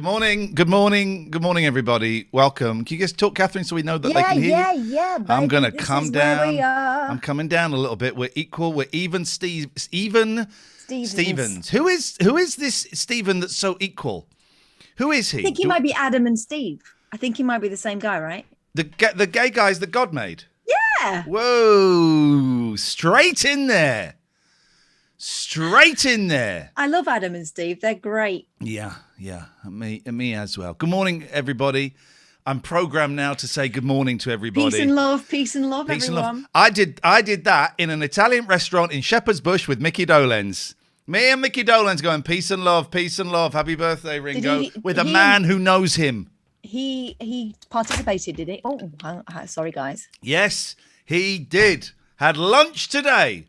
Good morning, everybody. Welcome. Can you guys talk, Catherine, so we know that they can hear you? Yeah. I'm going to come down. I'm coming down a little bit. We're equal. We're even. Stevens. Who is this Stephen that's so equal? Who is he? I think he might be Adam and Steve. I think he might be the same guy, right? The gay guys that God made. Yeah. Whoa! Straight in there. I love Adam and Steve. They're great. Yeah. Me as well. Good morning, everybody. I'm programmed now to say good morning to everybody. Peace and love, everyone. I did that in an Italian restaurant in Shepherd's Bush with Mickey Dolenz. Me and Mickey Dolenz going peace and love. Happy birthday, Ringo. With a man who knows him. He participated, did he? Oh, sorry, guys. Yes, he did. Had lunch today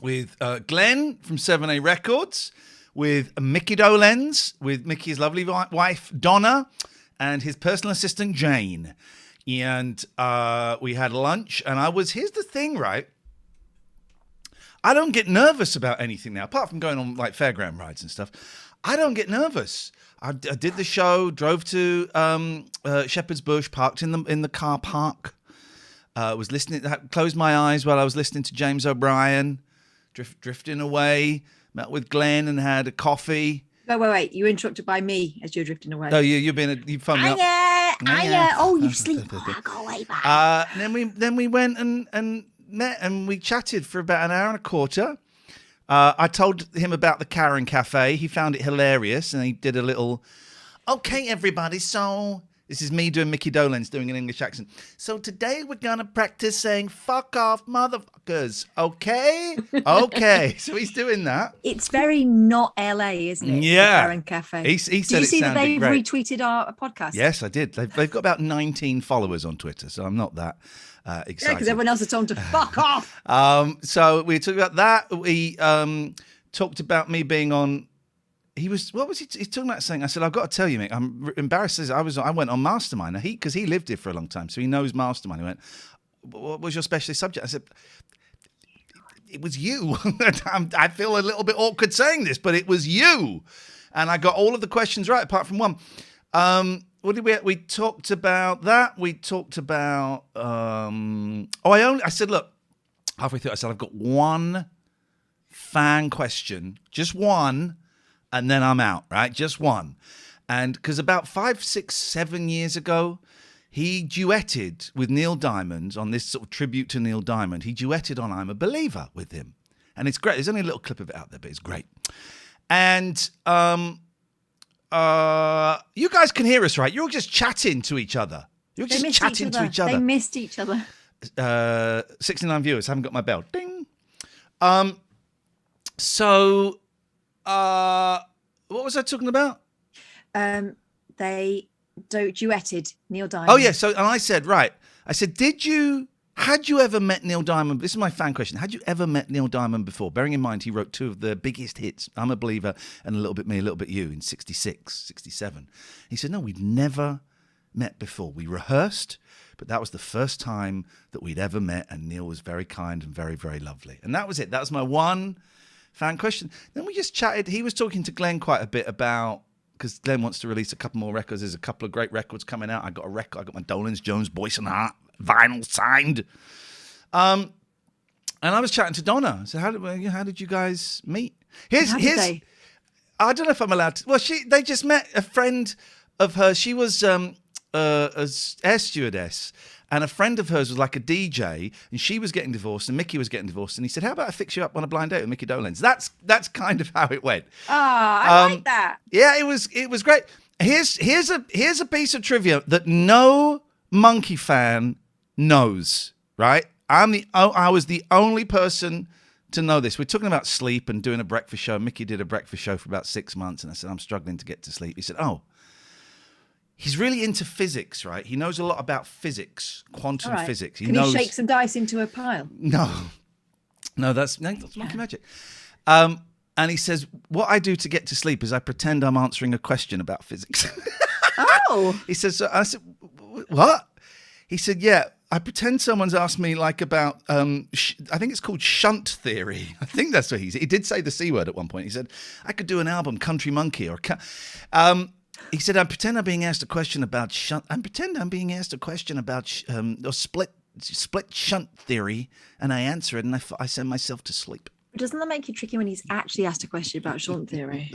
with Glenn from 7A Records, with Mickey Dolenz, with Mickey's lovely wife, Donna, and his personal assistant, Jane. And we had lunch, and here's the thing, right? I don't get nervous about anything now, apart from going on like fairground rides and stuff. I don't get nervous. I did the show, drove to Shepherd's Bush, parked in the car park, was listening, closed my eyes while I was listening to James O'Brien, drifting away, met with Glenn and had a coffee. Wait. You were interrupted by me as you're drifting away. No, you phoned me up. Oh, you sleep. I'll go way back. Then we went and met and we chatted for about an hour and a quarter. I told him about the Karen Cafe. He found it hilarious and he did a little, okay, everybody, so this is me doing Mickey Dolenz doing an English accent. So today we're going to practice saying fuck off, motherfuckers. Okay? Okay. So he's doing that. It's very not LA, isn't it? Yeah. The Karen Cafe. He said did you see that they've great. retweeted our podcast? Yes, I did. They've got about 19 followers on Twitter, so I'm not that excited. Yeah, because everyone else has told them to fuck off. So we talked about that. We talked about me being on. He's talking about saying. I said, I've got to tell you, Mick, I'm embarrassed. I went on Mastermind. Because he lived here for a long time, so he knows Mastermind. He went, what was your specialist subject? I said, it was you. I feel a little bit awkward saying this, but it was you. And I got all of the questions right, apart from one. What did we talked about that. We talked about, I said, look, halfway through, I said, I've got one fan question, just one, and then I'm out, right? Just one. And because about 5, 6, 7 years ago, he duetted with Neil Diamond on this sort of tribute to Neil Diamond. He duetted on I'm a Believer with him. And it's great. There's only a little clip of it out there, but it's great. And you guys can hear us, right? You're all just chatting to each other. You're just chatting to each other. They missed each other. 69 viewers. Haven't got my bell. Ding. So, what was I talking about? They duetted Neil Diamond. Oh, yeah. So, and I said, right. I said, had you ever met Neil Diamond? This is my fan question. Had you ever met Neil Diamond before? Bearing in mind, he wrote 2 of the biggest hits, I'm a Believer and A Little Bit Me, A Little Bit You in 66, 67. He said, no, we'd never met before. We rehearsed, but that was the first time that we'd ever met. And Neil was very kind and very, very lovely. And that was it. That was my one fan question. Then we just chatted. He was talking to Glenn quite a bit about, because Glenn wants to release a couple more records. There's a couple of great records coming out. I got a record. I got my Dolenz Jones Boyce and Hart vinyl signed. And I was chatting to Donna. I said, how did you guys meet? Here's I don't know if I'm allowed to. Well, they just met. A friend of hers. She was an air stewardess. And a friend of hers was like a DJ, and she was getting divorced, and Mickey was getting divorced. And he said, how about I fix you up on a blind date with Mickey Dolenz? That's kind of how it went. I like that. Yeah, it was great. Here's a piece of trivia that no Monkey fan knows, right? I was the only person to know this. We're talking about sleep and doing a breakfast show. Mickey did a breakfast show for about 6 months, and I said, I'm struggling to get to sleep. He said, he's really into physics, right? He knows a lot about physics, quantum physics. Can he shake some dice into a pile? No, that's monkey magic. And he says, what I do to get to sleep is I pretend I'm answering a question about physics. Oh. He says, so I said, what? He said, yeah, I pretend someone's asked me like about, I think it's called shunt theory. I think that's what he did say the C word at one point. He said, I could do an album, Country Monkey, or He said, "I pretend I'm being asked a question about shunt. Or split shunt theory, and I answer it, and I send myself to sleep." Doesn't that make you tricky when he's actually asked a question about shunt theory?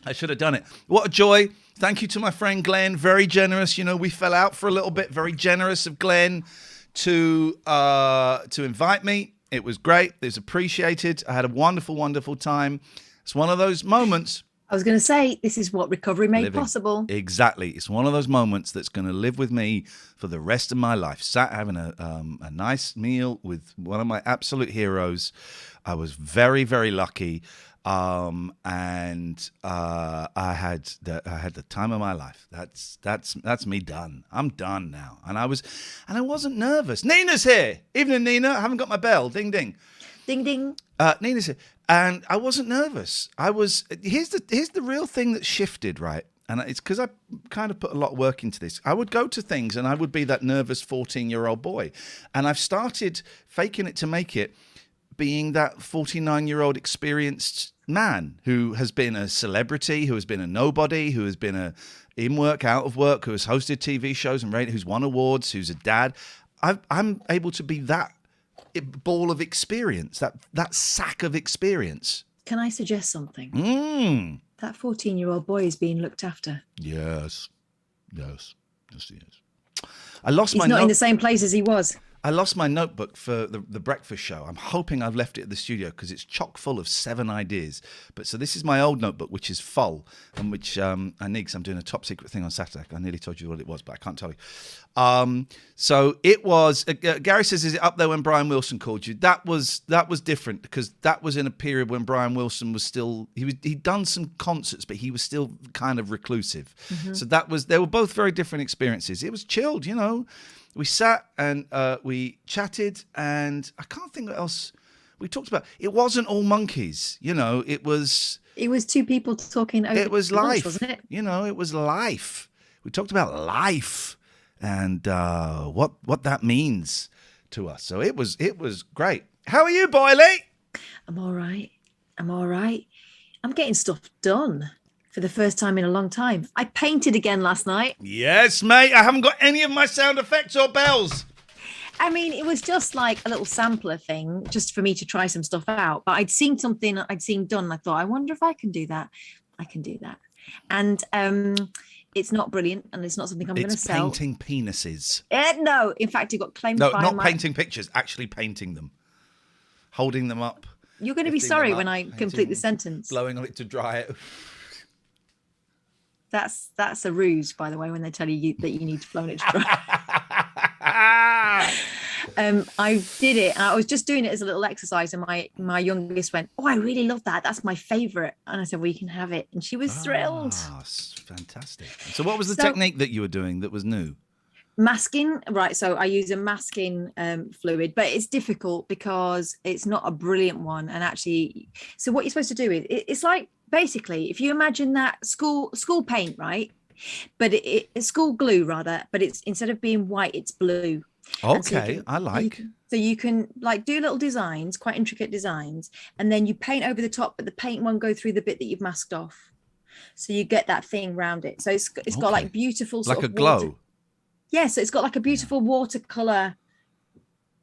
I should have done it. What a joy. Thank you to my friend Glenn. Very generous. You know, we fell out for a little bit. Very generous of Glenn to invite me. It was great. It was appreciated. I had a wonderful, wonderful time. It's one of those moments. I was going to say, this is what recovery made possible. Exactly. It's one of those moments that's going to live with me for the rest of my life. Sat having a nice meal with one of my absolute heroes. I was very, very lucky. And I had the time of my life. That's me done. I'm done now. And I wasn't nervous. Nina's here. Evening, Nina. I haven't got my bell. Ding, ding. Ding, ding. Nina's here. And I wasn't nervous. Here's the real thing that shifted, right? And it's because I kind of put a lot of work into this. I would go to things and I would be that nervous 14-year-old boy. And I've started faking it to make it, being that 49-year-old experienced man who has been a celebrity, who has been a nobody, who has been in work, out of work, who has hosted TV shows and radio, who's won awards, who's a dad. I'm able to be that ball of experience, that sack of experience. Can I suggest something? That 14-year-old boy is being looked after. Yes, he is. He's not in the same place as he was. I lost my notebook for the breakfast show. I'm hoping I've left it at the studio because it's chock full of 7 ideas. But so this is my old notebook, which is full, and which I need because I'm doing a top secret thing on Saturday. I nearly told you what it was, but I can't tell you. So it was. Gary says, "Is it up there when Brian Wilson called you?" That was different because that was in a period when Brian Wilson was still he'd done some concerts, but he was still kind of reclusive. Mm-hmm. So they were both very different experiences. It was chilled, you know. We sat and we chatted, and I can't think what else we talked about. It wasn't all monkeys, you know. It was two people talking over. It was life, wasn't it? You know, it was life. We talked about life and what that means to us. So it was great. How are you, Boyley? I'm all right. I'm getting stuff done. For the first time in a long time. I painted again last night. Yes, mate. I haven't got any of my sound effects or bells. I mean, it was just like a little sampler thing, just for me to try some stuff out. But I'd seen something I'd seen done. And I thought, I wonder if I can do that. I can do that. And it's not brilliant, and it's not something I'm going to sell. It's painting penises. No, in fact, it got claimed by... No, not painting pictures, actually painting them. Holding them up. You're going to be sorry when I complete the sentence. Blowing on it to dry it. That's a ruse, by the way, when they tell you that you need to blow it to dry. I did it. And I was just doing it as a little exercise, and my youngest went, "Oh, I really love that. That's my favourite." And I said, "Well, you can have it." And she was thrilled. Fantastic. So what was the technique that you were doing that was new? Masking, right? So I use a masking fluid, but it's difficult because it's not a brilliant one. And actually, so what you're supposed to do is it's like, basically, if you imagine that school paint, right? But it's school glue rather, but it's instead of being white, it's blue. Okay, I like. So you can like do little designs, quite intricate designs, and then you paint over the top, but the paint won't go through the bit that you've masked off. So you get that thing round it. So it's got like beautiful sort like of a glow. Yeah, so it's got like a beautiful watercolor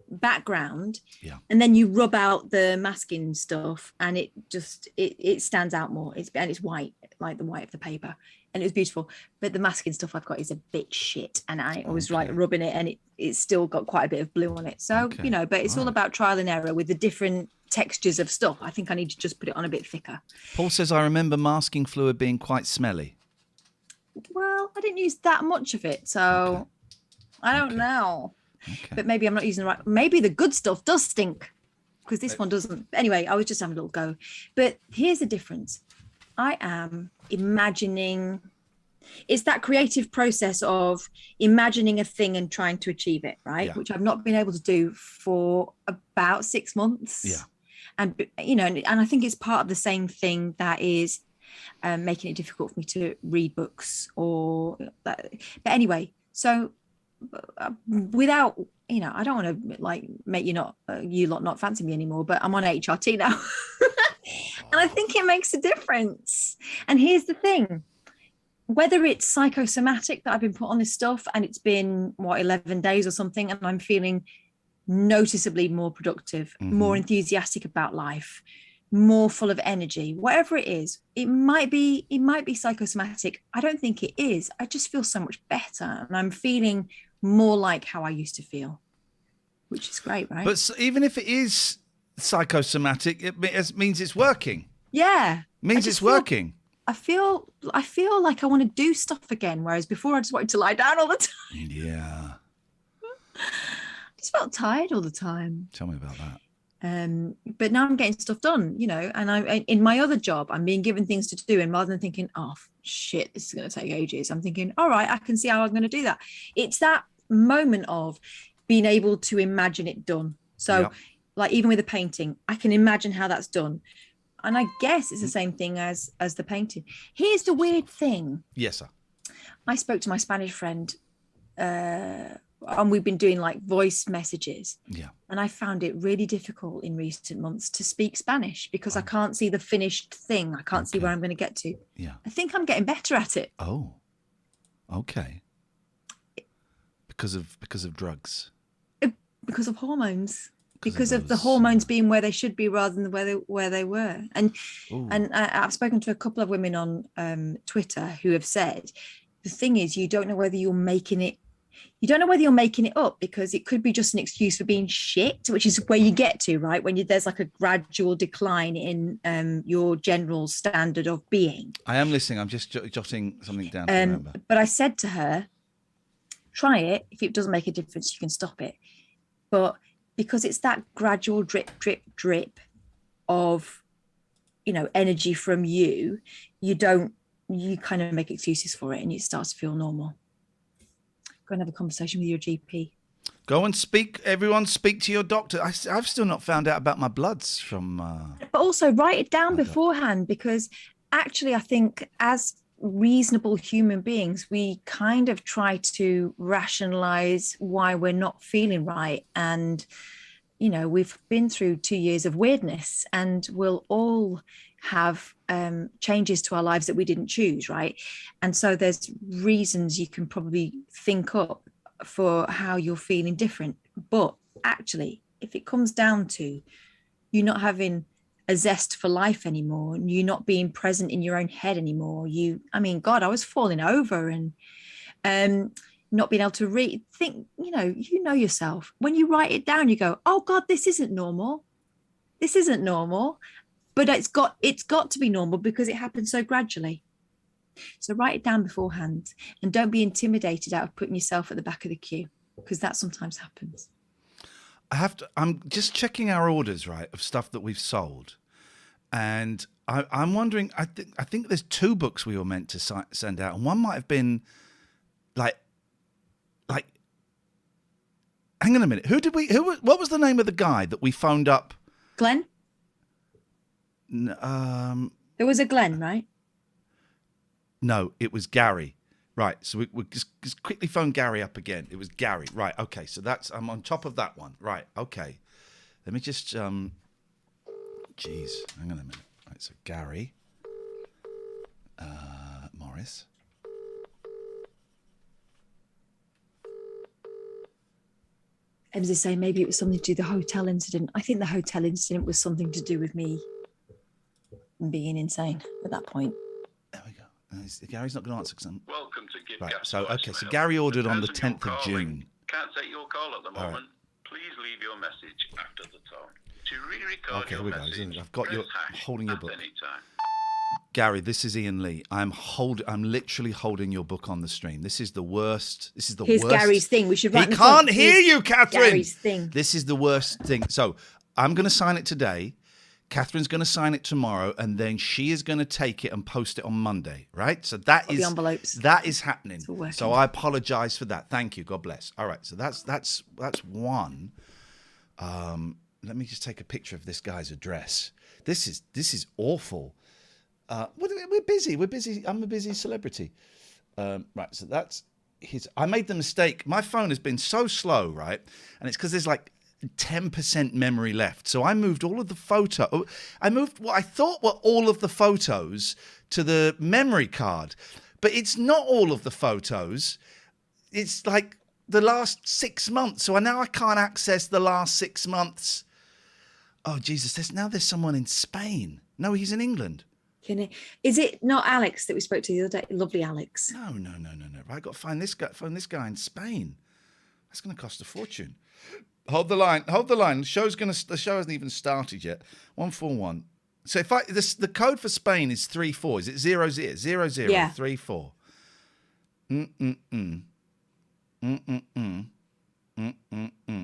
background, yeah, and then you rub out the masking stuff, and it just it stands out more. It's white, like the white of the paper, and it was beautiful. But the masking stuff I've got is a bit shit, and I was like rubbing it, and it's still got quite a bit of blue on it. So you know, but it's all about trial and error with the different textures of stuff. I think I need to just put it on a bit thicker. Paul says, I remember masking fluid being quite smelly. Well, I didn't use that much of it, so I don't know. Okay. But maybe I'm not using the right. Maybe the good stuff does stink, because this one doesn't. Anyway, I was just having a little go. But here's the difference. I am imagining. It's that creative process of imagining a thing and trying to achieve it, right? Yeah. Which I've not been able to do for about 6 months. Yeah. And you know, and I think it's part of the same thing that is making it difficult for me to read books or that. But anyway, so without I don't want to like make you lot not fancy me anymore, but I'm on HRT now. And I think it makes a difference. And here's the thing, whether it's psychosomatic that I've been put on this stuff and it's been 11 days or something, and I'm feeling noticeably more productive, more enthusiastic about life, more full of energy, whatever it is, it might be psychosomatic. I don't think it is. I just feel so much better, and I'm feeling more like how I used to feel, which is great, right? But even if it is psychosomatic, it means it's working. Yeah. It means it's working. I feel like I want to do stuff again, whereas before I just wanted to lie down all the time. Yeah. I just felt tired all the time. Tell me about that. But now I'm getting stuff done, and in my other job, I'm being given things to do, and rather than thinking, oh shit, this is going to take ages, I'm thinking, all right, I can see how I'm going to do that. It's that moment of being able to imagine it done. So like even with the painting, I can imagine how that's done. And I guess it's the same thing as the painting. Here's the weird thing. Yes, sir. I spoke to my Spanish friend, and we've been doing like voice messages. Yeah. And I found it really difficult in recent months to speak Spanish because I can't see the finished thing. I can't see where I'm going to get to. Yeah. I think I'm getting better at it. Oh, okay. Because of drugs. Because of hormones. Because of the hormones being where they should be rather than where they were. And I've spoken to a couple of women on Twitter who have said the thing is you don't know whether you're making it up because it could be just an excuse for being shit, which is where you get to, right? When there's like a gradual decline in your general standard of being. I am listening. I'm just jotting something down to remember. But I said to her, try it. If it doesn't make a difference, you can stop it. But because it's that gradual drip, drip, drip of, energy from you, you kind of make excuses for it and it starts to feel normal. Go and have a conversation with your GP. Go and speak. Everyone speak to your doctor. I've still not found out about my bloods from... But also write it down beforehand, because actually I think as reasonable human beings, we kind of try to rationalize why we're not feeling right. And, we've been through 2 years of weirdness, and we'll all have changes to our lives that we didn't choose, right? And so there's reasons you can probably think up for how you're feeling different. But actually, if it comes down to you not having a zest for life anymore, and you not being present in your own head anymore, God, I was falling over and not being able to think, you know yourself. When you write it down, you go, oh God, this isn't normal. This isn't normal. But it's got to be normal because it happens so gradually. So write it down beforehand, and don't be intimidated out of putting yourself at the back of the queue, because that sometimes happens. I'm just checking our orders, right, of stuff that we've sold. And I'm wondering, I think there's 2 books we were meant to send out. And one might have been like, hang on a minute. What was the name of the guy that we phoned up? Glenn? There was a Glenn, right? No, it was Gary. Right, so we just quickly phone Gary up again. It was Gary. Right, okay, so I'm on top of that one. Right, okay. Let me just, hang on a minute. Right, so Gary, Morris. I was just saying maybe it was something to do with the hotel incident. I think the hotel incident was something to do with me being insane at that point. There we go. Gary's not going to answer because I'm... Welcome to Give Right, Gas so, Voicemail. okay, so Gary ordered on the 10th of calling June. Can't take your call at the moment. Right. Please leave your message after the tone. To re-record Okay, your here we go. message, I've got press hash holding your at book. any time. Gary, this is Iain Lee. I'm literally holding your book on the stream. This is the worst. Here's Gary's thing. We should write. He can't hear you, Catherine. Gary's thing. This is the worst thing. So I'm going to sign it today. Catherine's going to sign it tomorrow, and then she is going to take it and post it on Monday, right? So that is the envelopes. That is happening. So I apologize for that. Thank you. God bless. All right. So that's one. Let me just take a picture of this guy's address. This is awful. We're busy. I'm a busy celebrity. Right. So that's I made the mistake. My phone has been so slow, right? And it's because there's like 10% memory left. So I moved all of the I moved what I thought were all of the photos to the memory card. But it's not all of the photos. It's like the last 6 months. So now I can't access the last 6 months. Oh, Jesus. There's someone in Spain. No, he's in England. Is it not Alex that we spoke to the other day? Lovely Alex. No. I got to find this guy in Spain. That's going to cost a fortune. Hold the line. The show hasn't even started yet. 141. So the code for Spain is 34. Is it 00? Yeah. 34. And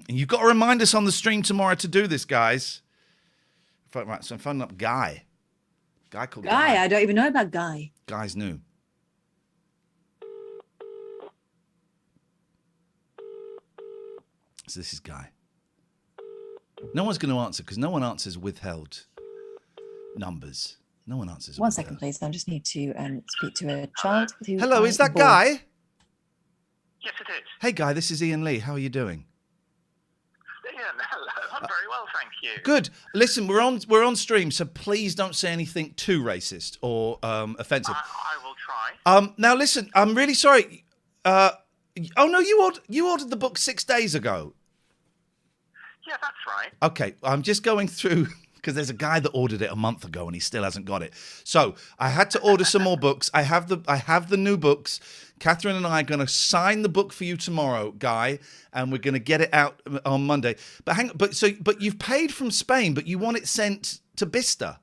you've got to remind us on the stream tomorrow to do this, guys. Right, so I'm phoning up Guy. Guy called Guy. I don't even know about Guy. Guy's new. So this is Guy. No one's going to answer because no one answers withheld numbers. No one answers. One second, please. I just need to speak to a child. Hello, is that Guy? Yes, it is. Hey, Guy, this is Iain Lee. How are you doing? Ian, hello. I'm very well, thank you. Good. Listen, we're on stream, so please don't say anything too racist or offensive. I will try. Now, listen, I'm really sorry. Oh no, you ordered the book 6 days ago. Yeah, that's right. Okay, I'm just going through because there's a guy that ordered it a month ago and he still hasn't got it. So I had to order some more books. I have the new books. Katherine and I are going to sign the book for you tomorrow, Guy, and we're going to get it out on Monday. But you've paid from Spain, but you want it sent to Bicester.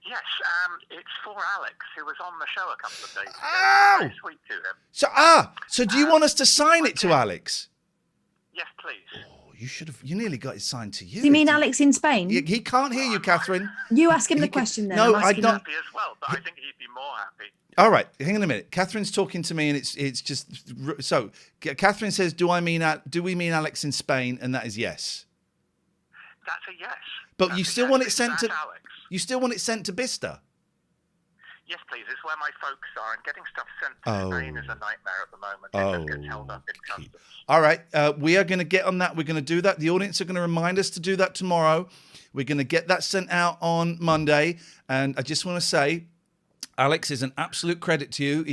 Yes, it's for Alex, who was on the show a couple of days ago. Oh! Very sweet to him. So do you want us to sign it to Alex? Yes, please. You nearly got it signed to you. Do you mean Alex in Spain? He can't hear you, Katherine. You ask him the question then. No, He'd be happy as well, but I think he'd be more happy. All right, hang on a minute. Katherine's talking to me, and it's just so. Katherine says, "Do we mean Alex in Spain?" And that is yes. That's a yes. But you still want it sent to Alex. You still want it sent to Bicester? Yes, please. It's where my folks are, and getting stuff sent to Spain is a nightmare at the moment. It just gets held up in customs. All right, we are going to get on that. We're going to do that. The audience are going to remind us to do that tomorrow. We're going to get that sent out on Monday. And I just want to say, Alex is an absolute credit to you.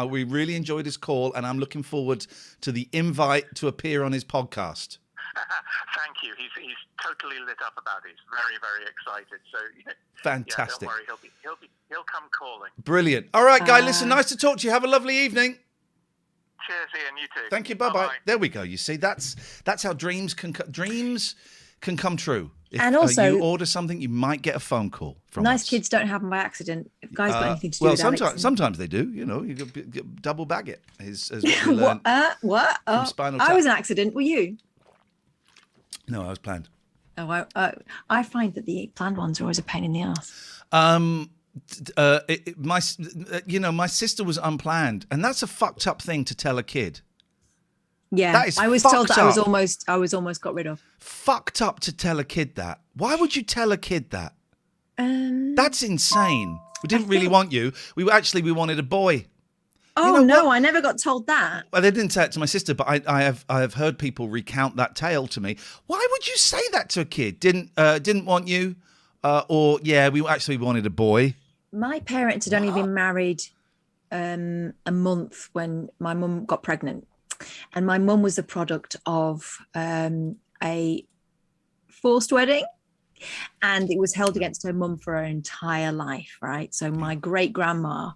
We really enjoyed his call, and I'm looking forward to the invite to appear on his podcast. Thank you. He's totally lit up about it. He's very, very excited. So fantastic. Yeah, don't worry. He'll come calling. Brilliant. All right, Guy. Listen, nice to talk to you. Have a lovely evening. Cheers, Ian. You too. Thank you. Bye-bye. There we go. You see, that's how dreams can come true. If and also, you order something, you might get a phone call from nice us. Kids don't happen by accident. If guys got anything to do with sometimes they do. You know, you double bag it. Is what we learned what? From Spinal Tap. I was an accident. Were you? No, I was planned. Oh, I find that the planned ones are always a pain in the ass. My sister was unplanned, and that's a fucked up thing to tell a kid. Yeah, that is I was told that I was almost got rid of. Fucked up to tell a kid that. Why would you tell a kid that? That's insane. We didn't really want you. We wanted a boy. Oh, no, I never got told that. Well, they didn't say it to my sister, but I have heard people recount that tale to me. Why would you say that to a kid? Didn't want you, we wanted a boy. My parents had only been married a month when my mum got pregnant, and my mum was the product of a forced wedding, and it was held against her mum for her entire life. Right, so my great grandma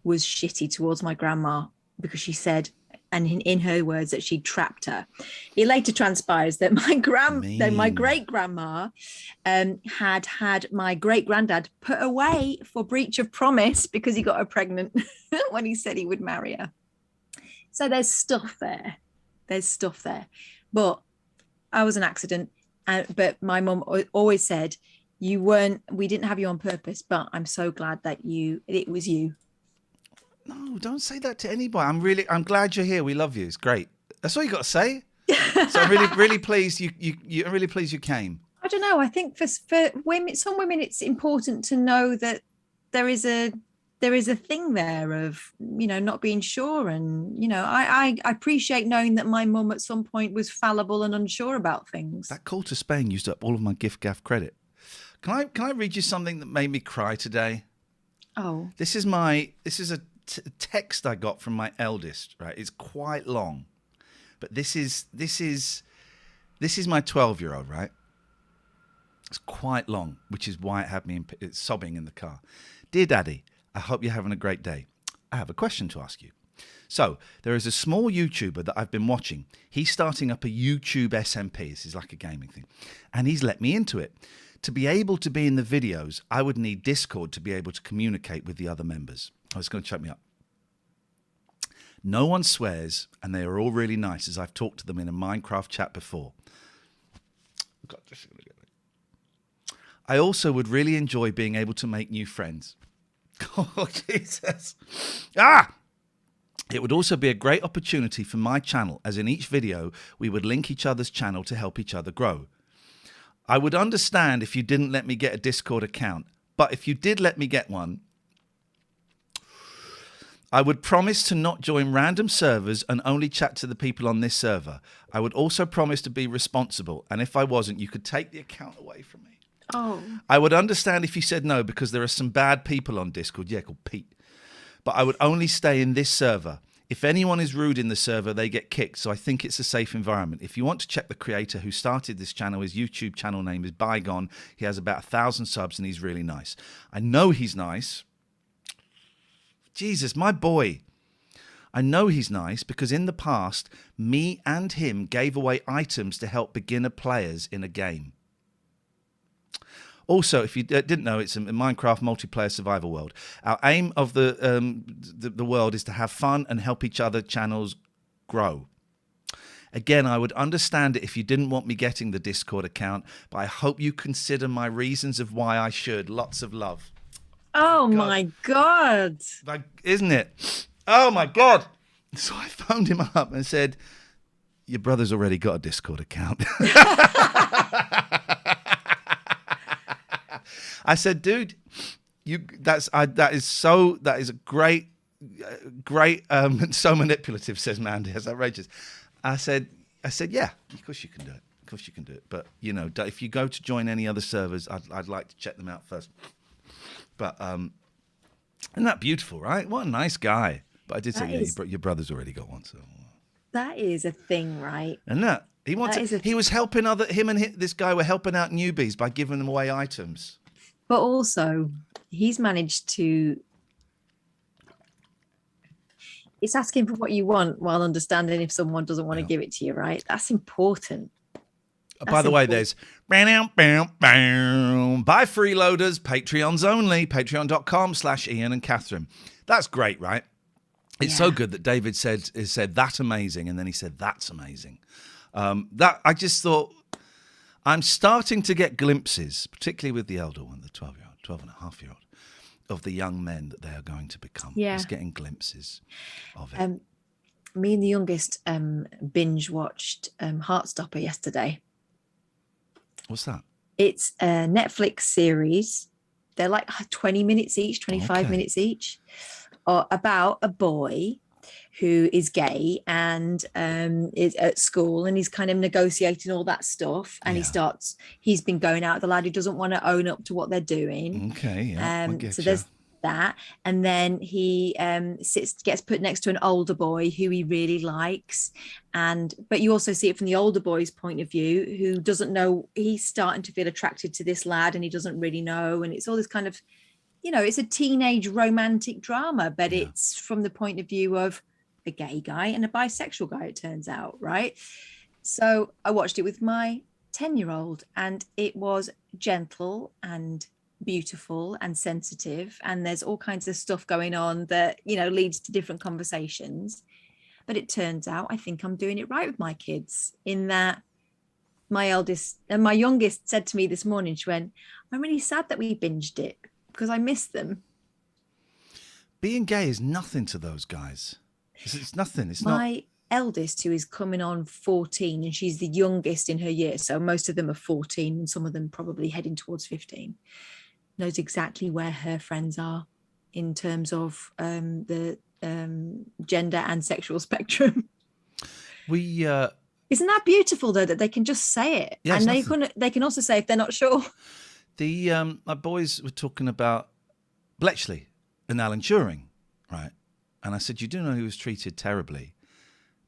was shitty towards my grandma because she said, and in her words, that she trapped her. It later transpires that my great grandma had my great granddad put away for breach of promise because he got her pregnant when he said he would marry her. So there's stuff there. But I was an accident. But my mum always said, we didn't have you on purpose, but I'm so glad that it was you. No, don't say that to anybody. I'm glad you're here. We love you. It's great. That's all you got to say. So I'm really pleased I'm really pleased you came. I don't know. I think for women, some women, it's important to know that there is there is a thing there of, not being sure. And, I appreciate knowing that my mum at some point was fallible and unsure about things. That call to Spain used up all of my gift gaff credit. Can I read you something that made me cry today? Oh. This is a text I got from my eldest, right? It's quite long. But this is my 12-year-old, right? It's quite long, which is why it had me sobbing in the car. Dear Daddy, I hope you're having a great day. I have a question to ask you. So, there is a small YouTuber that I've been watching. He's starting up a YouTube SMP. This is like a gaming thing. And he's let me into it. To be able to be in the videos, I would need Discord to be able to communicate with the other members. Oh, it's going to choke me up. No one swears, and they are all really nice, as I've talked to them in a Minecraft chat before. God, this is going to get me. I also would really enjoy being able to make new friends. Oh, Jesus. It would also be a great opportunity for my channel, as in each video, we would link each other's channel to help each other grow. I would understand if you didn't let me get a Discord account, but if you did let me get one, I would promise to not join random servers and only chat to the people on this server. I would also promise to be responsible, and if I wasn't, you could take the account away from me. Oh. I would understand if you said no, because there are some bad people on Discord, called Pete. But I would only stay in this server. If anyone is rude in the server, they get kicked, so I think it's a safe environment. If you want to check the creator who started this channel, his YouTube channel name is Bygone. He has about 1,000 subs, and he's really nice. I know he's nice. Jesus, my boy. I know he's nice because in the past, me and him gave away items to help beginner players in a game. Also, if you didn't know, it's a Minecraft multiplayer survival world. Our aim of the world is to have fun and help each other channels grow. Again, I would understand it if you didn't want me getting the Discord account, but I hope you consider my reasons of why I should. Lots of love. Oh, my God. Like, isn't it? Oh, my God. So I phoned him up and said, your brother's already got a Discord account. I said, dude, that is a great, so manipulative, says Mandy. That's outrageous. I said, yeah, of course you can do it. Of course you can do it. But, if you go to join any other servers, I'd like to check them out first. But isn't that beautiful, right? What a nice guy. But I did say, your brother's already got one. So that is a thing, right? And that he was helping him and this guy were helping out newbies by giving them away items. But also, he's managed to. It's asking for what you want while understanding if someone doesn't want to give it to you, right? That's important. By the way, there's by freeloaders, Patreons only, patreon.com/Iain and Katherine. That's great, right? It's so good that David said that amazing, and then he said that's amazing. That I just thought I'm starting to get glimpses, particularly with the elder one, the 12-year-old, 12-and-a-half-year-old, of the young men that they are going to become. Yeah. Just getting glimpses of it. Me and the youngest binge watched Heartstopper yesterday. What's that? It's a Netflix series. They're like 20 minutes each, 25 minutes each, about a boy who is gay and is at school, and he's kind of negotiating all that stuff. And he's been going out with a lad who doesn't want to own up to what they're doing. Okay, yeah. So there's that. And then he gets put next to an older boy who he really likes. But you also see it from the older boy's point of view, who doesn't know, he's starting to feel attracted to this lad and he doesn't really know. And it's all this kind of, it's a teenage romantic drama, but it's from the point of view of a gay guy and a bisexual guy, it turns out, right? So I watched it with my 10-year-old, and it was gentle and beautiful and sensitive, and there's all kinds of stuff going on that leads to different conversations. But it turns out I think I'm doing it right with my kids, in that my eldest and my youngest said to me this morning, she went, I'm really sad that we binged it because I miss them. Being gay is nothing to those guys. It's nothing. It's my eldest, who is coming on 14, and she's the youngest in her year, so most of them are 14 and some of them probably heading towards 15, knows exactly where her friends are. in terms of the gender and sexual spectrum. Isn't that beautiful though, that they can just say it? Yeah, and they can also say if they're not sure. My boys were talking about Bletchley and Alan Turing, right? And I said, you do know he was treated terribly.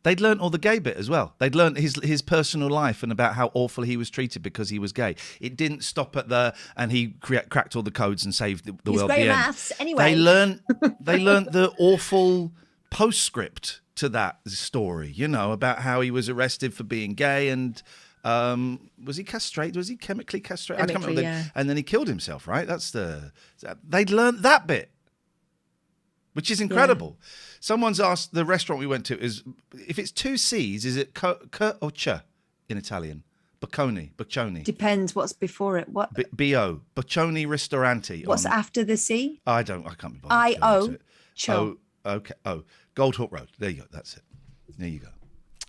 They'd learnt all the gay bit as well. They'd learnt his personal life and about how awful he was treated because he was gay. It didn't stop at and he cracked all the codes and saved the world. He's great at maths anyway. They learnt the awful postscript to that story, about how he was arrested for being gay and was he castrated? Was he chemically castrated? I can't remember. Yeah. And then he killed himself, right? They'd learnt that bit, which is incredible. Yeah. Someone's asked, the restaurant we went to is, if it's two C's, is it C or Ch in Italian? Boccioni. Depends what's before it. What? B-O. Boccioni Ristorante. What's after the C? I can't be bothered. I-O. Oh, okay. Oh, Gold Hawk Road. There you go. That's it. There you go.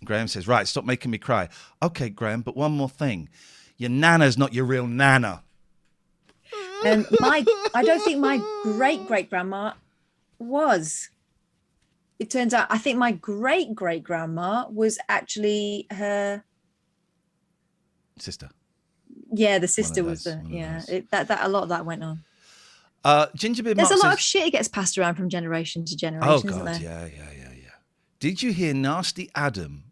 Graham says, right, stop making me cry. Okay, Graham, but one more thing. Your nana's not your real nana. And I don't think my great-great-grandma was. It turns out, I think my great-great-grandma was actually her sister. Yeah, the sister was a lot of that went on. Gingerbeard There's Mark a lot says, of shit that gets passed around from generation to generation, oh, God, isn't there? Yeah. Did you hear Nasty Adam?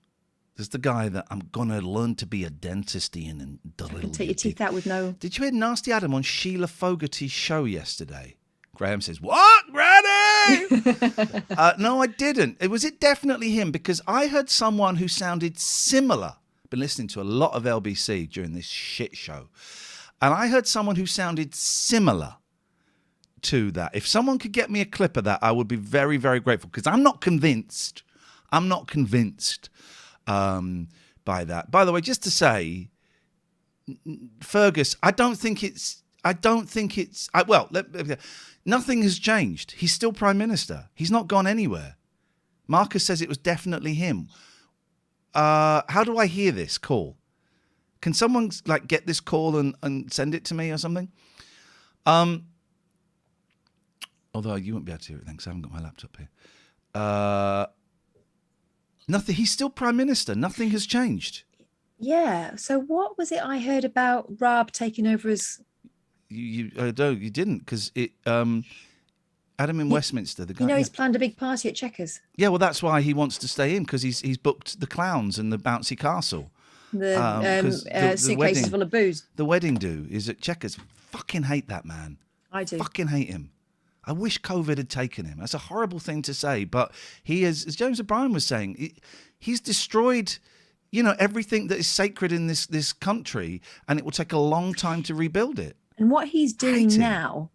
There's the guy that I'm going to learn to be a dentist, Iain, and take your teeth out with no... Did you hear Nasty Adam on Sheila Fogarty's show yesterday? Graham says, what, Granny? No, I didn't. Was it definitely him? Because I heard someone who sounded similar. Been listening to a lot of LBC during this shit show. And I heard someone who sounded similar to that. If someone could get me a clip of that, I would be very, very grateful. Because I'm not convinced. By that. By the way, just to say, Fergus, nothing has changed. He's still Prime Minister. He's not gone anywhere. Marcus says it was definitely him. How do I hear this call? Can someone get this call and send it to me or something? Although you won't be able to hear it then because I haven't got my laptop here. Nothing. He's still Prime Minister. Nothing has changed. Yeah. So what was it I heard about Raab taking over as... You didn't, because it... Adam in Westminster, the guy... he's planned a big party at Chequers. Yeah, well, that's why he wants to stay in, because he's booked the clowns and the bouncy castle. The suitcases full of booze. The wedding do is at Chequers. Fucking hate that man. I do. Fucking hate him. I wish COVID had taken him. That's a horrible thing to say, but he is, as James O'Brien was saying, he's destroyed, everything that is sacred in this country, and it will take a long time to rebuild it. And what he's doing now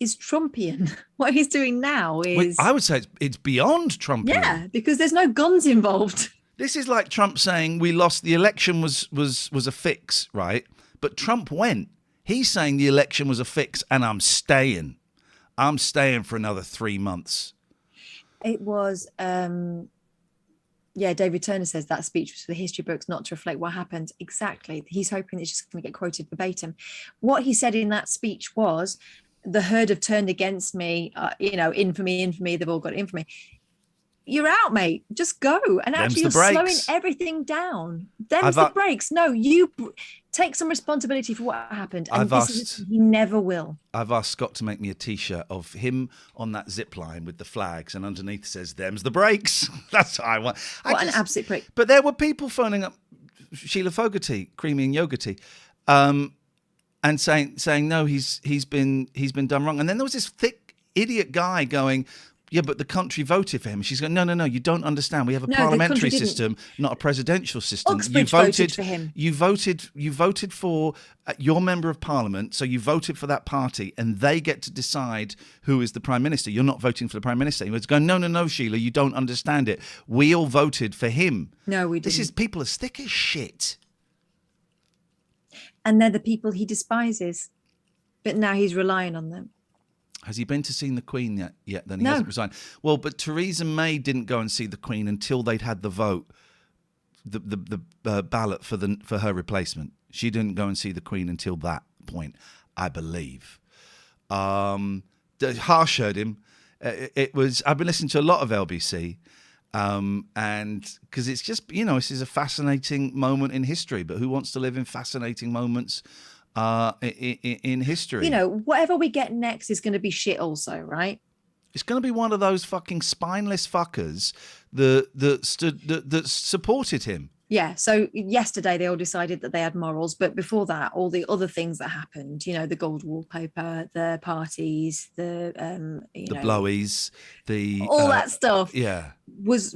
is Trumpian. What he's doing now is... I would say it's beyond Trumpian. Yeah, because there's no guns involved. This is like Trump saying we lost, the election was a fix, right? But Trump went. He's saying the election was a fix and I'm staying. I'm staying for another 3 months. It was, David Turner says that speech was for the history books, not to reflect what happened. Exactly. He's hoping it's just going to get quoted verbatim. What he said in that speech was, the herd have turned against me, infamy, they've all got infamy. You're out, mate. Just go. And actually, you're slowing everything down. Them's the breaks. No, you take some responsibility for what happened. And he never will. I've asked Scott to make me a T-shirt of him on that zip line with the flags, and underneath says, "Them's the breaks." That's what I want. An absolute prick. But there were people phoning up Sheila Fogarty, Creamy and Yogurty, and saying no, he's been done wrong. And then there was this thick idiot guy going, yeah, but the country voted for him. She's going, no, you don't understand. We have a parliamentary system, not a presidential system. Oxbridge voted for him. You voted for your member of parliament, so you voted for that party, and they get to decide who is the prime minister. You're not voting for the prime minister. He was going, no, Sheila, you don't understand it. We all voted for him. No, we didn't. This is people as thick as shit. And they're the people he despises, but now he's relying on them. Has he been to see the Queen yet? Then he No. hasn't resigned. Well, but Theresa May didn't go and see the Queen until they'd had the vote, the ballot for her replacement. She didn't go and see the Queen until that point, I believe. Harsh heard him. It was. I've been listening to a lot of LBC, and because it's just this is a fascinating moment in history. But who wants to live in fascinating moments in history? Whatever we get next is going to be shit, also, right? It's going to be one of those fucking spineless fuckers that supported him. Yeah. So yesterday they all decided that they had morals, but before that, all the other things that happened, the gold wallpaper, the parties, the blowies, all that stuff. Yeah. Was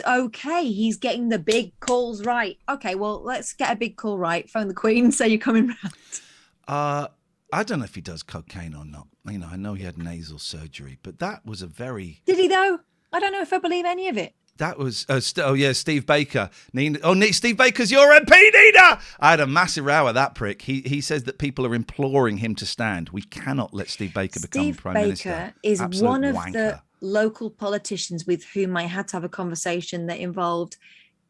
okay. He's getting the big calls right. Okay, well, let's get a big call right. Phone the Queen, say you're coming round. I don't know if he does cocaine or not. I know he had nasal surgery, but that was a very... Did he though? I don't know if I believe any of it. That was, Steve Baker. Steve Baker's your MP, Nina! I had a massive row with that prick. He says that people are imploring him to stand. We cannot let Steve Baker become Prime Minister. Steve Baker is Absolute one of wanker. the local politicians with whom I had to have a conversation that involved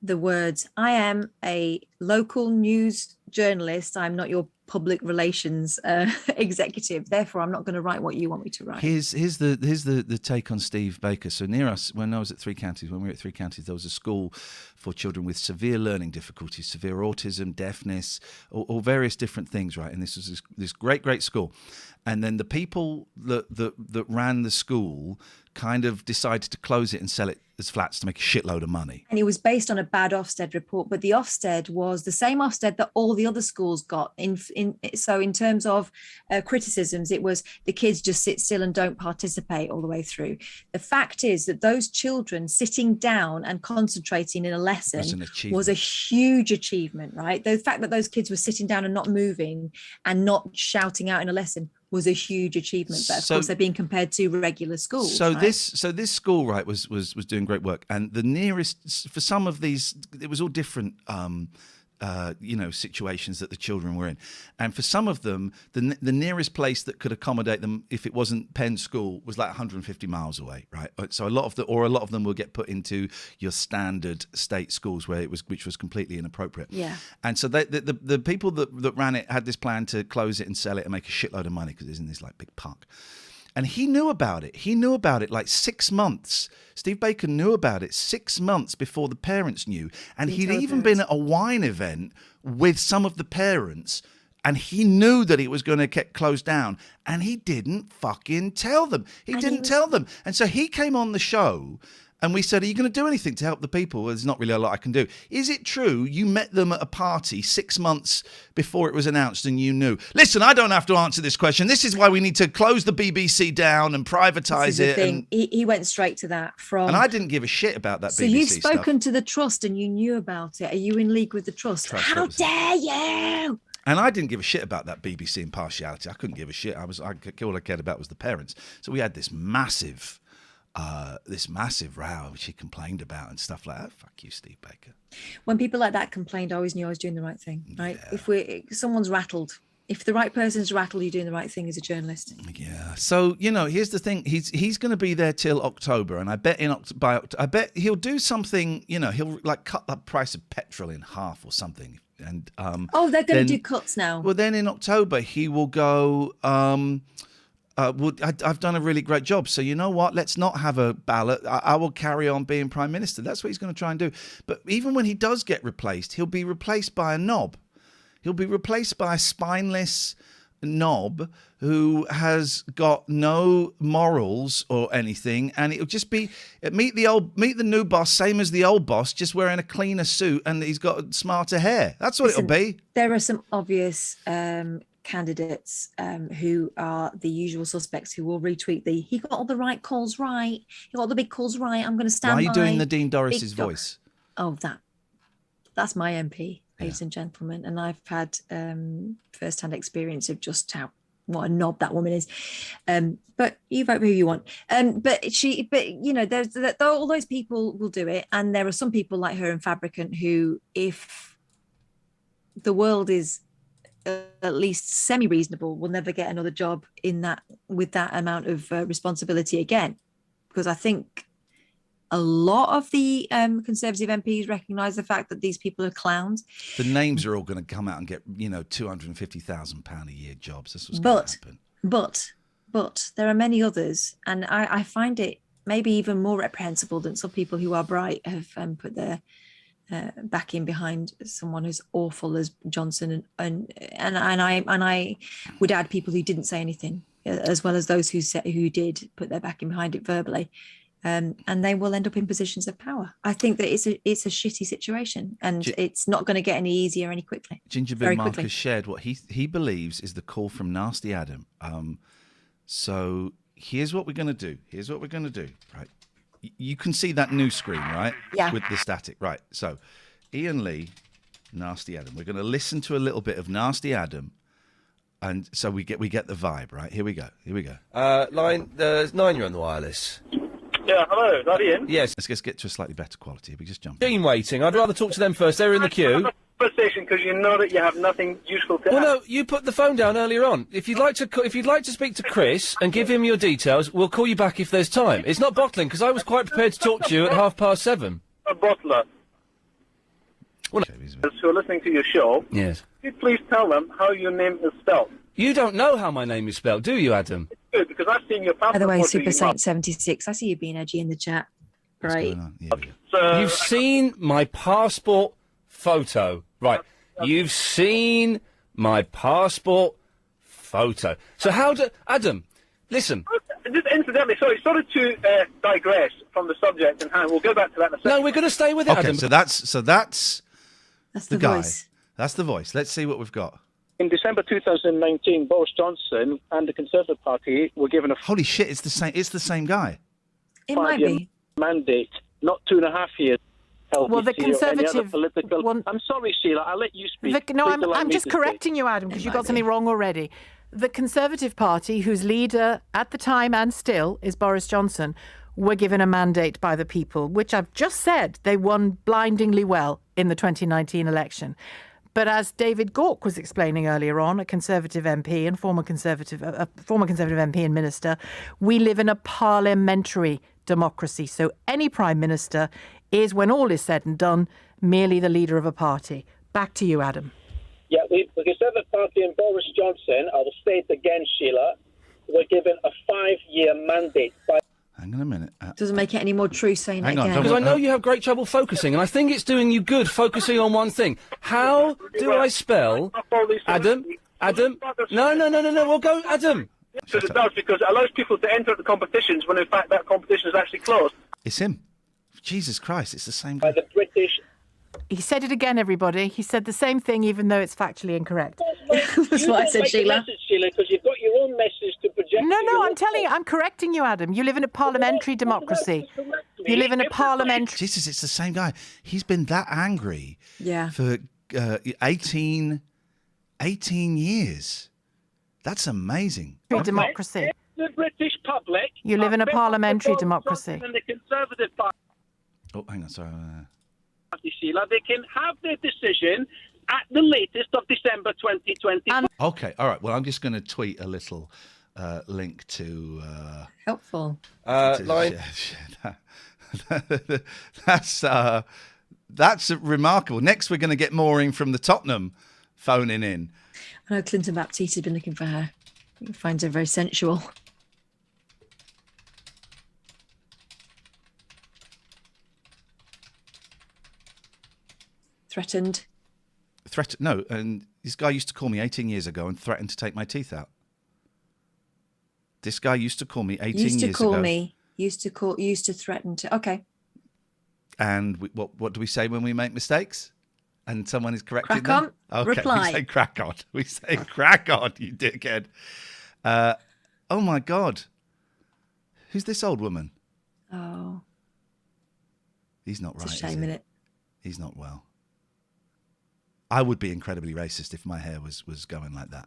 the words, I am a local news journalist. I'm not your public relations executive. Therefore, I'm not going to write what you want me to write. Here's the take on Steve Baker. So near us, when we were at Three Counties, there was a school for children with severe learning difficulties, severe autism, deafness, or various different things, right? And this was this great school. And then the people that ran the school kind of decided to close it and sell it as flats to make a shitload of money. And it was based on a bad Ofsted report, but the Ofsted was the same Ofsted that all the other schools got. So in terms of criticisms, it was the kids just sit still and don't participate all the way through. The fact is that those children sitting down and concentrating in a lesson was a huge achievement, right? The fact that those kids were sitting down and not moving and not shouting out in a lesson was a huge achievement, but of course they're being compared to regular schools. So right? this school, right, was doing great work, and the nearest for some of these, it was all different situations that the children were in. And for some of them, the nearest place that could accommodate them, if it wasn't Penn School, was like 150 miles away, right? So a lot of them will get put into your standard state schools which was completely inappropriate. Yeah. And so the people that ran it had this plan to close it and sell it and make a shitload of money because it's in this like big park. And he knew about it. He knew about it like 6 months. Steve Baker knew about it 6 months before the parents knew. And he'd even been at a wine event with some of the parents, and he knew that it was going to get closed down. And he didn't fucking tell them. He didn't tell them. And so he came on the show, and we said, are you going to do anything to help the people? There's not really a lot I can do. Is it true you met them at a party 6 months before it was announced and you knew? Listen, I don't have to answer this question. This is why we need to close the BBC down and privatise it. And he went straight to that from... And I didn't give a shit about that BBC stuff. So you've spoken stuff. to the Trust and you knew about it. Are you in league with the Trust? How dare you? And I didn't give a shit about that BBC impartiality. I couldn't give a shit. All I cared about was the parents. So we had this massive row which he complained about and stuff like that. Fuck you, Steve Baker. When people like that complained, I always knew I was doing the right thing, right? Yeah. If someone's rattled, if the right person's rattled, you're doing the right thing as a journalist. Yeah. So here's the thing. He's going to be there till October, and I bet I bet he'll do something. He'll like cut the price of petrol in half or something. And they're going to do cuts now. Well, then in October he will go. I've done a really great job. So you know what? Let's not have a ballot. I will carry on being Prime Minister. That's what he's going to try and do. But even when he does get replaced, he'll be replaced by a knob. He'll be replaced by a spineless knob who has got no morals or anything, and it'll just be meet the new boss, same as the old boss, just wearing a cleaner suit and he's got smarter hair. That's what it'll be. There are some obvious candidates who are the usual suspects who will retweet he got all the right calls right, he got all the big calls right, I'm going to stand by. Why are you doing the Dean Doris's voice? That's my MP, ladies and gentlemen, and I've had first-hand experience of just what a knob that woman is. But you vote for who you want. But there's all those people will do it, and there are some people like her and Fabricant who, if the world is at least semi-reasonable, will never get another job with that amount of responsibility again, because I think a lot of the Conservative MPs recognise the fact that these people are clowns. The names are all going to come out and get £250,000 a year jobs. That's what's going to happen. But but there are many others, and I find it maybe even more reprehensible than some people who are bright have put their backing behind someone as awful as Johnson, and I would add people who didn't say anything, as well as those who did put their backing behind it verbally, and they will end up in positions of power. I think that it's a shitty situation, and it's not going to get any easier any quickly. Gingerbread Mark has shared what he believes is the call from Nasty Adam. So here's what we're going to do. Right. You can see that new screen, right? Yeah. With the static. Right. So Iain Lee, Nasty Adam. We're going to listen to a little bit of Nasty Adam. And so we get the vibe, right? Here we go. Line, there's 9, you're on the wireless. Yeah, hello, is that Iain? Yes. Let's just get to a slightly better quality. We just jump. Been waiting. I'd rather talk to them first. They're in the queue. Conversation, because you know that you have nothing useful to add. Well, no, you put the phone down earlier on. If you'd like to speak to Chris and give him your details, we'll call you back if there's time. It's not bottling, because I was quite prepared to talk to you at 7:30. A bottler. Well, Who are listening to your show, yes. could you please tell them how your name is spelled? You don't know how my name is spelled, do you, Adam? Good, because I've seen your passport. By the way, photo Super you Saint 76, I see you being edgy in the chat. What's Right. going on? Yeah, yeah. So, You've seen my passport photo. Right. You've seen my passport photo. So Adam, listen. just incidentally, sorry to digress from the subject in hand. We'll go back to that in a second. No, we're going to stay with it, Okay, Adam. so that's the guy. voice. That's the voice. Let's see what we've got. In December 2019, Boris Johnson and the Conservative Party were given a Holy shit! It's the same. It's the same guy. It might five-year be. mandate, not 2.5 years. Well, the LBC or any other Conservative political... one- I'm sorry, Sheila. I'll let you speak. No, Please allow I'm me just to speak. correcting you, Adam, because you got something wrong already. The Conservative Party, whose leader at the time and still is Boris Johnson, were given a mandate by the people, which I've just said they won blindingly well in the 2019 election. But as David Gauke was explaining earlier on, a Conservative MP and former Conservative MP and minister, we live in a parliamentary democracy. So any Prime Minister is, when all is said and done, merely the leader of a party. Back to you, Adam. Yeah, the Conservative Party and Boris Johnson, I will state again, Sheila, were given a 5-year mandate by... Hang on a minute. Doesn't make it any more true saying Hang it on, again. Because I know you have great trouble focusing, and I think it's doing you good focusing on one thing. How do I spell Adam? Adam? No. We'll go Adam. Because it does, because it allows people to enter the competitions when in fact that competition is actually closed. It's him. Jesus Christ! It's the same guy. By the British... He said it again, everybody. He said the same thing, even though it's factually incorrect. That's what I said, Sheila. Message, Sheila, because you've got your own message to project. No, I'm telling you, I'm correcting you, Adam. You live in a parliamentary democracy. You live in a parliamentary... Jesus, it's the same guy. He's been that angry Yeah. for 18 years. That's amazing. democracy. The British public... You live in a parliamentary democracy. And the Conservative Party, Oh, hang on, sorry. Sheila, they can have their decision at the latest of December 2020. Okay, all right. Well, I'm just going to tweet a little link to... Helpful. Line. That's remarkable. Next, we're going to get Maureen from the Tottenham phoning in. I know Clinton Baptiste has been looking for her. He finds her very sensual. Threatened. No, and this guy used to call me 18 years ago and threatened to take my teeth out. This guy used to call me 18 Used to years call ago. me. Used to threaten to. Okay. And what do we say when we make mistakes? And someone is correcting Crack them? on. Okay, Reply. we say crack on. We say crack on, you dickhead. Oh, my God. Who's this old woman? Oh, He's not right, it's a is shame, he? innit? He's not well. I would be incredibly racist if my hair was going like that.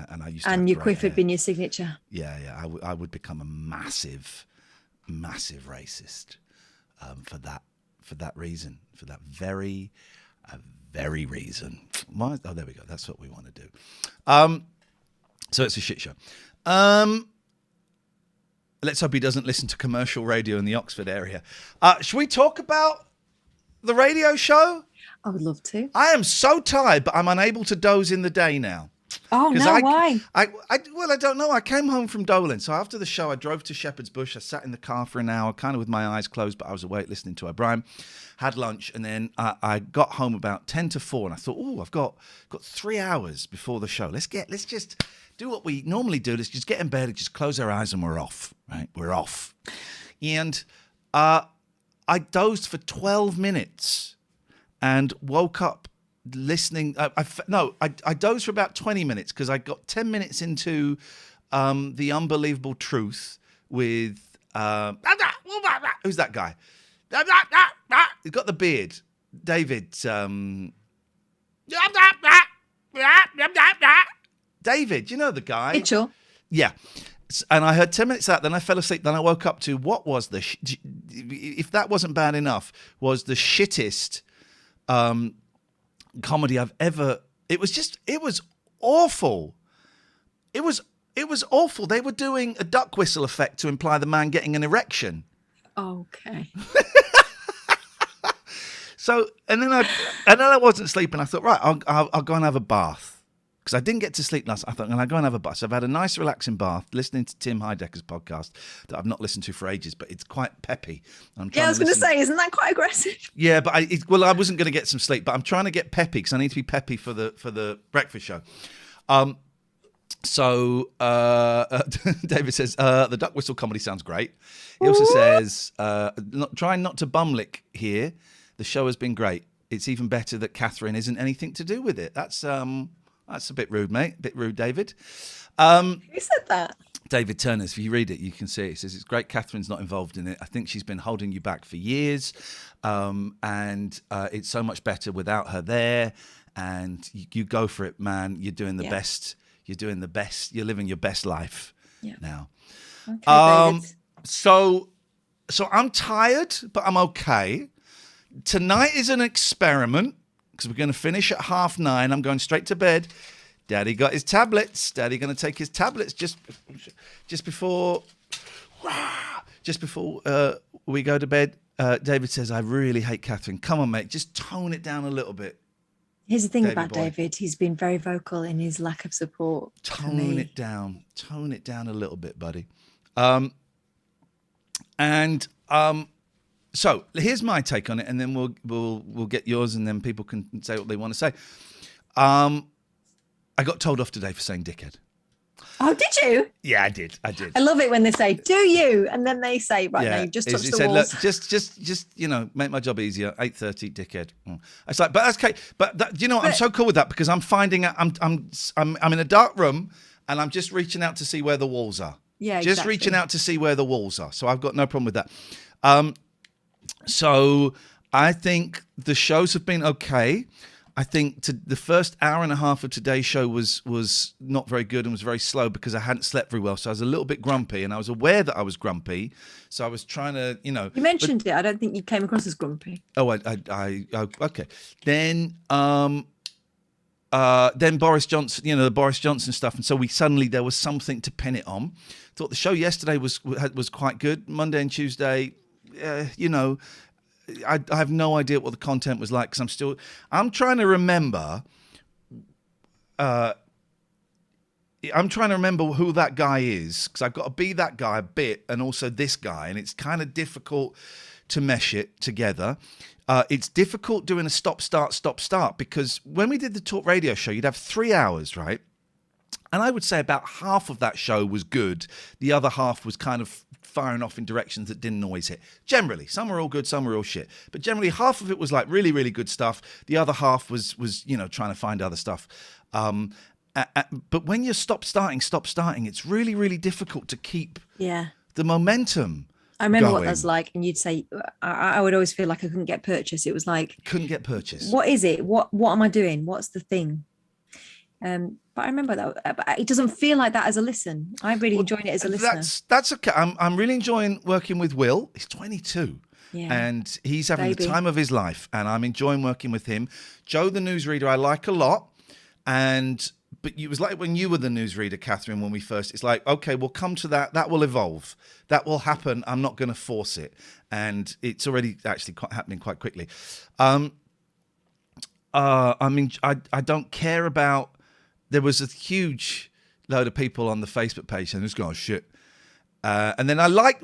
And I used to. And have your grey quiff had hair. been your signature. Yeah. I would become a massive racist for that reason, for that very reason. Oh, there we go. That's what we want to do. So it's a shit show. Let's hope he doesn't listen to commercial radio in the Oxford area. Should we talk about the radio show? I would love to. I am so tired, but I'm unable to doze in the day now. Oh, 'Cause no, I, why? Well, I don't know. I came home from Dolan. So after the show, I drove to Shepherd's Bush. I sat in the car for an hour, kind of with my eyes closed, but I was awake listening to O'Brien. Had lunch, and then I got home about 10 to 4, and I thought, oh, I've got 3 hours before the show. Let's just do what we normally do. Let's just get in bed and just close our eyes, and we're off, right? We're off. And I dozed for 12 minutes and woke up listening. I dozed for about 20 minutes because I got 10 minutes into The Unbelievable Truth with who's that guy? He's got the beard. David. David, you know the guy? Mitchell. Yeah. And I heard 10 minutes out, then I fell asleep. Then I woke up to what was if that wasn't bad enough, was the shittest comedy I've ever. It was awful. It was awful. They were doing a duck whistle effect to imply the man getting an erection. Okay. So, and then I wasn't sleeping. I thought, right, I'll go and have a bath. Because I didn't get to sleep last night. I thought, I'll go and have a bath. So I've had a nice, relaxing bath, listening to Tim Heidecker's podcast that I've not listened to for ages, but it's quite peppy. I was going to say, isn't that quite aggressive? Yeah, but I wasn't going to get some sleep, but I'm trying to get peppy because I need to be peppy for the breakfast show. So David says, the duck whistle comedy sounds great. He also says, trying not to bum lick here. The show has been great. It's even better that Katherine isn't anything to do with it. That's a bit rude, mate. A bit rude, David. Who said that? David Turner. If you read it, you can see it. He says, it's great Katherine's not involved in it. I think she's been holding you back for years. And it's so much better without her there. And you go for it, man. You're doing the best. You're doing the best. You're living your best life now. Okay, David. So I'm tired, but I'm okay. Tonight is an experiment because we're going to finish at 9:30. I'm going straight to bed. Daddy got his tablets. Daddy going to take his tablets just before we go to bed. David says, I really hate Katherine. Come on, mate. Just tone it down a little bit. Here's the thing David about boy. David. He's been very vocal in his lack of support. Tone it down. Tone it down a little bit, buddy. So here's my take on it, and then we'll get yours, and then people can say what they want to say. I got told off today for saying dickhead. Oh, did you? Yeah, I did. I love it when they say, do you? And then they say, right, now you've just touched the said, walls. look, just make my job easier. 8:30, dickhead. It's like, but that's okay. But that, you know what? I'm so cool with that because I'm finding out I'm in a dark room and I'm just reaching out to see where the walls are. Yeah, just exactly. reaching out to see where the walls are. So I've got no problem with that. So I think the shows have been okay. I think the first hour and a half of today's show was not very good and was very slow because I hadn't slept very well. So I was a little bit grumpy, and I was aware that I was grumpy. So I was trying to, You mentioned it. I don't think you came across as grumpy. Oh, okay. Then Boris Johnson, the Boris Johnson stuff, and so there was something to pin it on. Thought the show yesterday was quite good. Monday and Tuesday, I have no idea what the content was like because I'm trying to remember. I'm trying to remember who that guy is because I've got to be that guy a bit and also this guy, and it's kind of difficult to mesh it together. It's difficult doing a stop, start because when we did the talk radio show, you'd have 3 hours, right? And I would say about half of that show was good. The other half was kind of firing off in directions that didn't always hit. Generally, some were all good, some were all shit. But generally, half of it was like really, really good stuff. The other half was trying to find other stuff. But when you stop starting, it's really, really difficult to keep the momentum. I remember what going. that's like, and you'd say, I would always feel like I couldn't get purchase. It was like, couldn't get purchase. What is it? What am I doing? What's the thing? But I remember that. But it doesn't feel like that as a listen. I'm really enjoying it as a listener. That's okay. I'm really enjoying working with Will. He's 22. Yeah. And he's having the time of his life, and I'm enjoying working with him. Joe, the newsreader, I like a lot, but it was like when you were the newsreader, Katherine, when we first, it's like, okay, we'll come to that. That will evolve. That will happen. I'm not going to force it. And it's already actually happening quite quickly. I don't care about, there was a huge load of people on the Facebook page saying, this guy's shit. And then I liked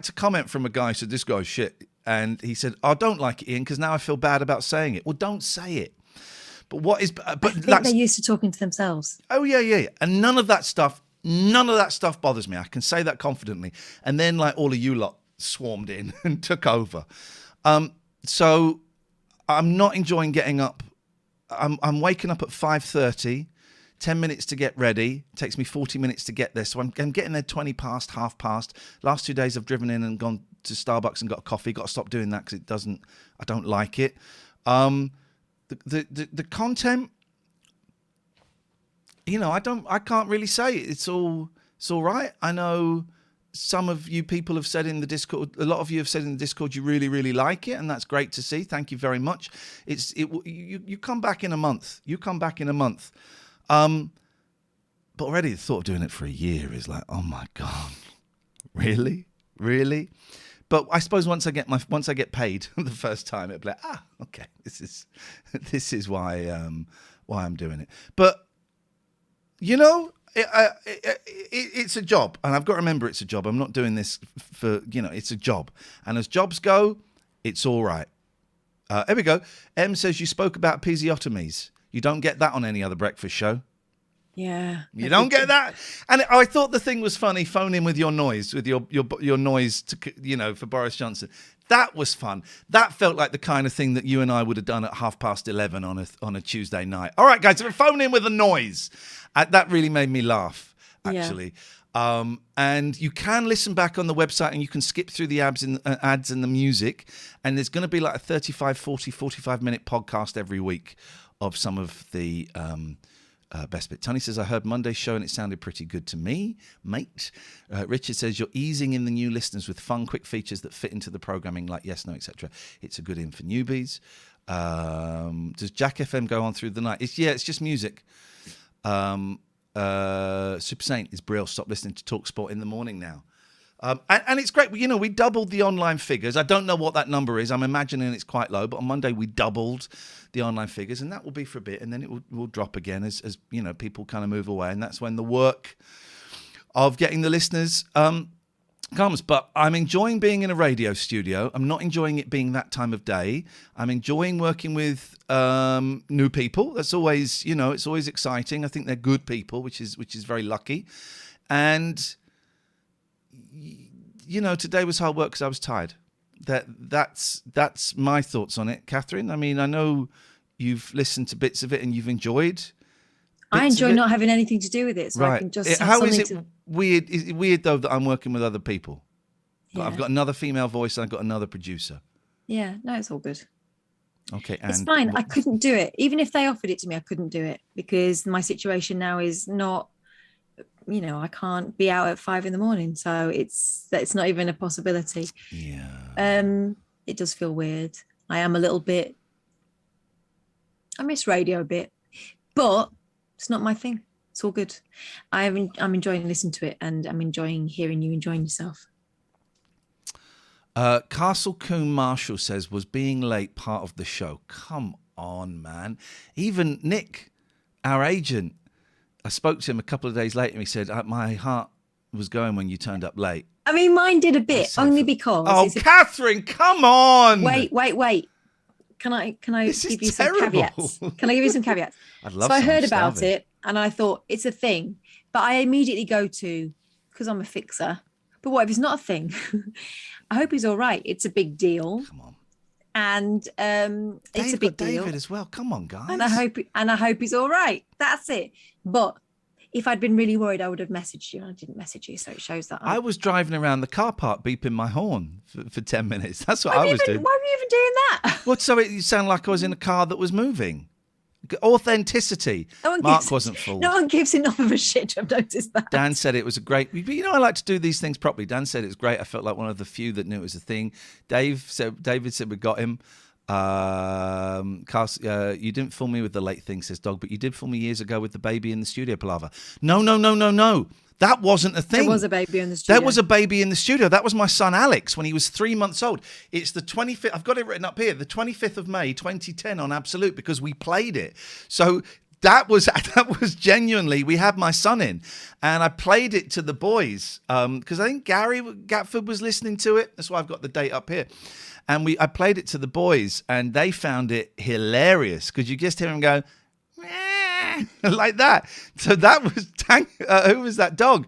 a comment from a guy who said, this guy's shit. And he said, I don't like it, Ian, because now I feel bad about saying it. Well, don't say it. But what is... But I think they're used to talking to themselves. Oh, yeah. And none of that stuff bothers me. I can say that confidently. And then, like, all of you lot swarmed in and took over. So I'm not enjoying getting up. I'm waking up at 5:30, 10 minutes to get ready. It takes me 40 minutes to get there. So I'm getting there 20 past, half past. Last 2 days I've driven in and gone to Starbucks and got a coffee. Got to stop doing that because I don't like it. The content, I can't really say it. It's all right. I know some of you people have said in the Discord, a lot of you have said in the Discord, you really, really like it, and that's great to see. Thank you very much. You come back in a month. But already the thought of doing it for a year is like, oh my God, really? But I suppose once I get paid the first time, it'll be like, okay, this is why I'm doing it. But it's a job, and I've got to remember it's a job. I'm not doing this for it's a job, and as jobs go, it's all right. Here we go. M says you spoke about episiotomies. You don't get that on any other breakfast show. Yeah. You don't get that. And I thought the thing was funny. Phone in with your noise, with your noise to for Boris Johnson. That was fun. That felt like the kind of thing that you and I would have done at 11:30 on a Tuesday night. All right, guys, phone in with a noise. That really made me laugh, actually. Yeah. And you can listen back on the website, and you can skip through the ads and the music. And there's going to be like a 35, 40, 45-minute podcast every week of some of the best bit. Tony says, I heard Monday's show and it sounded pretty good to me, mate. Richard says, you're easing in the new listeners with fun, quick features that fit into the programming like yes, no, etc. It's a good in for newbies. Does Jack FM go on through the night? It's just music. Super Saint is brilliant. Stop listening to Talk Sport in the morning now. And it's great. We doubled the online figures. I don't know what that number is. I'm imagining it's quite low, but on Monday we doubled the online figures, and that will be for a bit, and then it will drop again as people kind of move away, and that's when the work of getting the listeners comes. But I'm enjoying being in a radio studio. I'm not enjoying it being that time of day. I'm enjoying working with new people. That's always it's always exciting. I think they're good people, which is very lucky, and. Today was hard work because I was tired. That's my thoughts on it, Catherine. I mean, I know you've listened to bits of it and you've enjoyed. I enjoy not having anything to do with it, so right. I can just. How is it weird? Is it weird though that I'm working with other people? But Yeah. I've got another female voice and I've got another producer. Yeah, no, it's all good. Okay, It's fine. I couldn't do it. Even if they offered it to me, I couldn't do it because my situation now is not. I can't be out at 5 a.m, so it's not even a possibility. Yeah. It does feel weird. I am a little bit. I miss radio a bit, but it's not my thing. It's all good. I'm enjoying listening to it, and I'm enjoying hearing you enjoying yourself. Castle Coon Marshall says, was being late part of the show? Come on, man. Even Nick, our agent, I spoke to him a couple of days later and he said, my heart was going when you turned up late. I mean, mine did a bit, only because... Oh, Catherine, come on! Wait. Can I give you some caveats? Can I give you some caveats? I'd love So I heard starving. about it and I thought, it's a thing. But I immediately go to, because I'm a fixer, but what if it's not a thing? I hope he's all right. It's a big deal. Come on. And it's a big deal. David as well. Come on, guys. And I hope he's all right. That's it. But if I'd been really worried, I would have messaged you. I didn't message you, so it shows that. I was driving around the car park beeping my horn for 10 minutes. That's what I was doing. Why were you even doing that? What? So it sounded like I was in a car that was moving. Authenticity. Mark wasn't fooled. No one gives enough of a shit. I've noticed that. Dan said it was a great... I like to do these things properly. Dan said it was great. I felt like one of the few that knew it was a thing. David said we got him. You didn't fool me with the late thing, says Dog, but you did fool me years ago with the baby in the studio palaver. No. That wasn't a thing. There was a baby in the studio. There was a baby in the studio. That was my son Alex when he was 3 months old. It's the 25th. I've got it written up here. The 25th of May, 2010 on Absolute, because we played it. So that was genuinely. We had my son in, and I played it to the boys because I think Gary Gatford was listening to it. That's why I've got the date up here. And I played it to the boys, and they found it hilarious because you just hear him go like that. So that was who was that dog?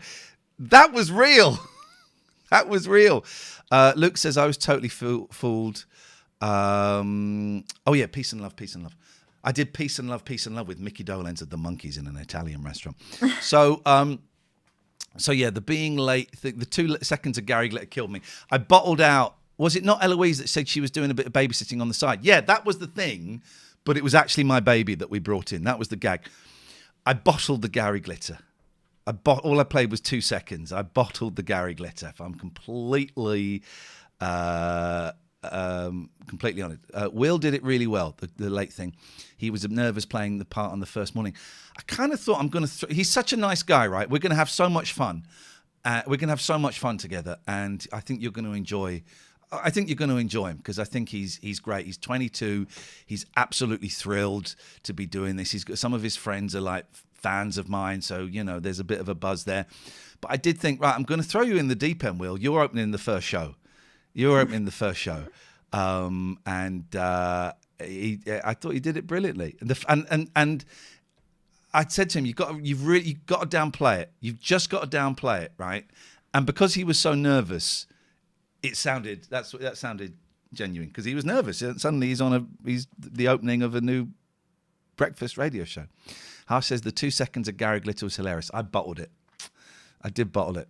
That was real. That was real. Luke says I was totally fooled. Oh yeah, peace and love, peace and love. I did peace and love with Mickey Dolenz at the Monkeys in an Italian restaurant. So yeah, the being late, the 2 seconds of Gary Glitter killed me. I bottled out. Was it not Eloise that said she was doing a bit of babysitting on the side? Yeah, that was the thing, but it was actually my baby that we brought in. That was the gag. I bottled the Gary Glitter. All I played was 2 seconds. I bottled the Gary Glitter. If I'm completely honest. Will did it really well, the late thing. He was nervous playing the part on the first morning. I kind of thought I'm going to... he's such a nice guy, right? We're going to have so much fun. We're going to have so much fun together, and I think you're going to enjoy... I think you're going to enjoy him because I think he's great. He's 22. He's absolutely thrilled to be doing this. He's got some of his friends are like fans of mine, so there's a bit of a buzz there. But I did think, right, I'm going to throw you in the deep end, Will. You're opening the first show. I thought he did it brilliantly. And I said to him, you've got to downplay it. You've just got to downplay it, right? And because he was so nervous. That sounded genuine because he was nervous. Suddenly he's the opening of a new breakfast radio show. Harsh says the 2 seconds of Gary Glitter was hilarious. I bottled it. I did bottle it.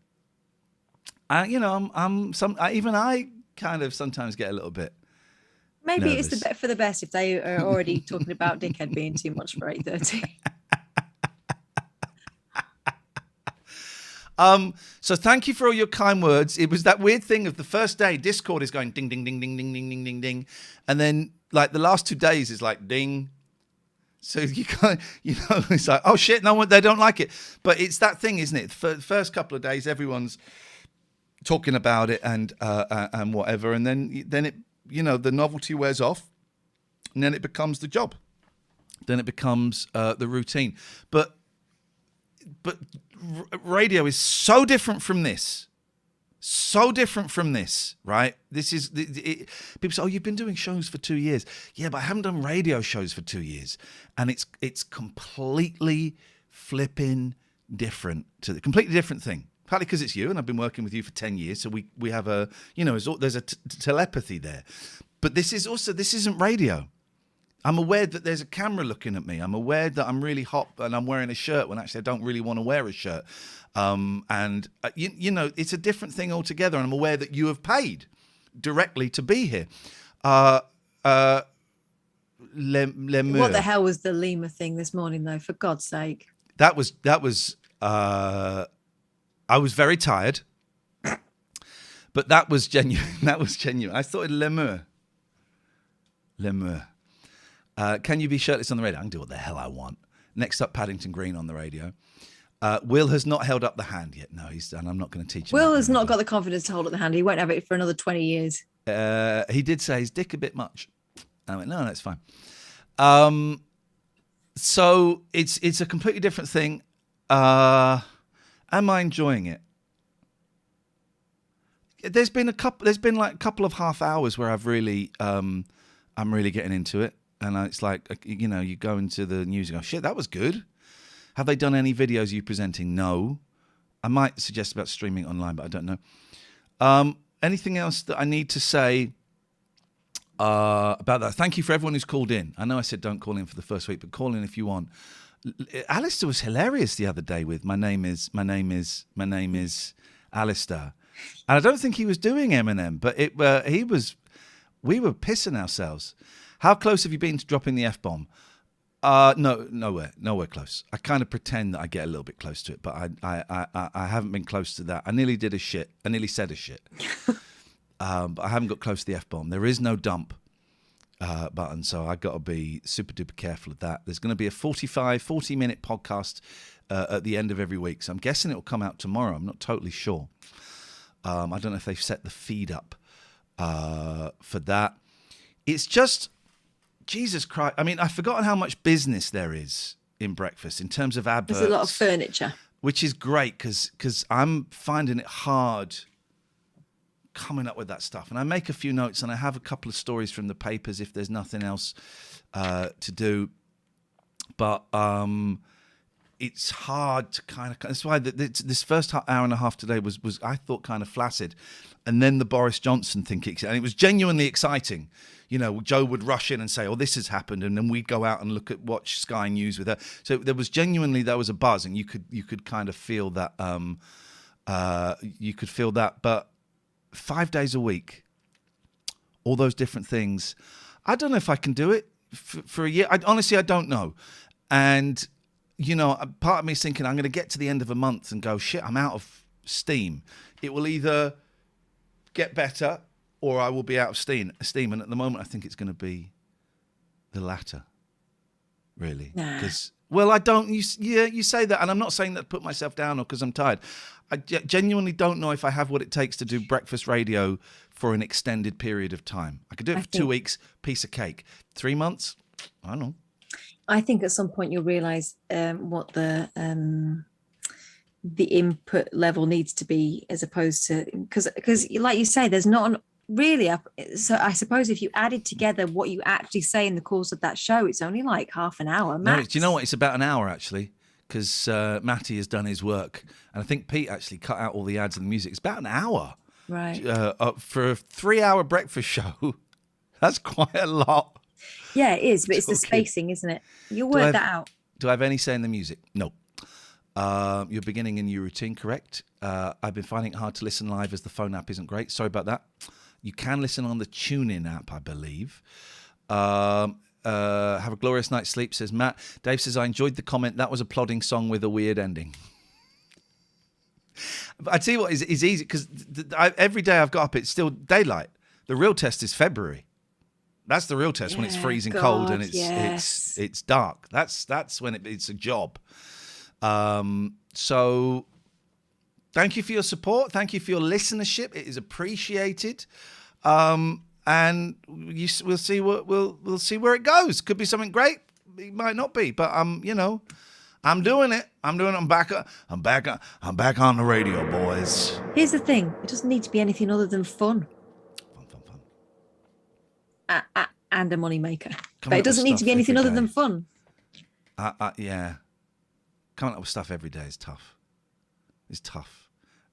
Even I kind of sometimes get a little bit. Maybe nervous. It's for the best if they are already talking about dickhead being too much for 8:30. So thank you for all your kind words. It was that weird thing of the first day, Discord is going ding, ding, ding, ding, ding, ding, ding, ding, ding. And then like the last 2 days is like ding. So you can't, it's like, oh shit, no one, they don't like it. But it's that thing, isn't it? For the first couple of days, everyone's talking about it and whatever. And then it, the novelty wears off and then it becomes the job. Then it becomes the routine. But radio is so different from this. Right? This is people say, "Oh, you've been doing shows for 2 years." Yeah, but I haven't done radio shows for 2 years, and it's completely flipping different completely different thing. Partly because it's you, and I've been working with you for 10 years, so we have a there's a telepathy there. But this isn't radio. I'm aware that there's a camera looking at me. I'm aware that I'm really hot and I'm wearing a shirt when actually I don't really want to wear a shirt. It's a different thing altogether. And I'm aware that you have paid directly to be here. What the hell was the lemur thing this morning, though? For God's sake. That was. I was very tired, but that was genuine. I thought it lemur. Can you be shirtless on the radio? I can do what the hell I want. Next up, Paddington Green on the radio. Will has not held up the hand yet. No, and I'm not going to teach him. Will has not got the confidence to hold up the hand. He won't have it for another 20 years. He did say his dick a bit much. I went, no, that's fine. So it's a completely different thing. Am I enjoying it? There's been like a couple of half hours where I've really, I'm really getting into it. And it's like, you go into the news and go, shit, that was good. Have they done any videos you presenting? No. I might suggest about streaming online, but I don't know. Anything else that I need to say about that? Thank you for everyone who's called in. I know I said don't call in for the first week, but call in if you want. Alistair was hilarious the other day with my name is Alistair. And I don't think he was doing Eminem, but we were pissing ourselves. How close have you been to dropping the F-bomb? No, nowhere close. I kind of pretend that I get a little bit close to it, but I haven't been close to that. I nearly did a shit. I nearly said a shit. But I haven't got close to the F-bomb. There is no dump button, so I've got to be super duper careful of that. There's going to be a 40-minute podcast at the end of every week, so I'm guessing it will come out tomorrow. I'm not totally sure. I don't know if they've set the feed up for that. It's just... Jesus Christ. I mean, I've forgotten how much business there is in breakfast in terms of adverts. There's a lot of furniture. Which is great because I'm finding it hard coming up with that stuff. And I make a few notes and I have a couple of stories from the papers if there's nothing else to do. But it's hard to kind of... That's why this first hour and a half today was I thought, kind of flaccid. And then the Boris Johnson thing kicks in. And it was genuinely exciting. You know, Joe would rush in and say, oh, this has happened. And then we'd go out and watch Sky News with her. So there was a buzz, and you could kind of feel that. You could feel that. But 5 days a week, all those different things, I don't know if I can do it for a year. Honestly, I don't know. And, you know, part of me is thinking I'm going to get to the end of a month and go, shit, I'm out of steam. It will either get better or I will be out of steam. And at the moment, I think it's going to be the latter, really. Because, well, I don't. You say that, and I'm not saying that to put myself down or because I'm tired. I genuinely don't know if I have what it takes to do breakfast radio for an extended period of time. I could do it for 2 weeks, piece of cake. 3 months, I don't know. I think at some point you'll realise what the input level needs to be, as opposed to because like you say, there's not really so I suppose if you added together what you actually say in the course of that show, it's only like half an hour max. No, do you know what? It's about an hour actually, because Matty has done his work, and I think Pete actually cut out all the ads and the music. It's about an hour, right? For a 3-hour breakfast show. That's quite a lot. Yeah, it is, but it's the spacing, isn't it? You'll work that out. Do I have any say in the music? No. You're beginning a new routine, correct? I've been finding it hard to listen live as the phone app isn't great. Sorry about that. You can listen on the TuneIn app, I believe. Have a glorious night's sleep, says Matt. Dave says, I enjoyed the comment. That was a plodding song with a weird ending. But I tell you what, is easy, because every day I've got up, it's still daylight. The real test is February. That's the real test, when it's freezing cold and it's dark. That's when it's a job. So thank you for your support. Thank you for your listenership. It is appreciated. And we'll see we'll see where it goes. Could be something great. It might not be, but you know, I'm doing it. I'm back on the radio, boys. Here's the thing. It doesn't need to be anything other than fun. And a money maker. But it doesn't need to be anything other than fun. Yeah. Coming up with stuff every day is tough. It's tough.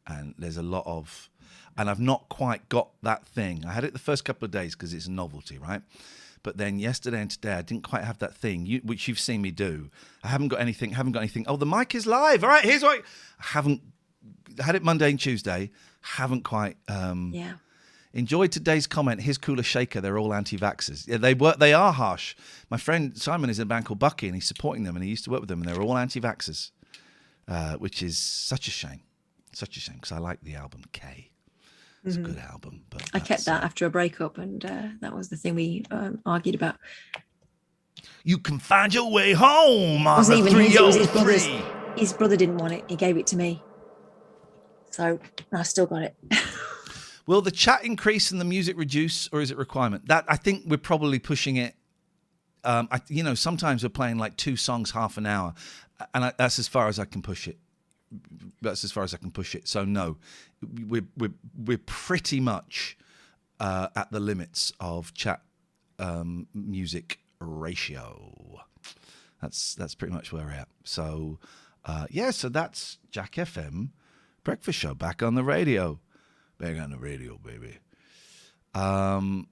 And there's a lot of... And I've not quite got that thing. I had it the first couple of days because it's a novelty, right? But then yesterday and today, I didn't quite have that thing, which you've seen me do. I haven't got anything. Oh, the mic is live. All right, here's what... I had it Monday and Tuesday. Haven't quite... Enjoyed today's comment. Here's Cooler Shaker. They're all anti-vaxxers. Yeah, they are harsh. My friend Simon is in a band called Bucky, and he's supporting them, and he used to work with them, and they're all anti-vaxxers, which is such a shame. Such a shame, because I like the album K. It's a good album. But I kept that after a breakup, and that was the thing we argued about. You can find your way home. It wasn't even his, it was his brother's. His brother didn't want it. He gave it to me. So I've still got it. Will the chat increase and the music reduce, or is it requirement? That I think we're probably pushing it. Sometimes we're playing like 2 songs half an hour, and that's as far as I can push it. So no, we're pretty much at the limits of chat music ratio. That's pretty much where we're at. So so that's Jack FM Breakfast Show back on the radio. Back on the radio, baby. I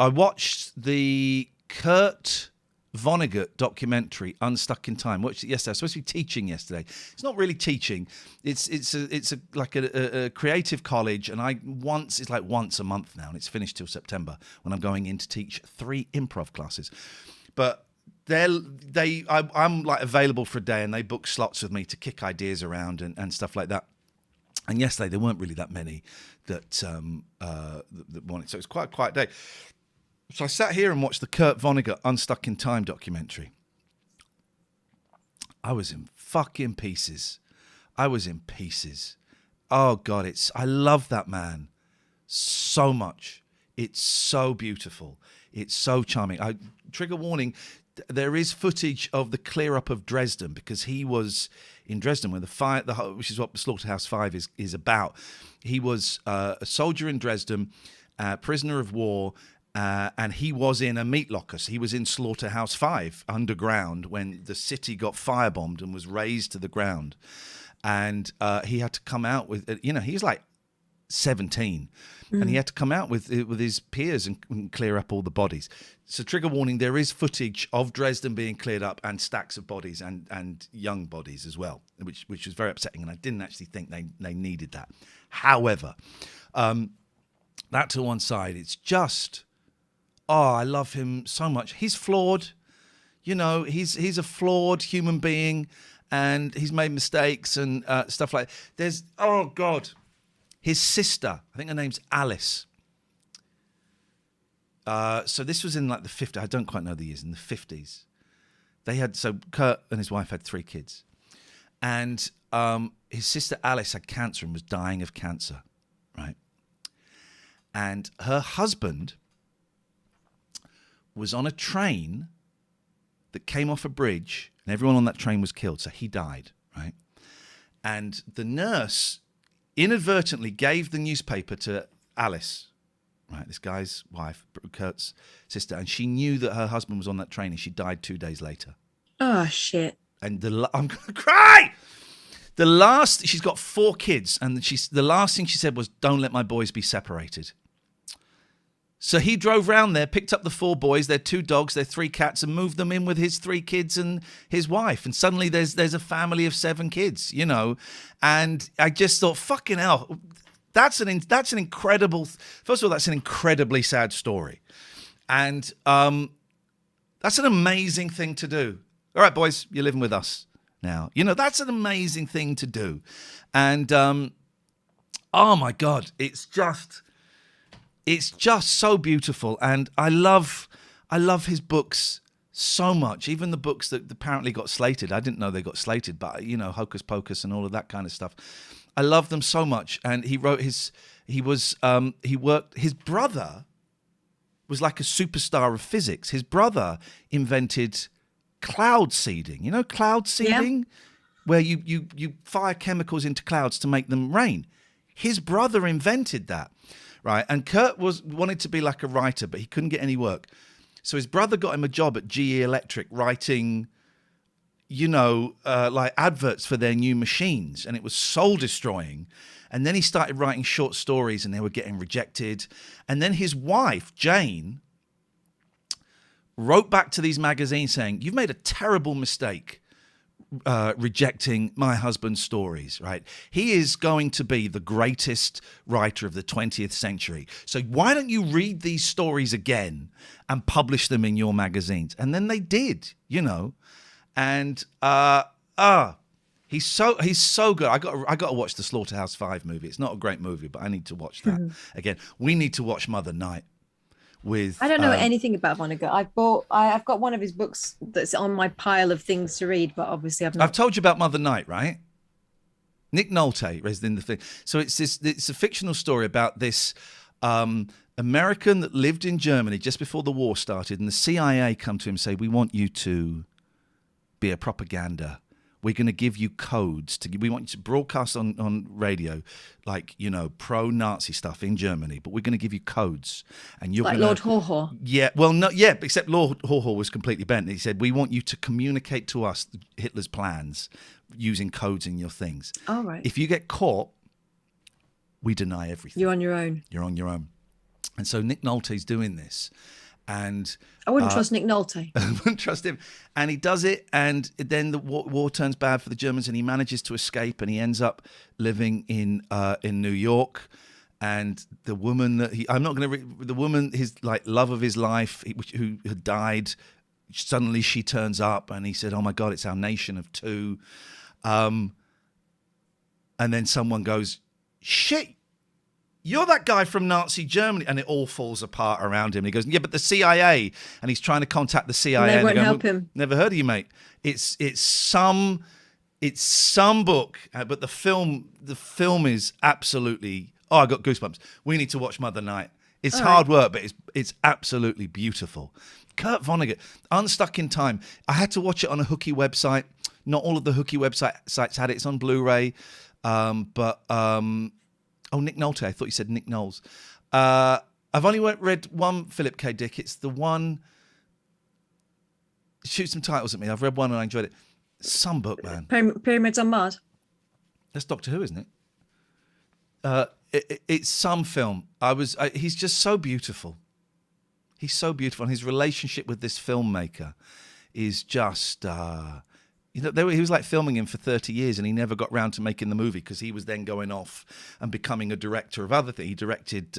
watched the Kurt Vonnegut documentary, Unstuck in Time. Watched it yesterday. I was supposed to be teaching yesterday. It's not really teaching. It's like a creative college, and it's like once a month now, and it's finished till September when I'm going in to teach 3 improv classes. But I'm like available for a day, and they book slots with me to kick ideas around and stuff like that. And yesterday there weren't really that many that wanted, so it was quite a quiet day. So I sat here and watched the Kurt Vonnegut Unstuck in Time documentary. I was in fucking pieces. Oh God, I love that man so much. It's so beautiful. It's so charming. Trigger warning, there is footage of the clear up of Dresden, because he was in Dresden when the fire, which is what Slaughterhouse 5 is about. He was a soldier in Dresden, prisoner of war, and he was in a meat locker. So he was in Slaughterhouse 5 underground when the city got firebombed and was razed to the ground. And he had to come out with, he's like 17, and he had to come out with his peers and clear up all the bodies. So trigger warning, there is footage of Dresden being cleared up and stacks of bodies and young bodies as well, which was very upsetting, and I didn't actually think they needed that. However, that to one side, it's just, I love him so much. He's flawed, he's a flawed human being, and he's made mistakes and stuff like that. There's, oh God, his sister, I think her name's Alice. So this was in like the 50s. I don't quite know the years, in the 50s. So Kurt and his wife had 3 kids. And his sister Alice had cancer and was dying of cancer, right? And her husband was on a train that came off a bridge, and everyone on that train was killed. So he died, right? And the nurse inadvertently gave the newspaper to Alice, right? This guy's wife, Kurt's sister, and she knew that her husband was on that train, and she died 2 days later. Oh shit! And I'm gonna cry. She's got 4 kids, and the last thing she said was, "Don't let my boys be separated." So he drove round there, picked up the 4 boys, their 2 dogs, their 3 cats, and moved them in with his 3 kids and his wife. And suddenly there's a family of 7 kids, And I just thought, fucking hell, that's an incredible. First of all, that's an incredibly sad story, and that's an amazing thing to do. All right, boys, you're living with us now. That's an amazing thing to do, and oh my God, it's just so beautiful, and I love his books so much. Even the books that apparently got slated. I didn't know they got slated, but Hocus Pocus and all of that kind of stuff. I love them so much. And he wrote his brother was like a superstar of physics. His brother invented cloud seeding. Cloud seeding, where you fire chemicals into clouds to make them rain. His brother invented that. Right, and Kurt wanted to be like a writer, but he couldn't get any work. So his brother got him a job at GE Electric writing, like adverts for their new machines, and it was soul destroying. And then he started writing short stories, and they were getting rejected. And then his wife, Jane, wrote back to these magazines saying, "You've made a terrible mistake rejecting my husband's stories, right? He is going to be the greatest writer of the 20th century. So why don't you read these stories again and publish them in your magazines?" And then they did, And he's so good. I got to watch the Slaughterhouse 5 movie. It's not a great movie, but I need to watch that again. We need to watch Mother Night. I don't know anything about Vonnegut. I've got one of his books that's on my pile of things to read, but obviously I've told you about Mother Night, right? Nick Nolte is in the thing. So it's a fictional story about this American that lived in Germany just before the war started, and the CIA come to him and say, "We want you to be a propaganda. We're going to give you codes. We want you to broadcast on radio, like, pro-Nazi stuff in Germany, but we're going to give you codes. And you're like Lord Haw-Haw. Yeah, well, no, yeah, except Lord Haw-Haw was completely bent. He said, "We want you to communicate to us Hitler's plans using codes in your things. Oh, right. If you get caught, we deny everything. You're on your own. You're on your own." And so Nick Nolte's doing this. And I wouldn't trust Nick Nolte. I wouldn't trust him. And he does it, and then the war turns bad for the Germans, and he manages to escape, and he ends up living in New York. And the woman that the woman, his like love of his life, who had died, suddenly she turns up, and he said, "Oh my God, it's our nation of 2." And then someone goes, "Shit, you're that guy from Nazi Germany," and it all falls apart around him. He goes, "Yeah, but the CIA," and he's trying to contact the CIA. And they won't help him. "Never heard of you, mate." It's some book, but the film is absolutely. Oh, I got goosebumps. We need to watch Mother Night. It's hard work, but it's absolutely beautiful. Kurt Vonnegut, Unstuck in Time. I had to watch it on a Hooky website. Not all of the Hooky websites had it. It's on Blu-ray. Nick Nolte. I thought you said Nick Knowles. I've only read one Philip K. Dick. It's the one... Shoot some titles at me. I've read one and I enjoyed it. Some book, man. Pyramids on Mars. That's Doctor Who, isn't it? It's some film. He's just so beautiful. He's so beautiful, and his relationship with this filmmaker is just. He was like filming him for 30 years, and he never got round to making the movie because he was then going off and becoming a director of other things. He directed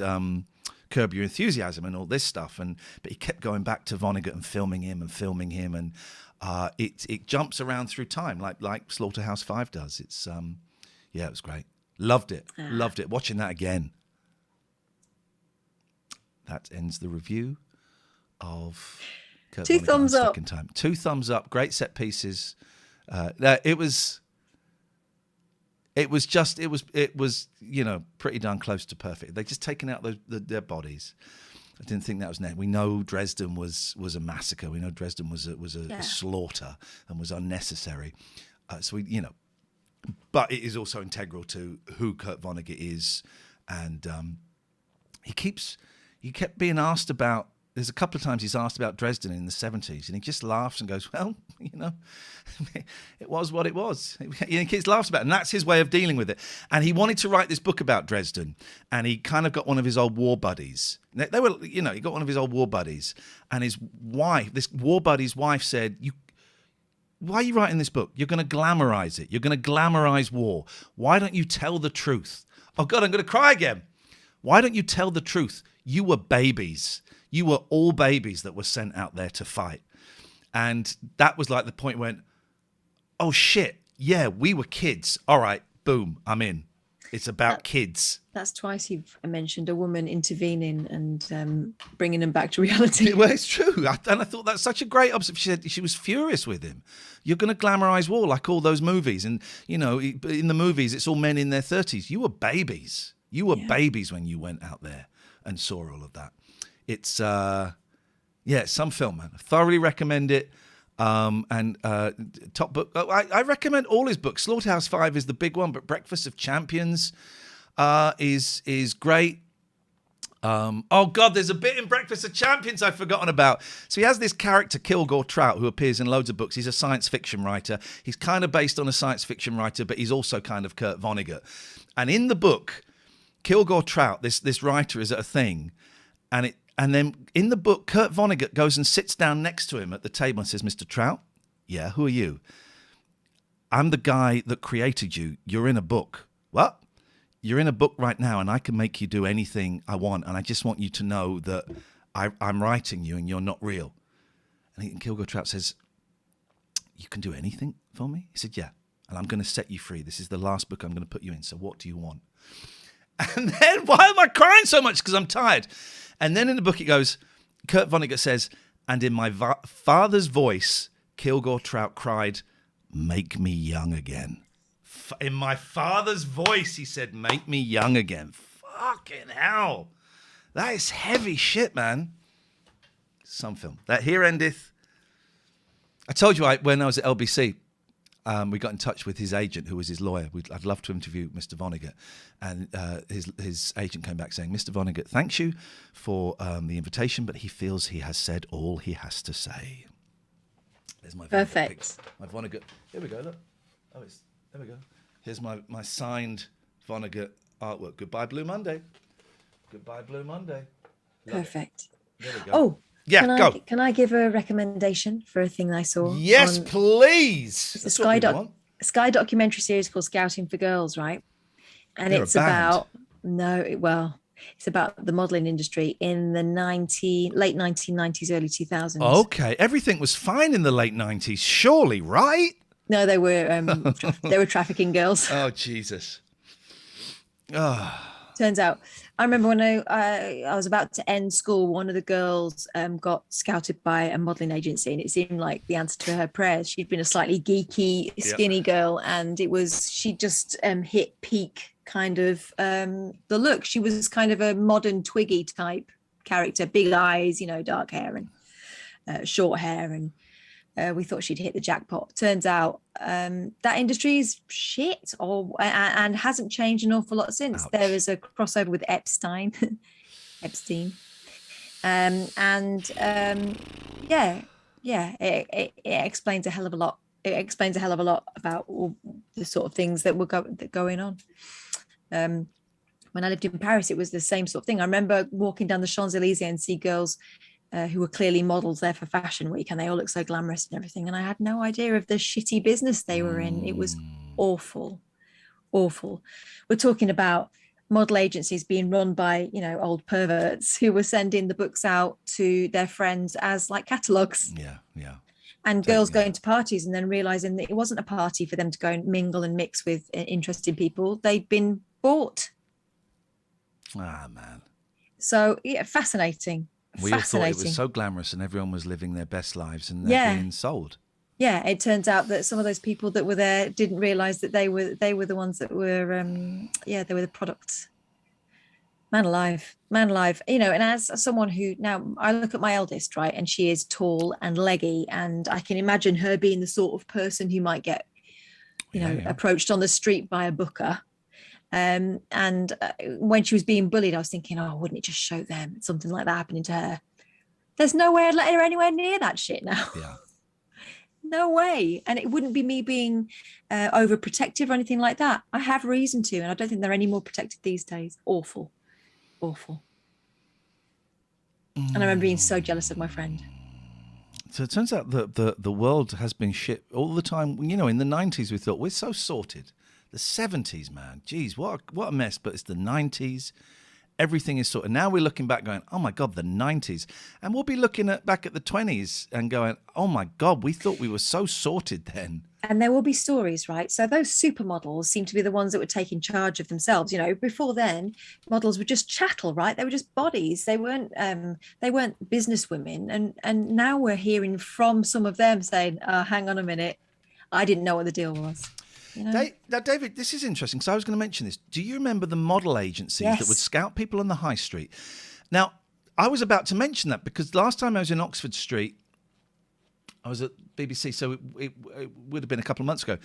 Curb Your Enthusiasm and all this stuff, but he kept going back to Vonnegut and filming him, and it jumps around through time like Slaughterhouse-5 does. It's it was great. Loved it. Watching that again. That ends the review of Kurt Two Vonnegut thumbs up. Second Time. 2 thumbs up. Great set pieces. It was pretty darn close to perfect. They just taken out their bodies. I didn't think that was neat. We know Dresden was a massacre. We know Dresden was a slaughter and was unnecessary. But it is also integral to who Kurt Vonnegut is, and he kept being asked about. There's a couple of times he's asked about Dresden in the 70s, and he just laughs and goes, well, it was what it was. He just laughs about it, and that's his way of dealing with it. And he wanted to write this book about Dresden, and he kind of got one of his old war buddies. He got one of his old war buddies, and his wife, this war buddy's wife said, why are you writing this book? You're going to glamorize it. You're going to glamorize war. Why don't you tell the truth? Oh, God, I'm going to cry again. Why don't you tell the truth? You were babies. You were all babies that were sent out there to fight. And that was like the point when, oh, shit, yeah, we were kids. All right, boom, I'm in. It's about kids. That's twice you've mentioned a woman intervening and bringing them back to reality. Well, it's true. And I thought that's such a great observation. She said she was furious with him. You're going to glamorize war like all those movies. And, in the movies, it's all men in their 30s. You were babies. You were babies when you went out there and saw all of that. It's, some film, man. I thoroughly recommend it. Top book. I recommend all his books. Slaughterhouse-5 is the big one, but Breakfast of Champions is great. There's a bit in Breakfast of Champions I've forgotten about. So he has this character, Kilgore Trout, who appears in loads of books. He's a science fiction writer. He's kind of based on a science fiction writer, but he's also kind of Kurt Vonnegut. And in the book, Kilgore Trout, this writer is at a thing, and then in the book, Kurt Vonnegut goes and sits down next to him at the table and says, Mr. Trout, yeah, who are you? I'm the guy that created you. You're in a book. What? You're in a book right now, and I can make you do anything I want, and I just want you to know that I'm writing you and you're not real. And Kilgore Trout says, you can do anything for me? He said, yeah, and I'm going to set you free. This is the last book I'm going to put you in, so what do you want? And then, why am I crying so much? Because I'm tired. And then in the book it goes, Kurt Vonnegut says, and in my father's voice, Kilgore Trout cried, make me young again. In my father's voice, he said, make me young again. Fucking hell. That is heavy shit, man. Some film. That here endeth. I told you when I was at LBC, we got in touch with his agent, who was his lawyer. I'd love to interview Mr. Vonnegut. And his agent came back saying, Mr. Vonnegut thanks you for the invitation, but he feels he has said all he has to say. There's my Perfect. My Vonnegut. Here we go, look. There we go. Here's my signed Vonnegut artwork. Goodbye, Blue Monday. Goodbye, Blue Monday. Perfect. There we go. Oh, yeah, go. Can I give a recommendation for a thing I saw? Yes, please. It's a Sky documentary series called Scouting for Girls, right? And it's about it's about the modelling industry in the late 1990s, early 2000s. Okay, everything was fine in the late 90s, surely, right? No, they were trafficking girls. Oh, Jesus. Oh. Turns out, I remember when I was about to end school, one of the girls got scouted by a modelling agency, and it seemed like the answer to her prayers. She'd been a slightly geeky, skinny girl, and she just hit peak kind of the look. She was kind of a modern Twiggy type character, big eyes, dark hair and short hair, and we thought she'd hit the jackpot. Turns out that industry is shit, and hasn't changed an awful lot since. Ouch. There is a crossover with Epstein, it explains a hell of a lot. It explains a hell of a lot about all the sort of things that were going on. When I lived in Paris, it was the same sort of thing. I remember walking down the Champs-Elysees and see girls who were clearly models there for Fashion Week, and they all looked so glamorous and everything. And I had no idea of the shitty business they were in. It was awful. We're talking about model agencies being run by, old perverts who were sending the books out to their friends as like catalogues. Yeah. And girls going to parties and then realizing that it wasn't a party for them to go and mingle and mix with interested people. They'd been bought. Ah, man. So, yeah, fascinating. We all thought it was so glamorous and everyone was living their best lives and they're being sold. Yeah, it turns out that some of those people that were there didn't realize that they were the ones that were they were the products. Man alive. And as someone who, now I look at my eldest, right, and she is tall and leggy, and I can imagine her being the sort of person who might get approached on the street by a booker. And when she was being bullied, I was thinking, oh, wouldn't it just show them something like that happening to her? There's no way I'd let her anywhere near that shit now. Yeah. No way. And it wouldn't be me being overprotective or anything like that. I have reason to, and I don't think they're any more protected these days. Awful. And I remember being so jealous of my friend. So it turns out that the world has been shit all the time. In the 90s we thought we're so sorted. The 70s, man, geez, what a mess. But it's the 90s. Everything is sorted. Now we're looking back going, oh, my God, the 90s. And we'll be looking back at the 20s and going, oh, my God, we thought we were so sorted then. And there will be stories, right? So those supermodels seem to be the ones that were taking charge of themselves. Before then, models were just chattel, right? They were just bodies. They weren't business women. And now we're hearing from some of them saying, hang on a minute, I didn't know what the deal was. Now, David, this is interesting because I was going to mention this. Do you remember the model agencies that would scout people on the high street? Now, I was about to mention that because last time I was in Oxford Street, I was at BBC, so it would have been a couple of months ago.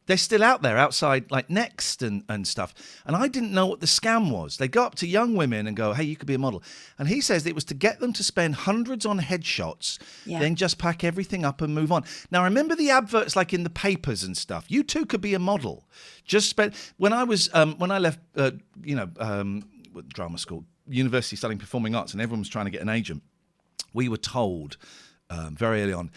They're still out there outside, like Next and stuff. And I didn't know what the scam was. They go up to young women and go, hey, you could be a model. And he says it was to get them to spend hundreds on headshots, then just pack everything up and move on. Now, remember the adverts like in the papers and stuff? You too could be a model. Just spend... When I left, drama school, university studying performing arts, and everyone was trying to get an agent, we were told very early on,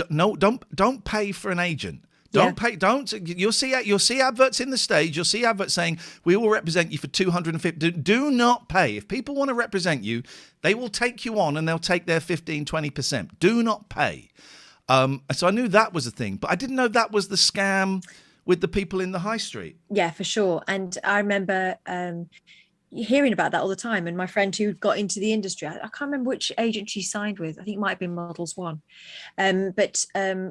no, don't pay for an agent. Don't pay. Don't. You'll see adverts in the stage. You'll see adverts saying we will represent you for 250. Do not pay. If people want to represent you, they will take you on and they'll take their 15-20%. Do not pay. So I knew that was a thing, but I didn't know that was the scam with the people in the high street. Yeah, for sure. And I remember hearing about that all the time. And my friend who got into the industry, I can't remember which agent she signed with. I think it might have been Models One. But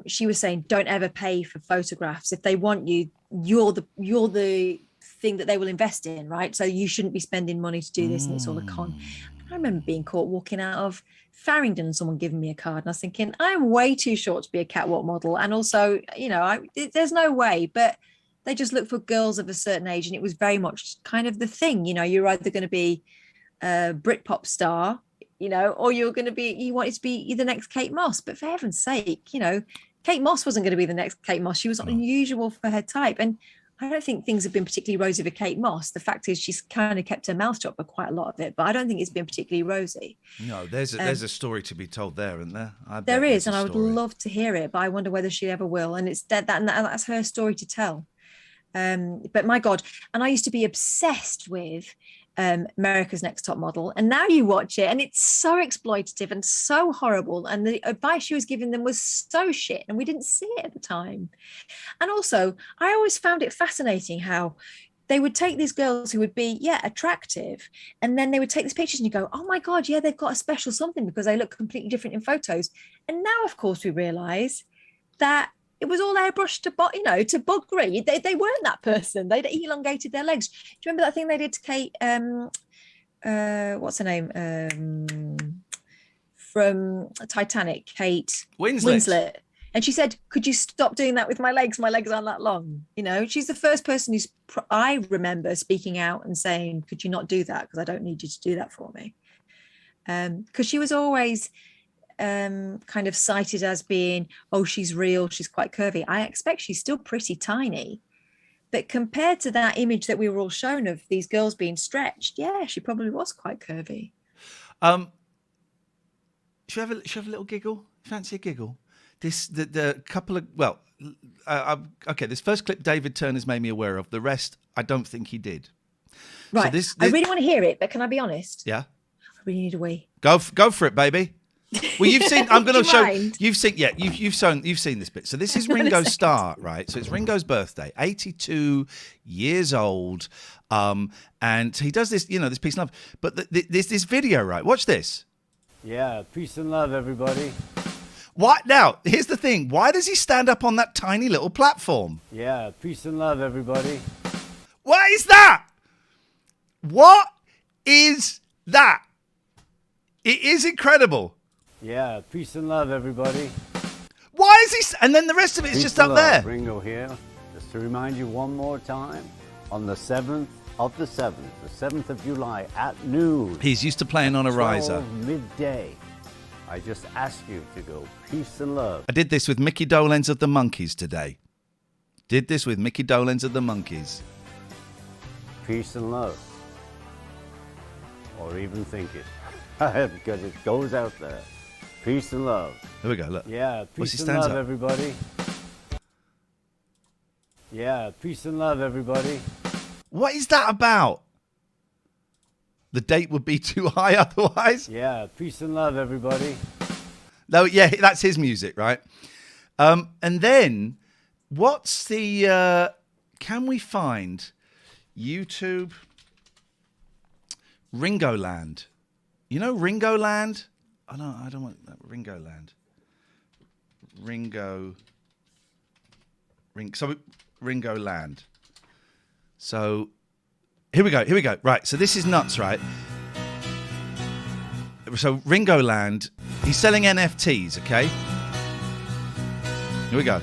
she was saying, don't ever pay for photographs. If they want you, you're the thing that they will invest in, right? So you shouldn't be spending money to do this, and it's all a con. I remember being caught walking out of Farringdon and someone giving me a card, and I was thinking, I'm way too short to be a catwalk model. And also, there's no way, but they just look for girls of a certain age, and it was very much kind of the thing. You're either going to be a Britpop star, or you wanted to be the next Kate Moss. But for heaven's sake, Kate Moss wasn't going to be the next Kate Moss. She was unusual for her type, and I don't think things have been particularly rosy for Kate Moss. The fact is, she's kind of kept her mouth shut for quite a lot of it, but I don't think it's been particularly rosy. No, there's a story to be told there, isn't there? There is, and I would love to hear it, but I wonder whether she ever will. And it's that's her story to tell. But my God, and I used to be obsessed with America's Next Top Model, and now you watch it and it's so exploitative and so horrible, and the advice she was giving them was so shit, and we didn't see it at the time. And also, I always found it fascinating how they would take these girls who would be, attractive. And then they would take these pictures and you go, oh my God, yeah, they've got a special something because they look completely different in photos. And now, of course, we realise that it was all airbrushed to buggery. They weren't that person. They'd elongated their legs. Do you remember that thing they did to Kate? What's her name? From Titanic, Kate Winslet. And she said, could you stop doing that with my legs? My legs aren't that long. She's the first person I remember speaking out and saying, could you not do that? Because I don't need you to do that for me. Because she was always kind of cited as being, oh, she's real, she's quite curvy. I expect she's still pretty tiny. But compared to that image that we were all shown of these girls being stretched, yeah, she probably was quite curvy. Should we have a little giggle? Fancy a giggle? The couple of okay. This first clip David Turner's made me aware of. The rest, I don't think he did. Right. So this I really want to hear it, but can I be honest? Yeah. I really need a wee. Go for it, baby. Well, you've seen. I'm going to show. Mind? You've seen. Yeah, you've seen this bit. So this is Ringo Starr, right? So it's Ringo's birthday, 82 years old, and he does this. This peace and love. But there's this video, right? Watch this. Yeah, peace and love, everybody. What now? Here's the thing. Why does he stand up on that tiny little platform? Yeah, peace and love, everybody. What is that? What is that? It is incredible. Yeah, peace and love, everybody. Why is he? And then the rest of it is just up there. Ringo here. Just to remind you one more time, on the 7th of the 7th, the 7th of July at noon. He's used to playing on a riser. Midday. I just ask you to go peace and love. I did this with Mickey Dolenz of the Monkees today. Peace and love. Or even think it. Because it goes out there. Peace and love. Here we go, look. Yeah, peace and love, everybody. Yeah, peace and love, everybody. What is that about? The date would be too high otherwise. Yeah, peace and love, everybody. No, yeah, that's his music, right? And then, what's the? Can we find YouTube Ringo Land? You know Ringo Land? Oh no, I don't want that. Ringo Land. Ringo Land. So here we go. Right, so this is nuts, right? So Ringo Land, he's selling NFTs, okay? Here we go.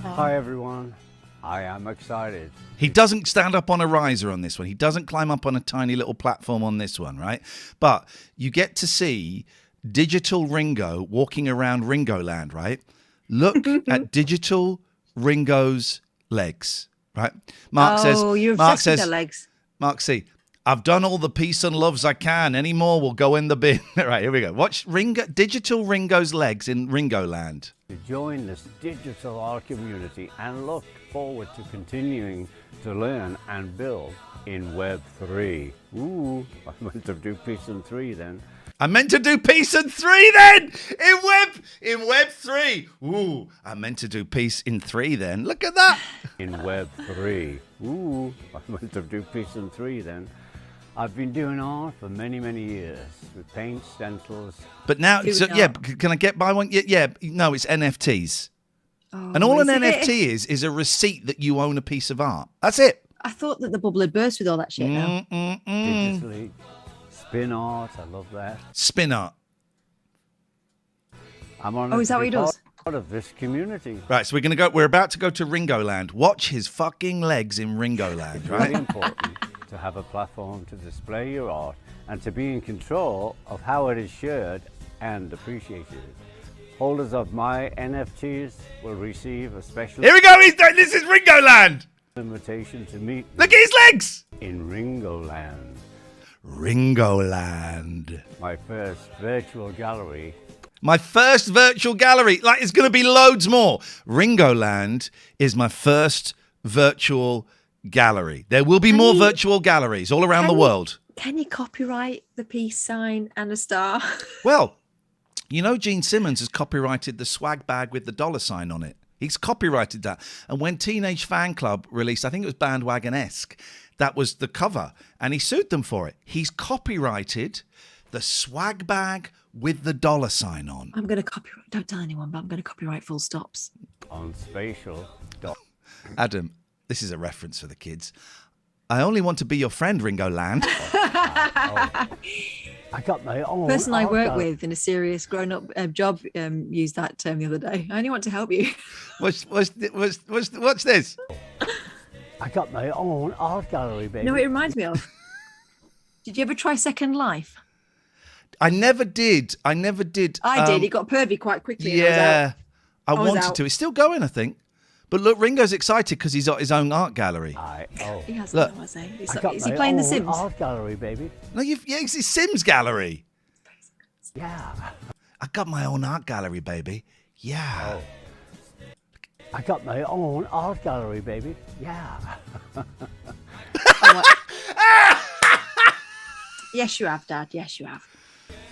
Hi, everyone. I am excited. He doesn't stand up on a riser on this one. He doesn't climb up on a tiny little platform on this one, right? But you get to see digital Ringo walking around Ringo Land, right? Look at digital Ringo's legs, right? Mark says, you're obsessed with their legs. Mark C, I've done all the peace and loves I can. Any more will go in the bin. Right, here we go. Watch digital Ringo's legs in Ringo Land. To join this digital art community and look forward to continuing to learn and build in Web 3. Ooh, I meant to do peace and 3 then. I meant to do peace and 3 then in Web 3. Ooh, I meant to do peace in 3 then. Look at that. In Web 3. Ooh, I meant to do peace and 3 then. I've been doing art for many, many years with paint, stencils. But now, can I get by one? Yeah, no, it's NFTs. Oh, and all an NFT is a receipt that you own a piece of art. That's it. I thought that the bubble had burst with all that shit now. Digitally. Spin art, I love that. Spin art. I'm on is that what he does? Part of this community. Right, so we're about to go to Ringo Land. Watch his fucking legs in Ringo Land, right? It's really important to have a platform to display your art and to be in control of how it is shared and appreciated. Holders of my NFTs will receive a special... Here we go, this is Ringo Land! ...invitation to meet... Look at his legs! ...in Ringo Land. Ringo Land. My first virtual gallery. My first virtual gallery. Like, it's going to be loads more. Ringo Land is my first virtual gallery. There will be more virtual galleries all around the world. Can you copyright the peace sign and a star? Well, you know Gene Simmons has copyrighted the swag bag with the $sign on it. He's copyrighted that. And when Teenage Fan Club released, I think it was Bandwagon-esque, that was the cover. And he sued them for it. He's copyrighted the swag bag with the $sign on. I'm going to copyright. Don't tell anyone, but I'm going to copyright full stops. On spatial. Adam, this is a reference for the kids. I only want to be your friend, Ringo Land. I got my own. The person I work with in a serious grown-up job used that term the other day. I only want to help you. What's this? I got my own art gallery, baby. No, it reminds me of. Did you ever try Second Life? I never did. I did. It got pervy quite quickly. Yeah, I was wanted out. to. It's still going, I think. But look, Ringo's excited because he's got his own art gallery. He has Look. that, was he? Is he playing The Sims? Art gallery, baby. No, it's his Sims gallery. Yeah. I got my own art gallery, baby. Yeah. I got my own art gallery, baby. Yeah. Yes, you have, Dad. Yes, you have.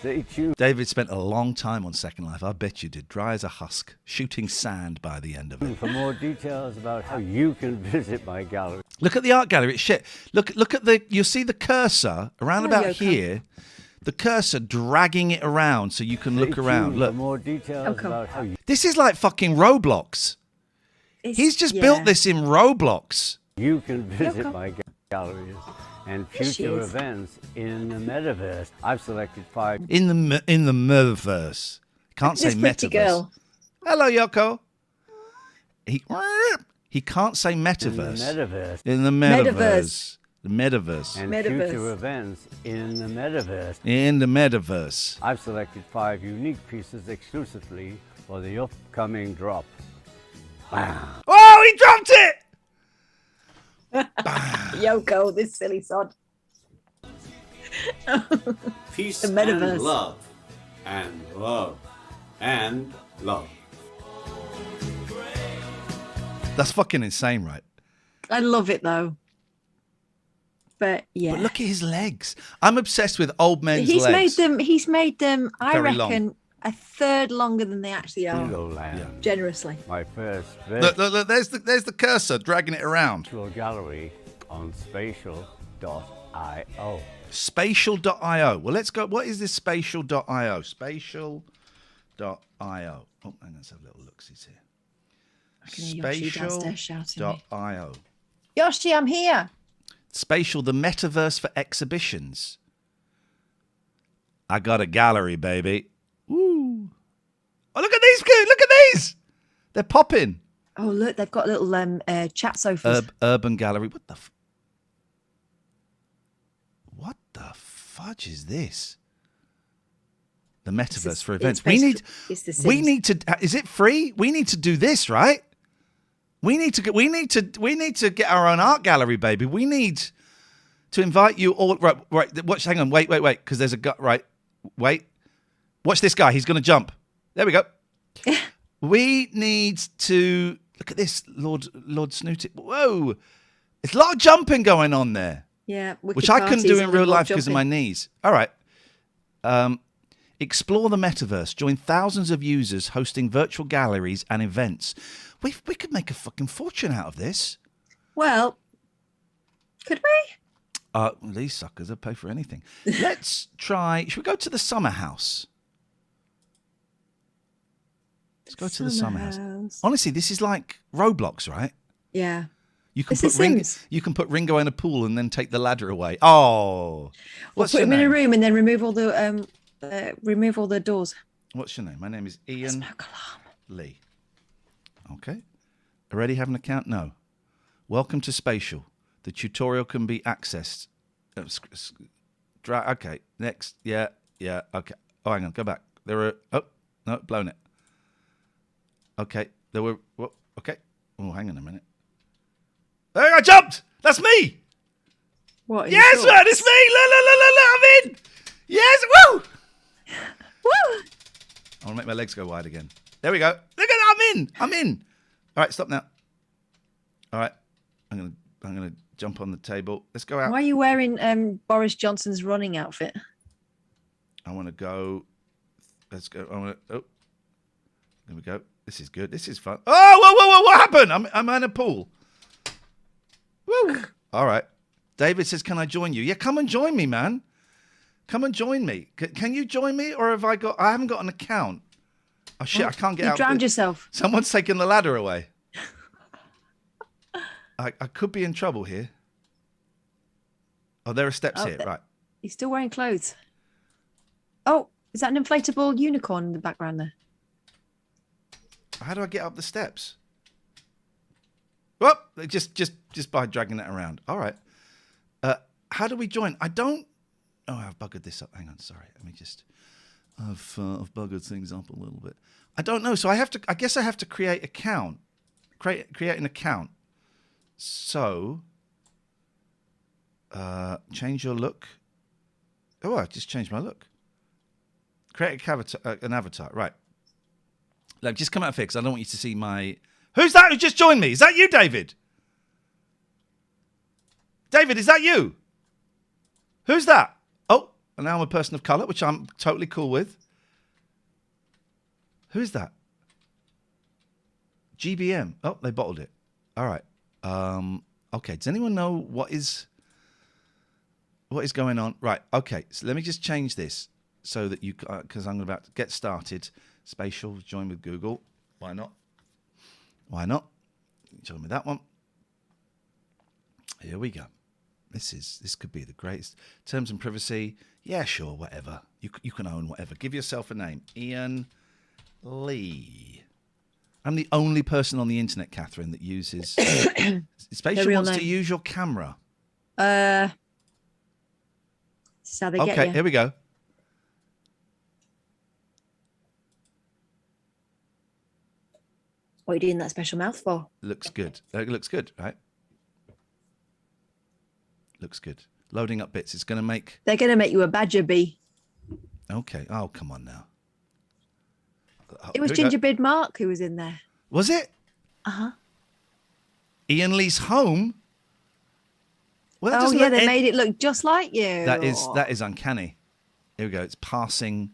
Stay tuned. David spent a long time on Second Life. I bet you did. Dry as a husk, shooting sand by the end of it. For more details about how you can visit my gallery. Look at the art gallery. It's shit. Look at the. You'll see the cursor around about here. The cursor dragging it around so you can look around. Look. For more details about how you This is like fucking Roblox. He's just built this in Roblox. can visit my galleries and future events in the metaverse. I've selected 5 In the metaverse. Can't say This pretty metaverse. girl. Hello, Yoko. He can't say in the metaverse. metaverse In the metaverse. The metaverse. and Metaverse. future events in the metaverse. In the metaverse. I've selected 5 unique pieces exclusively for the upcoming drop. Bam. Oh, he dropped it! Yoko, this silly sod. Peace The metaverse. and love. And love. And love. That's fucking insane, right? I love it though. But yeah. But look at his legs. I'm obsessed with old men's He's legs. made them, I Very reckon, long. a third longer than they actually are. Land. Generously. My first Look, there's the cursor dragging it around. virtual gallery on spatial.io. Spatial.io. Well, let's go. What is this spatial.io? Spatial.io. Oh, hang on, let's have a little look-sees here. I can hear Yoshi downstairs shouting me. Spatial.io. Yoshi, I'm here. Spatial, the metaverse for exhibitions. I got a gallery, baby. Woo. Oh, look at these. Look at these. They're popping. Oh, look, they've got little chat sofas. Urban gallery. What the fudge is this? The metaverse for events. We need to. Is it free? We need to do this, right? We need to get our own art gallery, baby. We need to invite you all. Right. Watch. Hang on. Wait. Because there's a guy. Right. Wait. Watch this guy. He's going to jump. There we go. We need to look at this, Lord Snooty. Whoa. There's a lot of jumping going on there. Yeah. Which I couldn't do in real life because of my knees. All right. Explore the metaverse. Join thousands of users hosting virtual galleries and events. We could make a fucking fortune out of this. Well, could we? These suckers will pay for anything. Let's try. Should we go to the summer house? Let's go to the summer house. Honestly, this is like Roblox, right? Yeah. You can This is Sims. You can put Ringo in a pool and then take the ladder away. Oh, what's Put your him in a name? room and then remove all the doors. What's your name? My name is Iain Smoke alarm. Lee. Okay. Already have an account? No. Welcome to Spatial. The tutorial can be accessed. Okay. Next. Yeah. Okay. Oh, hang on. Go back. There were. Oh no, blown it. Okay. There were. Well, okay. Oh, hang on a minute. There, I jumped. That's me. What? Yes, man. It's me. Look. I'm in. Yes. Woo. Woo! I want to make my legs go wide again. There we go. Look at that. I'm in. All right, stop now. All right. I'm gonna jump on the table. Let's go out. Why are you wearing Boris Johnson's running outfit? I want to go. Let's go. I'm gonna we go. This is good. This is fun. Oh, whoa! What happened? I'm in a pool. Woo! All right. David says, "Can I join you?" Yeah, come and join me, man. Come and join me. Can you join me, or have I got? I haven't got an account. Oh shit! I can't get out. You drowned yourself. Someone's taken the ladder away. I could be in trouble here. Oh, there are steps here. Right. He's still wearing clothes. Oh, is that an inflatable unicorn in the background there? How do I get up the steps? Well, just by dragging it around. All right. How do we join? I don't. Oh, I've buggered this up. Hang on. Sorry. Let me just. I've buggered things up a little bit. I don't know. So I guess I have to create account. Create an account. So. Change your look. Oh, I just changed my look. Create an avatar. Right. Like, just come out of here because I don't want you to see my... Who's that who just joined me? Is that you, David? David, is that you? Who's that? Oh, and now I'm a person of colour, which I'm totally cool with. Who's that? GBM. Oh, they bottled it. All right. Okay, does anyone know what is going on? Right, okay. So let me just change this so that you... Because I'm about to get started. Spatial, join with Google. Why not? Why not? Join with that one. Here we go. This could be the greatest. Terms and privacy. Yeah, sure, whatever. You can own whatever. Give yourself a name. Iain Lee. I'm the only person on the internet, Catherine, that uses... Spatial wants to use your camera. This is how they get you. Okay, here we go. What are you doing that special mouth for? Looks good. It looks good, right? Looks good. Loading up bits. It's going to make... They're going to make you a badger bee. Okay. Oh, come on now. It was Gingerbread Mark who was in there. Was it? Uh-huh. Iain Lee's home? Well, oh, yeah, they made it look just like you. That is uncanny. Here we go. It's passing...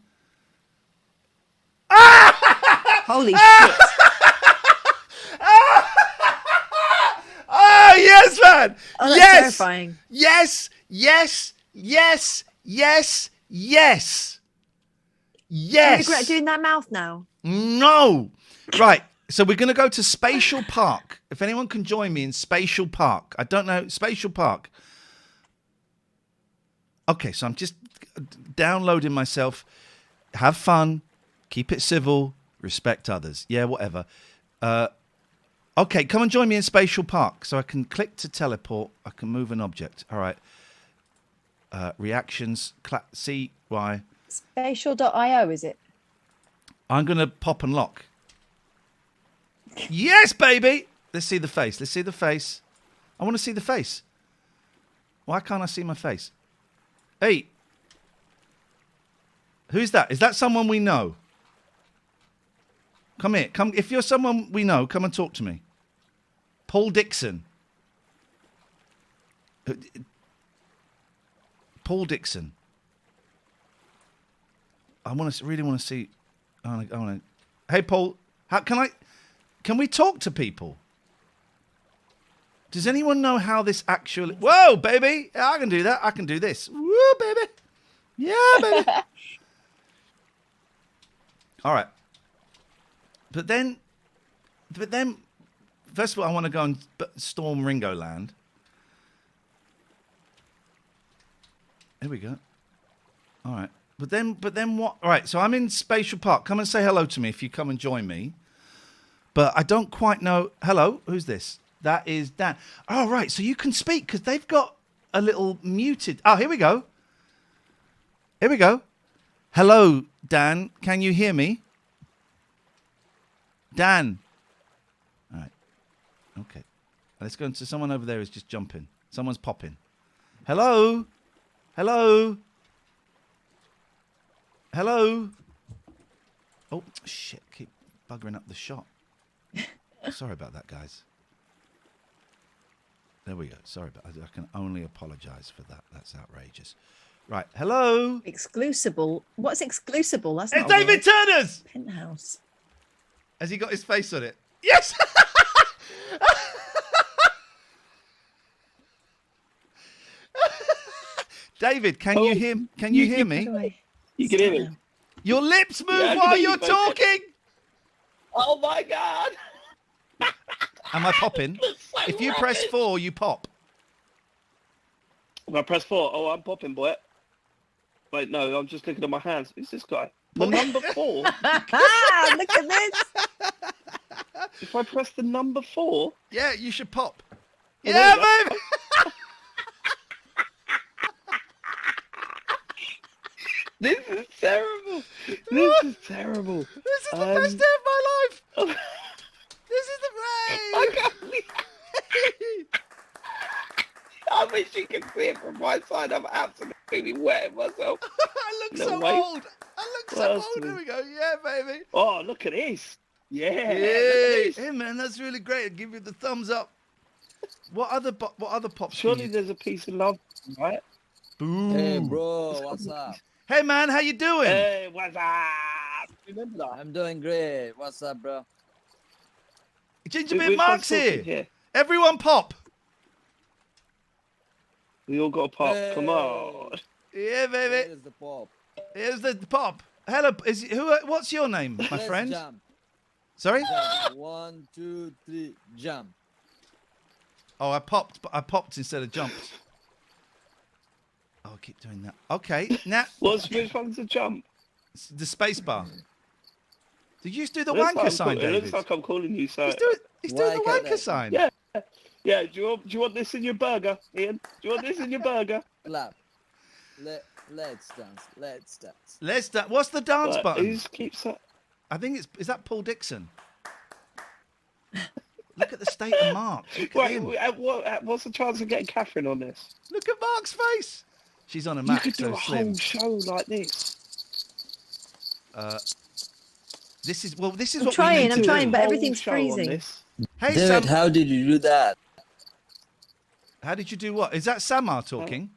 Holy shit. Oh, yes, man. Oh, that's yes. terrifying. Yes, yes, yes, yes, yes. Yes. Do you regret doing that mouth now? No. Right. So we're going to go to Spatial Park. If anyone can join me in Spatial Park. I don't know. Spatial Park. Okay, so I'm just downloading myself. Have fun. Keep it civil. Respect others. Yeah, whatever. Okay, come and join me in Spatial Park. So I can click to teleport. I can move an object. All right. Reactions. CY. Spatial.io, is it? I'm going to pop and lock. Yes, baby. Let's see the face. Let's see the face. I want to see the face. Why can't I see my face? Hey. Who's that? Is that someone we know? Come here. Come. If you're someone we know, come and talk to me. Paul Dixon. Paul Dixon. I really want to see. I want to. Hey, Paul. How can we talk to people? Does anyone know how this actually... Whoa, baby. Yeah, I can do that. I can do this. Woo, baby. Yeah, baby. All right. But then, first of all, I want to go and storm Ringo Land. Here we go. All right. But then what? All right. So I'm in Spatial Park. Come and say hello to me if you come and join me. But I don't quite know. Hello. Who's this? That is Dan. Oh, right. So you can speak because they've got a little muted. Oh, here we go. Here we go. Hello, Dan. Can you hear me? Dan. All right. Okay. Let's go into someone over there is just jumping. Someone's popping. Hello. Hello. Hello. Oh, shit. Keep buggering up the shot. Sorry about that, guys. There we go. Sorry, but I can only apologise for that. That's outrageous. Right. Hello. Exclusible. What's exclusible? That's not It's David Turner's. Penthouse. Has he got his face on it? Yes! David, can you hear? Can you hear me? You can hear me. Your lips move Yeah, I can while hear you, you're baby. talking. Oh my God! Am I popping? So If you press rapid. 4, you pop. If I press 4, oh, I'm popping, boy. Wait, no, I'm just looking at my hands. Who's this guy? The number 4. Look at this. If I press the number 4, Yeah, you should pop. Oh, Yeah, there you baby. this is terrible. This is terrible. This is the best day of my life. This is the I can't believe. I wish you could see it from my side. I'm absolutely wetting myself. I look No so way. old. I look so What old. else Here we go. Yeah, baby. Oh, look at this. Yeah. Look at Hey, this. hey, man, that's really great. I'll give you the thumbs up. What other pops? Surely can you... there's a piece of love, right? Boom. Hey, bro, what's up? Hey, man, how you doing? Hey, what's up? Remember that? I'm doing great. What's up, bro? Gingerbread Which Mark's one's talking here. Everyone pop. We all got a pop. Hey. Come on. Yeah, Where baby. is the pop? Here's the pop. Hello. What's your name, my Let's friend? Jump. Sorry? Jump. 1, 2, 3, jump. Oh, I popped instead of jumped. Oh, I keep doing that. Okay, now Which one's the jump? the space bar. Did you just do the Looks like wanker I'm sign, It David? looks like I'm calling you, so... He's doing the Why wanker can't sign. Yeah. Yeah, do you want this in your burger, Ian? Do you want this in your burger? Clap. Let's dance. Let's dance. Let's dance. What's the dance But button? who keeps that? I think is that Paul Dixon? Look at the state of Mark. Look at him. What's the chance of getting Catherine on this? Look at Mark's face. She's on a You Mac, could do so a slim. whole show like this. This is what we need I'm to trying, do. but Whole everything's show on freezing. this. Hey, David, Sam. how did you do that? How did you do what? Is that Samar talking?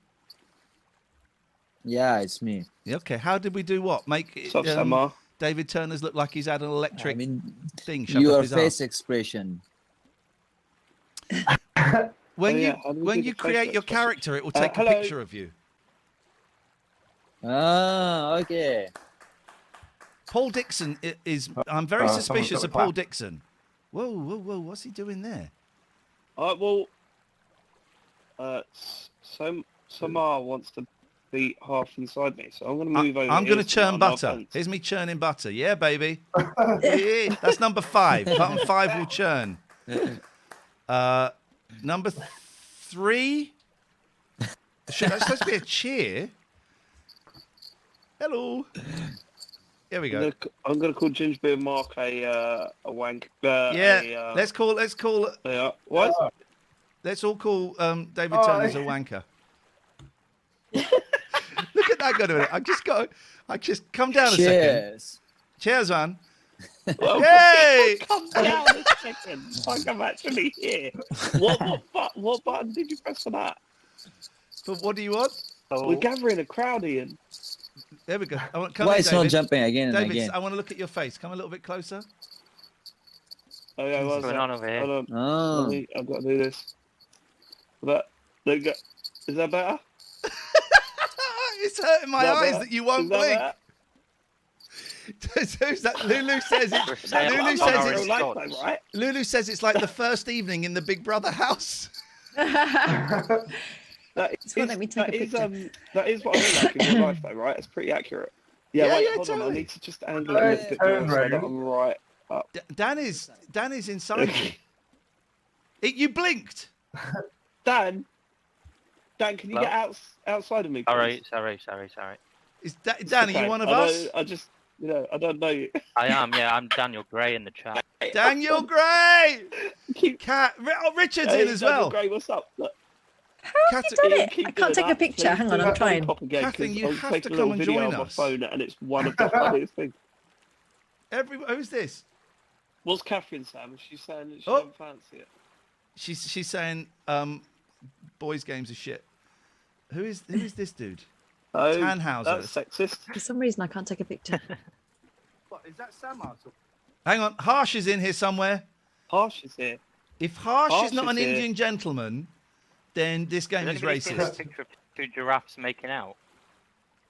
Yeah, it's me. Yeah, okay. How did we do what? Make it, What's up, Samar? David Turner's look like he's had an electric I mean, thing shoved your up his face arse. expression. When Oh, you yeah, how do we when do you the create face your expression? character, it will take a hello. picture of you. Ah, okay. Paul Dixon is. I'm very suspicious of Paul Dixon. Whoa, whoa, whoa! What's he doing there? Samar wants to be half inside me, so I'm going to move over. I'm going to here, churn Samar, no butter. offense. Here's me churning butter. Yeah, baby. Yeah, that's number 5. Button 5 will churn. Number 3. Shit, that's supposed to be a cheer. Hello. Here we go. I'm going to call Gingerbread Mark a wank. Yeah, let's call. What? Let's all call David Turner's a wanker. Look at that guy doing it. I just come down a second. Cheers. Cheers, man. Well, Yay! Come down a second. Like I'm actually here. What button did you press for that? But what do you want? We're gathering a crowd, Ian. There we go. Come Why in, it's not David. jumping again and David, again? I want to look at your face. Come a little bit closer. Oh, yeah, what's going on over here? Hold on. Oh. I've got to do this. There you go. Is that better? It's hurting my Is that eyes better? that you won't Is that blink. better? Who's that? Lulu says it. Yeah, Lulu I'm says not it's. really life, God. though, right? Lulu says it's like the first evening in the Big Brother house. That It's gonna let me take a picture. That is what I mean like in real life, though, right? It's pretty accurate. Yeah, Yeah, wait, yeah, hold on. I totally. need to just angle it a little bit more so that I'm right up. Dan is inside you. You blinked. Dan, can you Hello? get outside of me, please? Sorry. Is Dan, are you one of us? I just, I don't know you. I am, yeah. I'm Daniel Gray in the chat. Daniel Gray. Keep, Richard's hey, in as Daniel well. Gray, what's up? Look, Cat- done it? keep I can't doing take a that. picture. Please Hang do on, I'm that trying. pop again, 'cause Catherine, you I'll have take to a little come and video join on my us. phone, and it's one of the funniest things. Who's this? What's Catherine saying? She's saying that she Oh. don't fancy it. She's saying boys' games are shit. Who is this dude? Oh, Tannhauser. that's sexist. For some reason, I can't take a picture. What is that? Samar? Hang on. Harsh is in here somewhere. Harsh is here. If Harsh is not an here. Indian gentleman, then this game is Seen a racist. picture of two giraffes making out?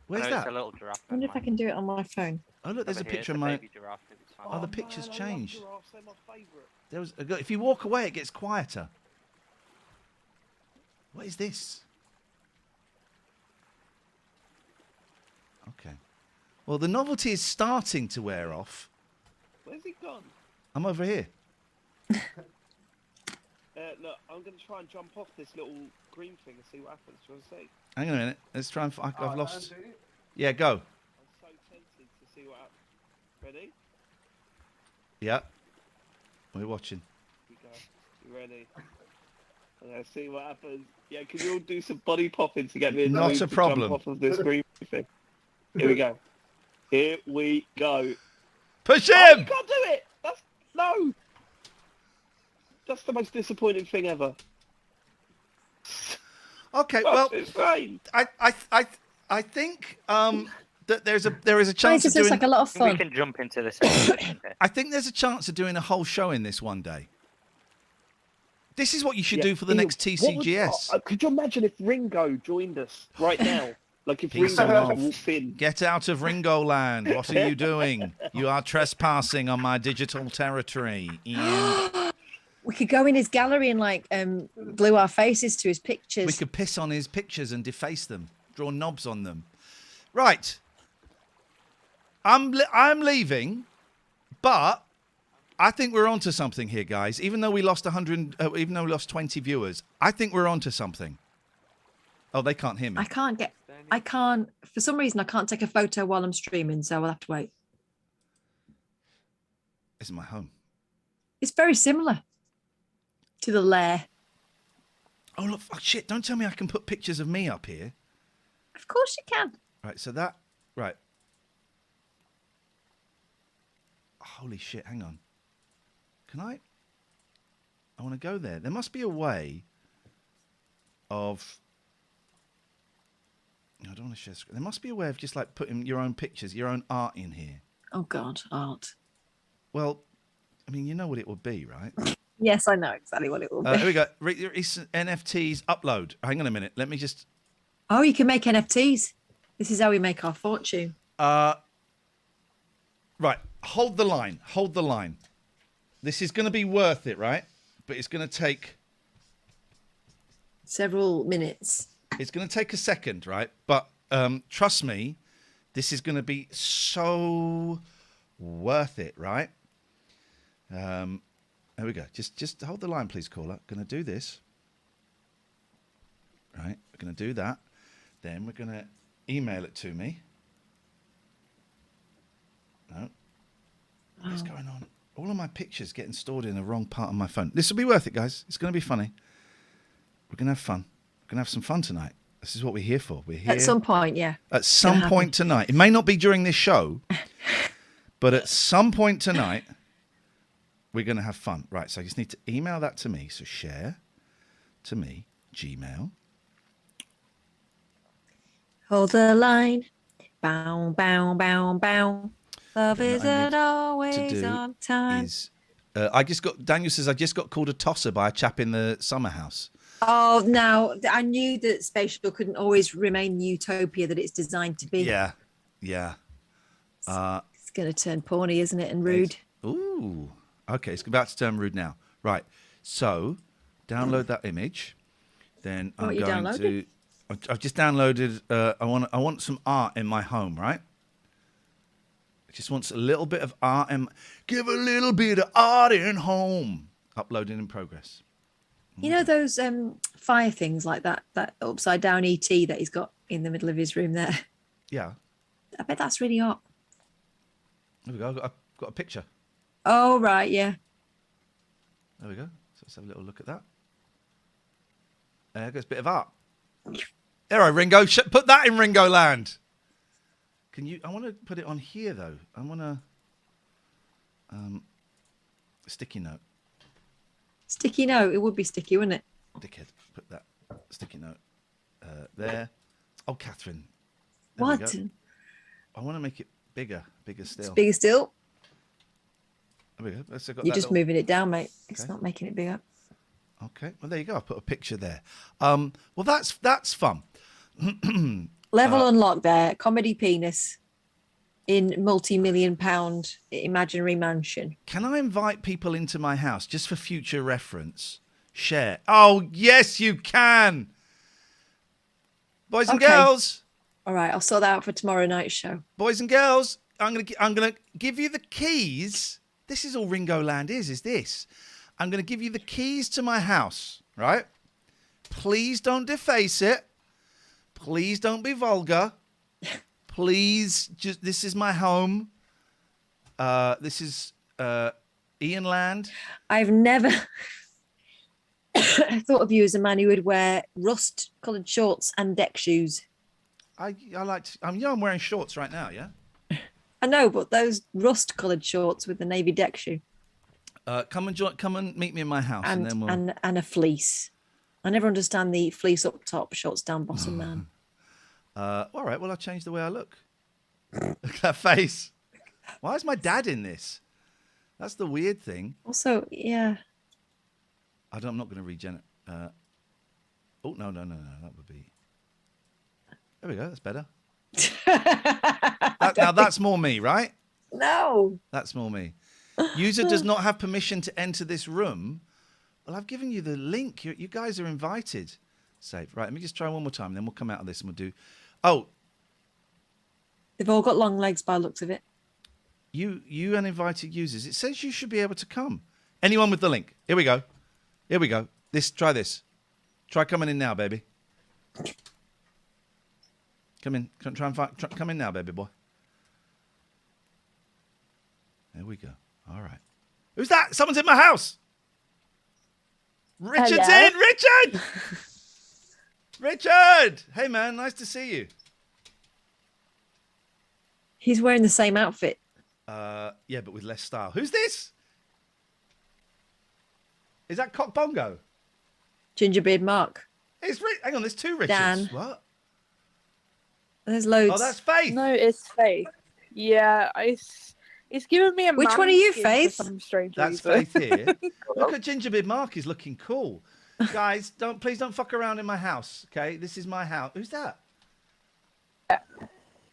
Where's I know that? It's a little giraffe. I wonder if I can do it on my phone. Oh, look, there's a Over here, picture it's of a my... baby giraffe, it's fine. Oh, the picture's changed. Giraffes, they're my favourite. There was if you walk away, it gets quieter. What is this? Okay. Well, the novelty is starting to wear off. Where's he gone? I'm over here. Look, I'm going to try and jump off this little green thing and see what happens. Do you want to see? Hang on a minute. Let's try and... I've lost... Yeah, go. I'm so tempted to see what happens. Ready? Yeah. We're watching. Here we go. You ready? I'm going to see what happens. Yeah, can you all do some body popping to get me in the Not mood a to problem. jump off of this green thing? Here we go. Here we go. Push Oh, him! you can't do it! No! That's the most disappointing thing ever. Okay, well, It's fine. I think that there is a chance This of looks doing... like a lot of We fun. can jump into this. Here. I think there's a chance of doing a whole show in this one day. This is what you should Yeah, do for the Ian, next TCGS. could you imagine if Ringo joined us right now? Like if Peace Ringo off. walked in. Get out of Ringo Land. What are you doing? You are trespassing on my digital territory. Ian. We could go in his gallery and like glue our faces to his pictures. We could piss on his pictures and deface them, draw knobs on them. Right. I'm leaving, but I think we're onto something here, guys. Even though we lost 20 viewers, I think we're onto something. Oh, they can't hear me. I can't, for some reason, I can't take a photo while I'm streaming, so I'll have to wait. This is my home. It's very similar to the lair. Oh, look, oh, shit, don't tell me I can put pictures of me up here. Of course you can. Right, so that, right. Holy shit, hang on. Can I want to go there. There must be a way of... I don't want to share screen. There must be a way of just like putting your own pictures, your own art in here. Oh, God, art. Well, I mean, you know what it would be, right? Yes, I know exactly what it will be. Here we go. Recent NFTs upload. Hang on a minute. Let me just... Oh, you can make NFTs. This is how we make our fortune. Right. Hold the line. Hold the line. This is going to be worth it, right? But it's going to take... Several minutes. It's going to take a second, right? But trust me, this is going to be so worth it, right? There we go. Just hold the line, please, caller. Going to do this. Right. We're going to do that. Then we're going to email it to me. No. What is going on? All of my pictures getting stored in the wrong part of my phone. This will be worth it, guys. It's going to be funny. We're going to have fun. We're going to have some fun tonight. This is what we're here for. We're here At some point, yeah. At some point tonight. It may not be during this show, but at some point tonight, we're going to have fun. Right, so I just need to email that to me. So share to me, Gmail. Hold the line. Bow, bow, bow, bow. Love isn't always on time. Daniel says, I just got called a tosser by a chap in the summer house. Oh, no. I knew that Spatial couldn't always remain the utopia that it's designed to be. Yeah. Yeah. It's going to turn porny, isn't it? And rude. Ooh. Okay, it's about to turn rude now. Right. So, download that image. Then I'm going to... I've just downloaded... I want some art in my home, right? I just want a little bit of art. Give a little bit of art in home. Uploading in progress. You know those fire things like that upside down ET that he's got in the middle of his room there? Yeah. I bet that's really hot. There we go. I've got a picture. Oh, right, yeah. There we go. So let's have a little look at that. There goes a bit of art. There, Ringo. Put that in Ringo Land. Can you? I want to put it on here though. I want to. Sticky note. Sticky note. It would be sticky, wouldn't it? Dickhead. Put that sticky note there. Oh, Catherine. There what? I want to make it bigger still. It's bigger still. There we go. You're just moving it down, mate. It's not making it bigger. Okay. Well, there you go. I put a picture there. Well, that's fun. Level unlocked there. Comedy penis in multi-million-pound imaginary mansion. Can I invite people into my house just for future reference? Share. Oh, yes, you can. Boys and girls. All right, I'll sort that out for tomorrow night's show. Boys and girls, I'm gonna give you the keys. This is all Ringo Land is this. I'm gonna give you the keys to my house, right? Please don't deface it. Please don't be vulgar. Please, this is my home. This is Iain Land. I've never thought of you as a man who would wear rust-coloured shorts and deck shoes. I like to, I'm wearing shorts right now, yeah? I know, but those rust-coloured shorts with the navy deck shoe. Come and meet me in my house, and then we'll... and a fleece. I never understand the fleece up top, shorts down bottom man. All right, well, I'll change the way I look. Look at that face. Why is my dad in this? That's the weird thing. Also, yeah. I'm not going to regenerate. Oh, no. That would be... There we go. That's better. Now, that's more me, right? No. That's more me. User does not have permission to enter this room. Well, I've given you the link. You guys are invited. Save. Right, let me just try one more time, and then we'll come out of this and we'll do... Oh. They've all got long legs by the looks of it. You uninvited users. It says you should be able to come. Anyone with the link. Here we go. Try this. Try coming in now, baby. Come in. Come in now, baby boy. There we go. All right. Who's that? Someone's in my house. Richard's in. Richard! Richard! Hey, man. Nice to see you. He's wearing the same outfit. Yeah, but with less style. Who's this? Is that Cock Bongo? Gingerbeard Mark. Hang on, there's two Richards. Dan. What? There's loads. Oh, that's Faith. No, it's Faith. Yeah, it's giving me a... Which one are you, Faith? For some strange That's reason. Faith here. Look at Gingerbeard Mark. He's looking cool. Guys, please don't fuck around in my house, okay? This is my house. Who's that? A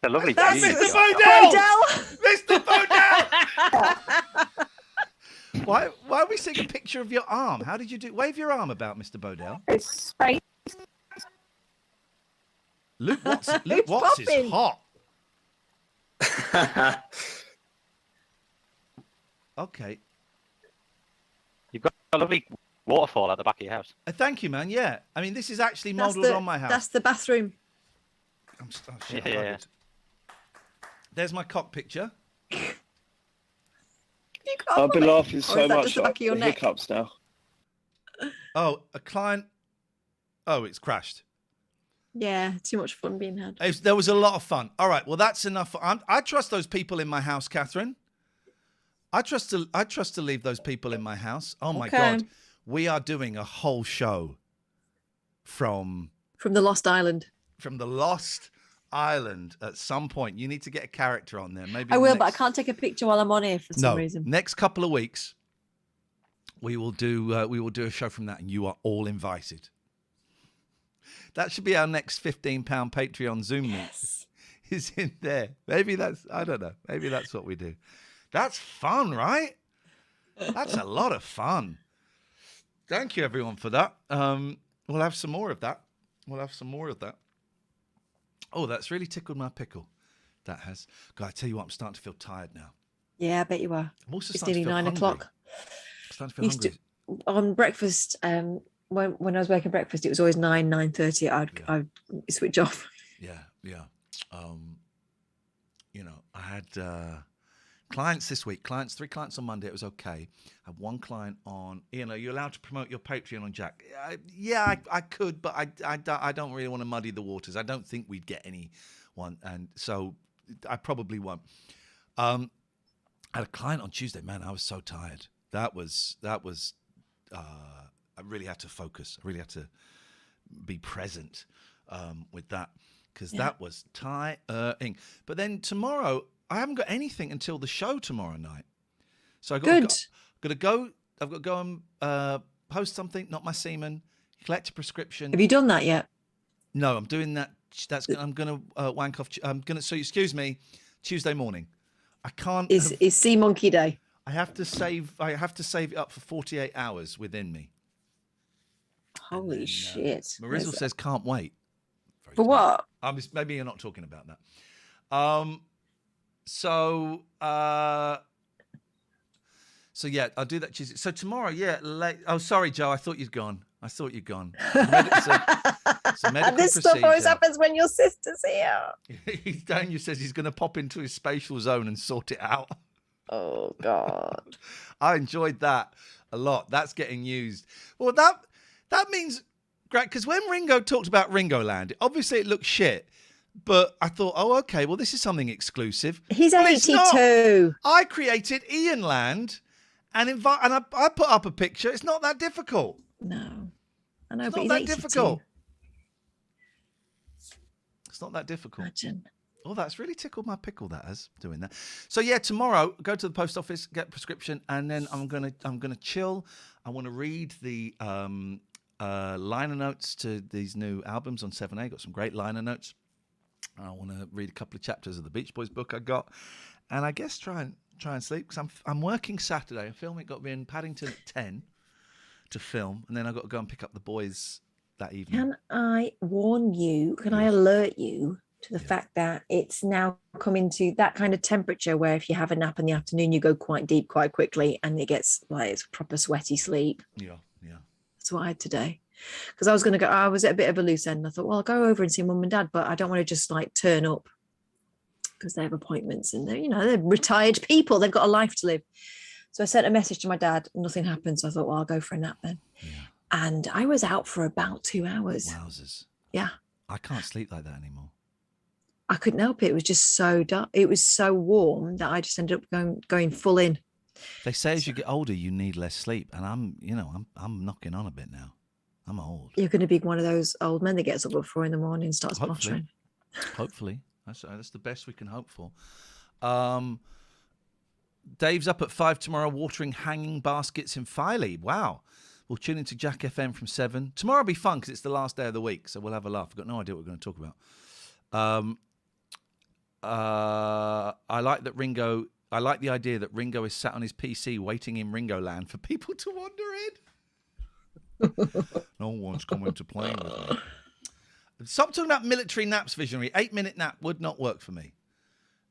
lovely That's view. Mr. Bodell! Mr. Bodell! Why are we seeing a picture of your arm? How did you do? Wave your arm about, Mr. Bodell. It's Faith. Luke Watts is hot. Okay. You've got a lovely waterfall at the back of your house. Thank you, man. Yeah. I mean, this is actually modelled on my house. That's the bathroom. Yeah. There's my cock picture. I've been laughing so much at the hiccups now. Oh, a client. Oh, it's crashed. Yeah, too much fun being had. There was a lot of fun. All right, well, that's enough. I trust those people in my house, Catherine. I trust to leave those people in my house. Oh my God, we are doing a whole show from the Lost Island. From the Lost Island. At some point, you need to get a character on there. Maybe I will, but I can't take a picture while I'm on here for some reason. Next couple of weeks, we will do a show from that, and you are all invited. That should be our next £15 Patreon Zoom meet. Is in there. Maybe that's, I don't know. Maybe that's what we do. That's fun, right? That's a lot of fun. Thank you, everyone, for that. We'll have some more of that. Oh, that's really tickled my pickle. That has. God, I tell you what, I'm starting to feel tired now. Yeah, I bet you are. I'm also it's starting nearly to feel 9 hungry. o'clock. I'm starting to feel hungry. On breakfast, when I was making breakfast, it was always 9:30. I'd switch off. Yeah. I had clients this week. 3 clients on Monday. It was okay. I had 1 client on. Iain, are you allowed to promote your Patreon on Jack? Yeah, I could, but I don't really want to muddy the waters. I don't think we'd get anyone, and so I probably won't. I had a client on Tuesday. Man, I was so tired. That was. I really had to focus. I really had to be present with that because that was tiring. But then tomorrow, I haven't got anything until the show tomorrow night. So I've Good. got to go. I've got to go and post something. Not my semen. Collect a prescription. Have you done that yet? No, I'm doing that. I'm going to wank off. I'm going to. So excuse me. Tuesday morning. I can't. Is Sea Monkey Day? I have to save it up for 48 hours within me. Holy shit! Marizzle says can't wait. For what? Maybe you're not talking about that. So yeah, I'll do that Tuesday. So tomorrow, oh, sorry, Joe. I thought you'd gone. It's a medical This stuff always procedure. happens when your sister's here. Daniel says he's going to pop into his spatial zone and sort it out. Oh God! I enjoyed that a lot. That's getting used. Well, that means great, because when Ringo talked about Ringo Land, obviously it looked shit. But I thought, oh, okay, well, this is something exclusive. He's Well, it's not. 82. I created Iain Land and I put up a picture. It's not that difficult. No, I know, It's but not he's that 82. difficult. It's not that difficult. Imagine. Oh, that's really tickled my pickle, that has, doing that. So yeah, tomorrow go to the post office, get a prescription, and then I'm gonna chill. I want to read the liner notes to these new albums on 7A. Got some great liner notes. I want to read a couple of chapters of the Beach Boys book I got, and I guess try and sleep, because I'm working Saturday. I'm filming. Got to be in Paddington at 10 to film, and then I've got to go and pick up the boys that evening. Can I warn you? Can I alert you to the fact that it's now coming to that kind of temperature where if you have a nap in the afternoon, you go quite deep quite quickly, and it gets like it's proper sweaty sleep. Yeah. That's what I had today. Because I was going to go, I was at a bit of a loose end. I thought, well, I'll go over and see mum and dad, but I don't want to just like turn up because they have appointments and they're retired people. They've got a life to live. So I sent a message to my dad. Nothing happened. So I thought, well, I'll go for a nap then. Yeah. And I was out for about 2 hours. Wowzers. Yeah. I can't sleep like that anymore. I couldn't help it. It was just so dark. It was so warm that I just ended up going full in. They say as you get older, you need less sleep, and I'm knocking on a bit now. I'm old. You're going to be one of those old men that gets up at 4 a.m. and starts pottering. Hopefully. That's the best we can hope for. Dave's up at 5 tomorrow watering hanging baskets in Filey. Wow. We'll tune into Jack FM from 7. Tomorrow will be fun because it's the last day of the week, so we'll have a laugh. I've got no idea what we're going to talk about. I like the idea that Ringo is sat on his PC waiting in Ringo Land for people to wander in. No one's coming to play with me. Stop talking about military naps, visionary. 8-minute nap would not work for me.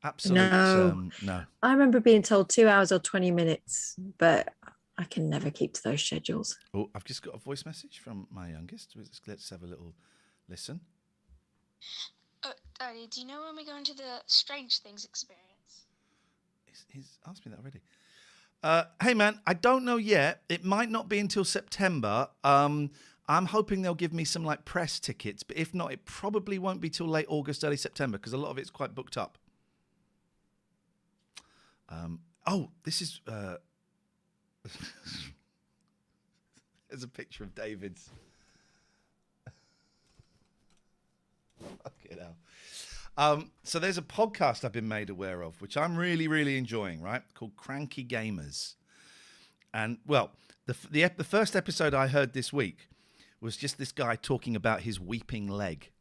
Absolutely. No. I remember being told 2 hours or 20 minutes, but I can never keep to those schedules. Oh, I've just got a voice message from my youngest. Let's have a little listen. Daddy, do you know when we're going to the Strange Things experience? He's asked me that already. Hey, man, I don't know yet. It might not be until September. I'm hoping they'll give me some like press tickets, but if not, it probably won't be till late August, early September, because a lot of it's quite booked up. This is... There's a picture of David's. Fucking hell. So there's a podcast I've been made aware of, which I'm really, really enjoying, right? Called Cranky Gamers. And, well, the first episode I heard this week was just this guy talking about his weeping leg.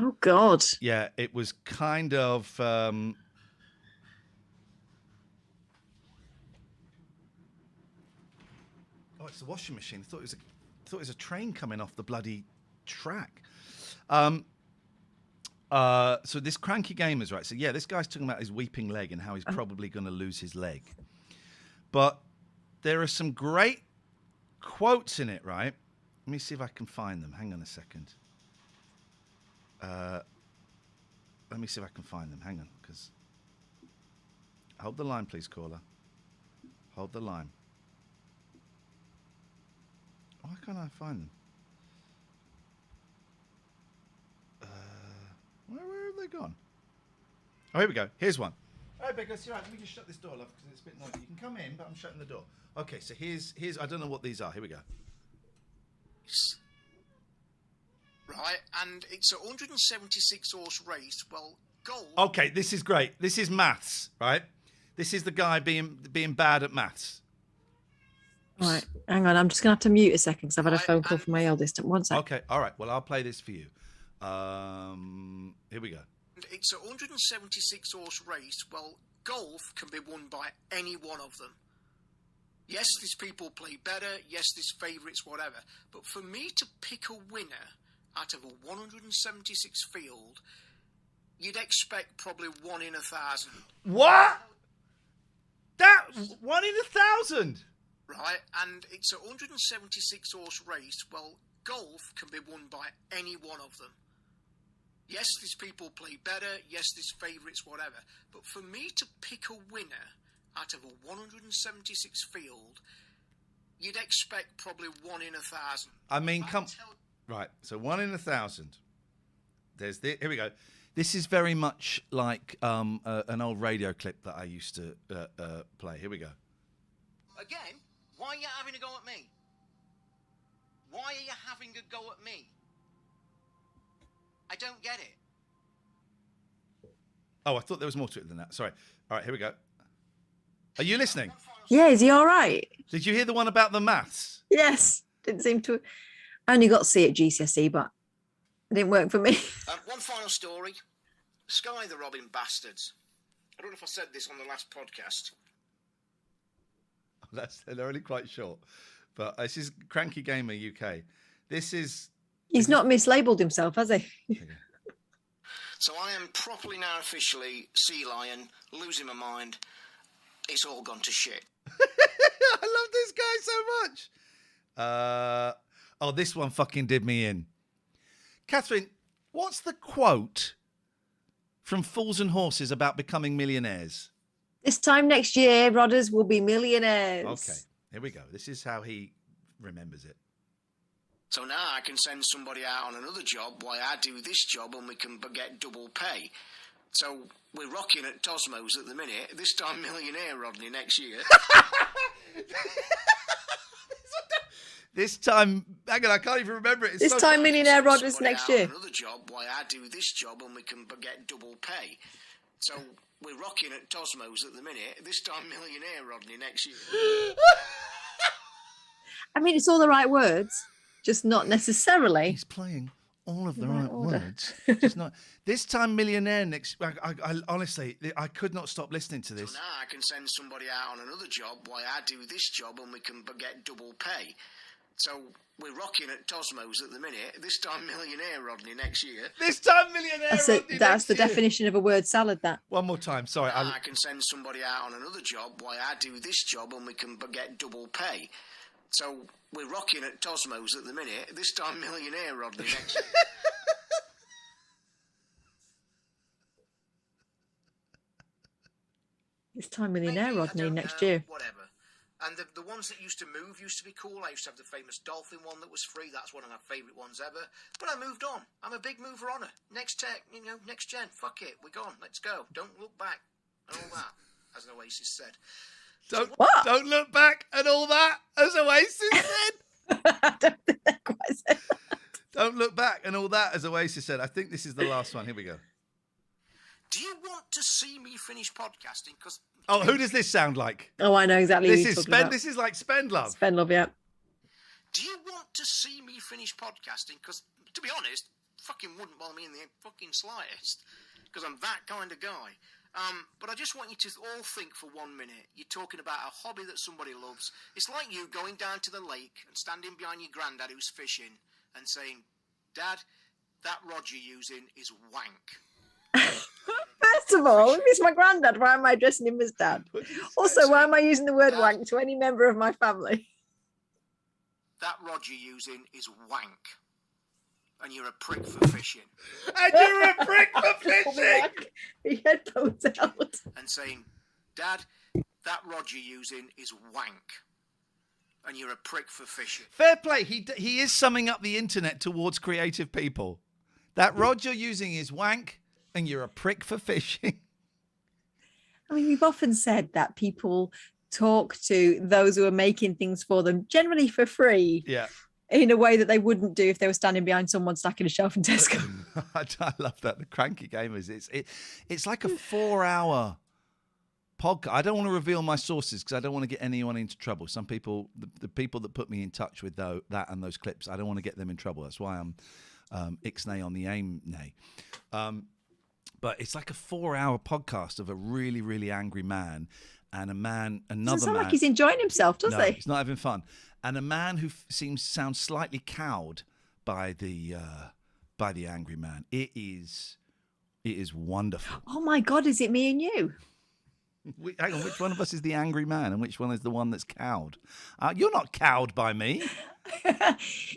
Oh, God. Yeah, it was kind of... Oh, it's the washing machine. I thought it was a train coming off the bloody track. So this Cranky Gamers, right? So yeah, this guy's talking about his weeping leg and how he's probably going to lose his leg. But there are some great quotes in it, right? Let me see if I can find them. Hang on a second. Let me see if I can find them. Hang on, because... Hold the line, please, caller. Hold the line. Why can't I find them? Where have they gone? Oh, here we go. Here's one. All right, Becca, you're right. Let me just shut this door, love, because it's a bit noisy. You can come in, but I'm shutting the door. Okay, so here's. I don't know what these are. Here we go. Right, and it's a 176 horse race. Well, gold. Okay, this is great. This is maths, right? This is the guy being bad at maths. Right, hang on. I'm just going to have to mute a second because I've had a phone call from my eldest. One second. Okay, all right. Well, I'll play this for you. Here we go. It's a 176 horse race. Well, golf can be won by any one of them. Yes, these people play better. Yes, there's favourites, whatever. But for me to pick a winner out of a 176 field, you'd expect probably 1 in 1,000. What? That 1 in 1,000? Right, and it's a 176 horse race. Well, golf can be won by any one of them. Yes, these people play better. Yes, there's favourites, whatever. But for me to pick a winner out of a 176 field, you'd expect probably 1 in 1,000. I mean, right. So 1 in 1,000. There's the. Here we go. This is very much like an old radio clip that I used to play. Here we go. Again, why are you having a go at me? Why are you having a go at me? I don't get it. Oh, I thought there was more to it than that. Sorry. All right, here we go. Are you listening? Yeah, is he all right? Did you hear the one about the maths? Yes. Didn't seem to. I only got C at GCSE, but it didn't work for me. One final story. Sky the robbing bastards. I don't know if I said this on the last podcast. They're only quite short. But this is Cranky Gamer UK. This is... He's not mislabeled himself, has he? So I am properly now officially sea lion, losing my mind. It's all gone to shit. I love this guy so much. Oh, this one fucking did me in. Catherine, what's the quote from Fools and Horses about becoming millionaires? This time next year, Rodders will be millionaires. Okay, here we go. This is how he remembers it. So now I can send somebody out on another job while I do this job and we can get double pay. So we're rocking at Tosmos at the minute. This time millionaire, Rodney, next year. This time, hang on, I can't even remember it. It's this time millionaire Rodders next year. Another job while I do this job and we can get double pay. So we're rocking at Tosmos at the minute. This time millionaire, Rodney, next year. I mean, it's all the right words, just not necessarily. He's playing all of the right words. Just not this time millionaire next. I honestly, I could not stop listening to this. So now I can send somebody out on another job while I do this job and we can get double pay. So we're rocking at Tosmos at the minute. This time millionaire, Rodney, next year. This time millionaire, Rodney, that's the definition of a word salad, that. One more time, sorry. Now I can send somebody out on another job while I do this job and we can get double pay. So we're rocking at Tosmos at the minute. This time millionaire, Rodney, next year. This time millionaire, Rodney, next year. Whatever. And the ones that used to move used to be cool. I used to have the famous dolphin one that was free. That's one of my favourite ones ever. But I moved on. I'm a big mover on it. Next tech, next gen. Fuck it. We're gone. Let's go. Don't look back. And all that, as Oasis said. Don't look back and all that, as Oasis said. I don't think they quite said that. Don't look back and all that, as Oasis said. I think this is the last one. Here we go. Do you want to see me finish podcasting? Because who does this sound like? Oh, I know exactly. This is Spend. This is like Spend Love. Spend Love, yeah. Do you want to see me finish podcasting? Because to be honest, fucking wouldn't bother me in the fucking slightest. Because I'm that kind of guy. But I just want you to all think for 1 minute. You're talking about a hobby that somebody loves. It's like you going down to the lake and standing behind your granddad who's fishing and saying, "Dad, that rod you're using is wank." First of all, if it's my granddad, why am I addressing him as dad? Also, why am I using the word wank to any member of my family? That rod you're using is wank. And you're a prick for fishing. And you're a prick for fishing! Your headphones out. And saying, "Dad, that rod you're using is wank. And you're a prick for fishing." Fair play. He is summing up the internet towards creative people. That rod you're using is wank, and you're a prick for fishing. I mean, we've often said that people talk to those who are making things for them, generally for free. Yeah. In a way that they wouldn't do if they were standing behind someone stacking a shelf in Tesco. I love that. The Cranky Gamers. It's like a 4-hour podcast. I don't want to reveal my sources because I don't want to get anyone into trouble. Some people, the people that put me in touch with that and those clips, I don't want to get them in trouble. That's why I'm ixnay on the aim nay. But it's like a 4-hour podcast of a really, really angry man and another man. Doesn't sound like he's enjoying himself, does he? He's not having fun. And a man who sounds slightly cowed by the angry man. It is wonderful. Oh my God, is it me and you? Hang on, which one of us is the angry man and which one is the one that's cowed? You're not cowed by me.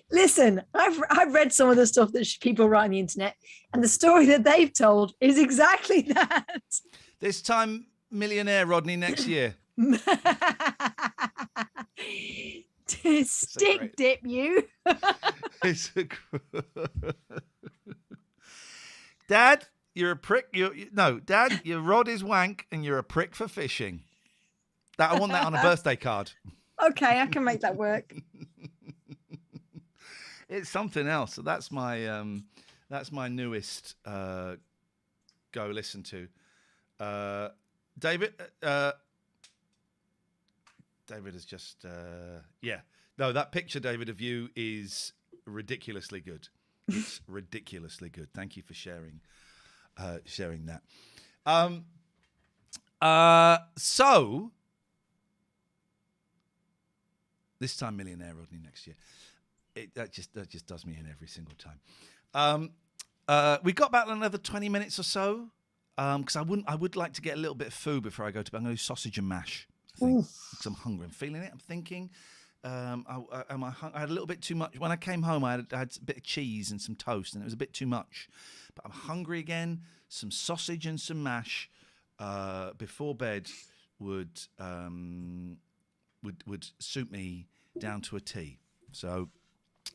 Listen, I've read some of the stuff that people write on the internet, and the story that they've told is exactly that. This time, millionaire Rodney next year. Stick dip you. Dad, you're a prick. Dad, your rod is wank and you're a prick for fishing. I want that on a birthday card. Okay, I can make that work. It's something else. So that's my newest go listen to. David has just that picture, David, of you is ridiculously good. It's ridiculously good. Thank you for sharing that. So this time millionaire Rodney next year. That just does me in every single time. We got about another 20 minutes or so. Because I would like to get a little bit of food before I go to bed. I'm going to do sausage and mash. Because I'm hungry. I'm feeling it. I'm thinking. I had a little bit too much. When I came home, I had a bit of cheese and some toast, and it was a bit too much. But I'm hungry again. Some sausage and some mash before bed would suit me down to a T. So,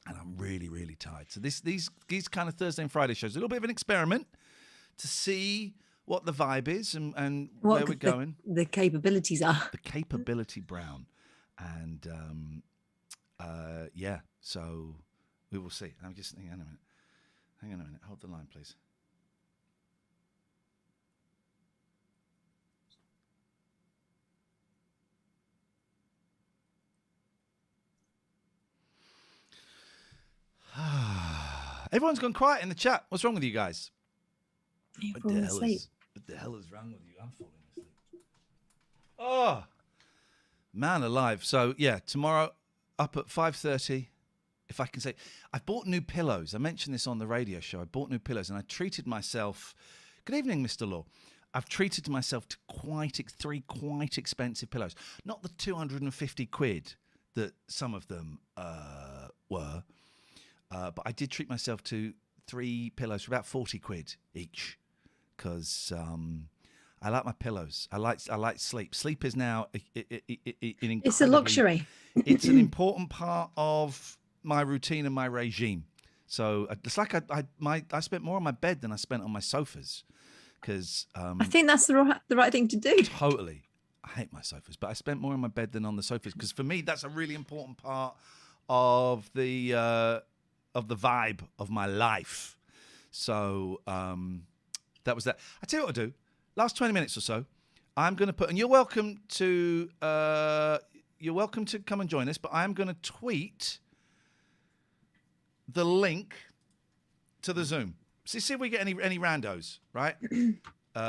and I'm really, really tired. So these kind of Thursday and Friday shows, a little bit of an experiment to see what the vibe is and where we're going. The capabilities are. The capability brown. And, so we will see. I'm just thinking, hang on a minute. Hold the line, please. Everyone's gone quiet in the chat. What's wrong with you guys? What the hell is wrong with you? I'm falling asleep. Oh, man alive. So, tomorrow up at 5:30, if I can say. I've bought new pillows. I mentioned this on the radio show. I bought new pillows and I treated myself. Good evening, Mr. Law. I've treated myself to three quite expensive pillows. Not the 250 quid that some of them were. But I did treat myself to 3 pillows for about 40 quid each. Because I like my pillows. I like sleep. Sleep is now it's a luxury. It's an important part of my routine and my regime. So it's like I spent more on my bed than I spent on my sofas. Because I think that's the right thing to do. Totally. I hate my sofas, but I spent more on my bed than on the sofas because for me that's a really important part of the vibe of my life. So that was that. I tell you what I'll do. Last 20 minutes or so, I'm going to put, and you're welcome to come and join us, but I'm going to tweet the link to the Zoom. See if we get any randos, right?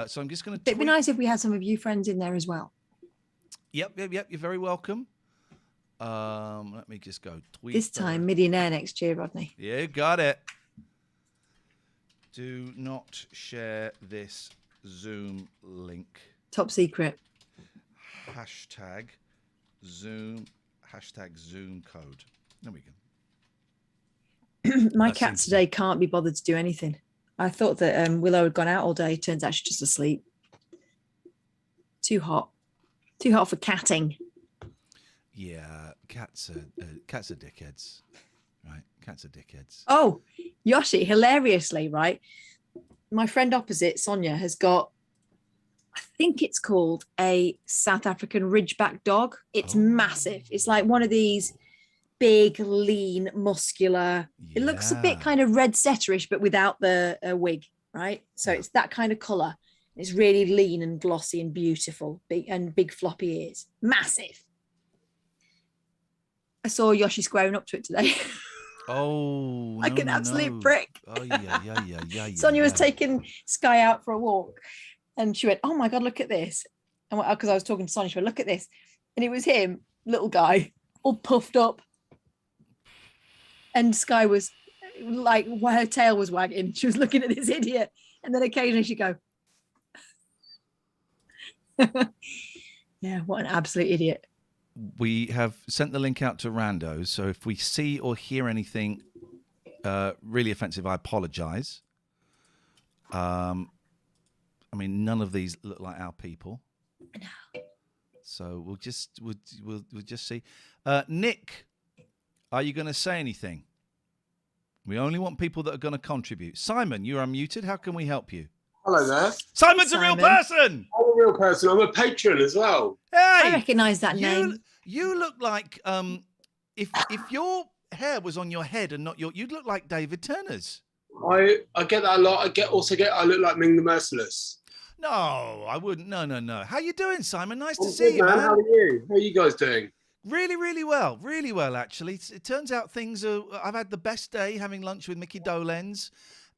So I'm just going to. It'd be nice if we had some of you friends in there as well. Yep. You're very welcome. Let me just go tweet. This time, millionaire next year, Rodney. You got it. Do not share this Zoom link. Top secret. Hashtag Zoom code. There we go. My cat today can't be bothered to do anything. I thought that Willow had gone out all day. Turns out she's just asleep. Too hot for catting. Yeah, cats are dickheads, right? Cats are dickheads. Oh, Yoshi, hilariously, right? My friend opposite, Sonia, has got, I think it's called a South African Ridgeback dog. It's massive. It's like one of these big, lean, muscular. Yeah. It looks a bit kind of red setterish, but without the wig, right? So it's that kind of colour. It's really lean and glossy and beautiful, big floppy ears, massive. I saw Yoshi squaring up to it today. Oh, like an absolute prick. Oh, yeah. Sonia was taking Sky out for a walk, and she went, "Oh my God, look at this!" And because I was talking to Sonia, she went, "Look at this," and it was him, little guy, all puffed up, and Sky was like, her tail was wagging. She was looking at this idiot, and then occasionally she'd go, "Yeah, what an absolute idiot." We have sent the link out to randos, so if we see or hear anything really offensive, I apologise. I mean, none of these look like our people. No. So we'll just see. Nick, are you going to say anything? We only want people that are going to contribute. Simon, you're unmuted. How can we help you? Hello there. Simon's a real person. I'm a real person. I'm a patron as well. Hey, I recognise that name. You look like if your hair was on your head and not you'd look like David Turner's. I get that a lot. I look like Ming the Merciless. No, I wouldn't. No. How you doing, Simon? Nice to I'm see good, you, man. How are you? How are you guys doing? Really, really well, actually. It turns out things are. I've had the best day having lunch with Mickey Dolenz,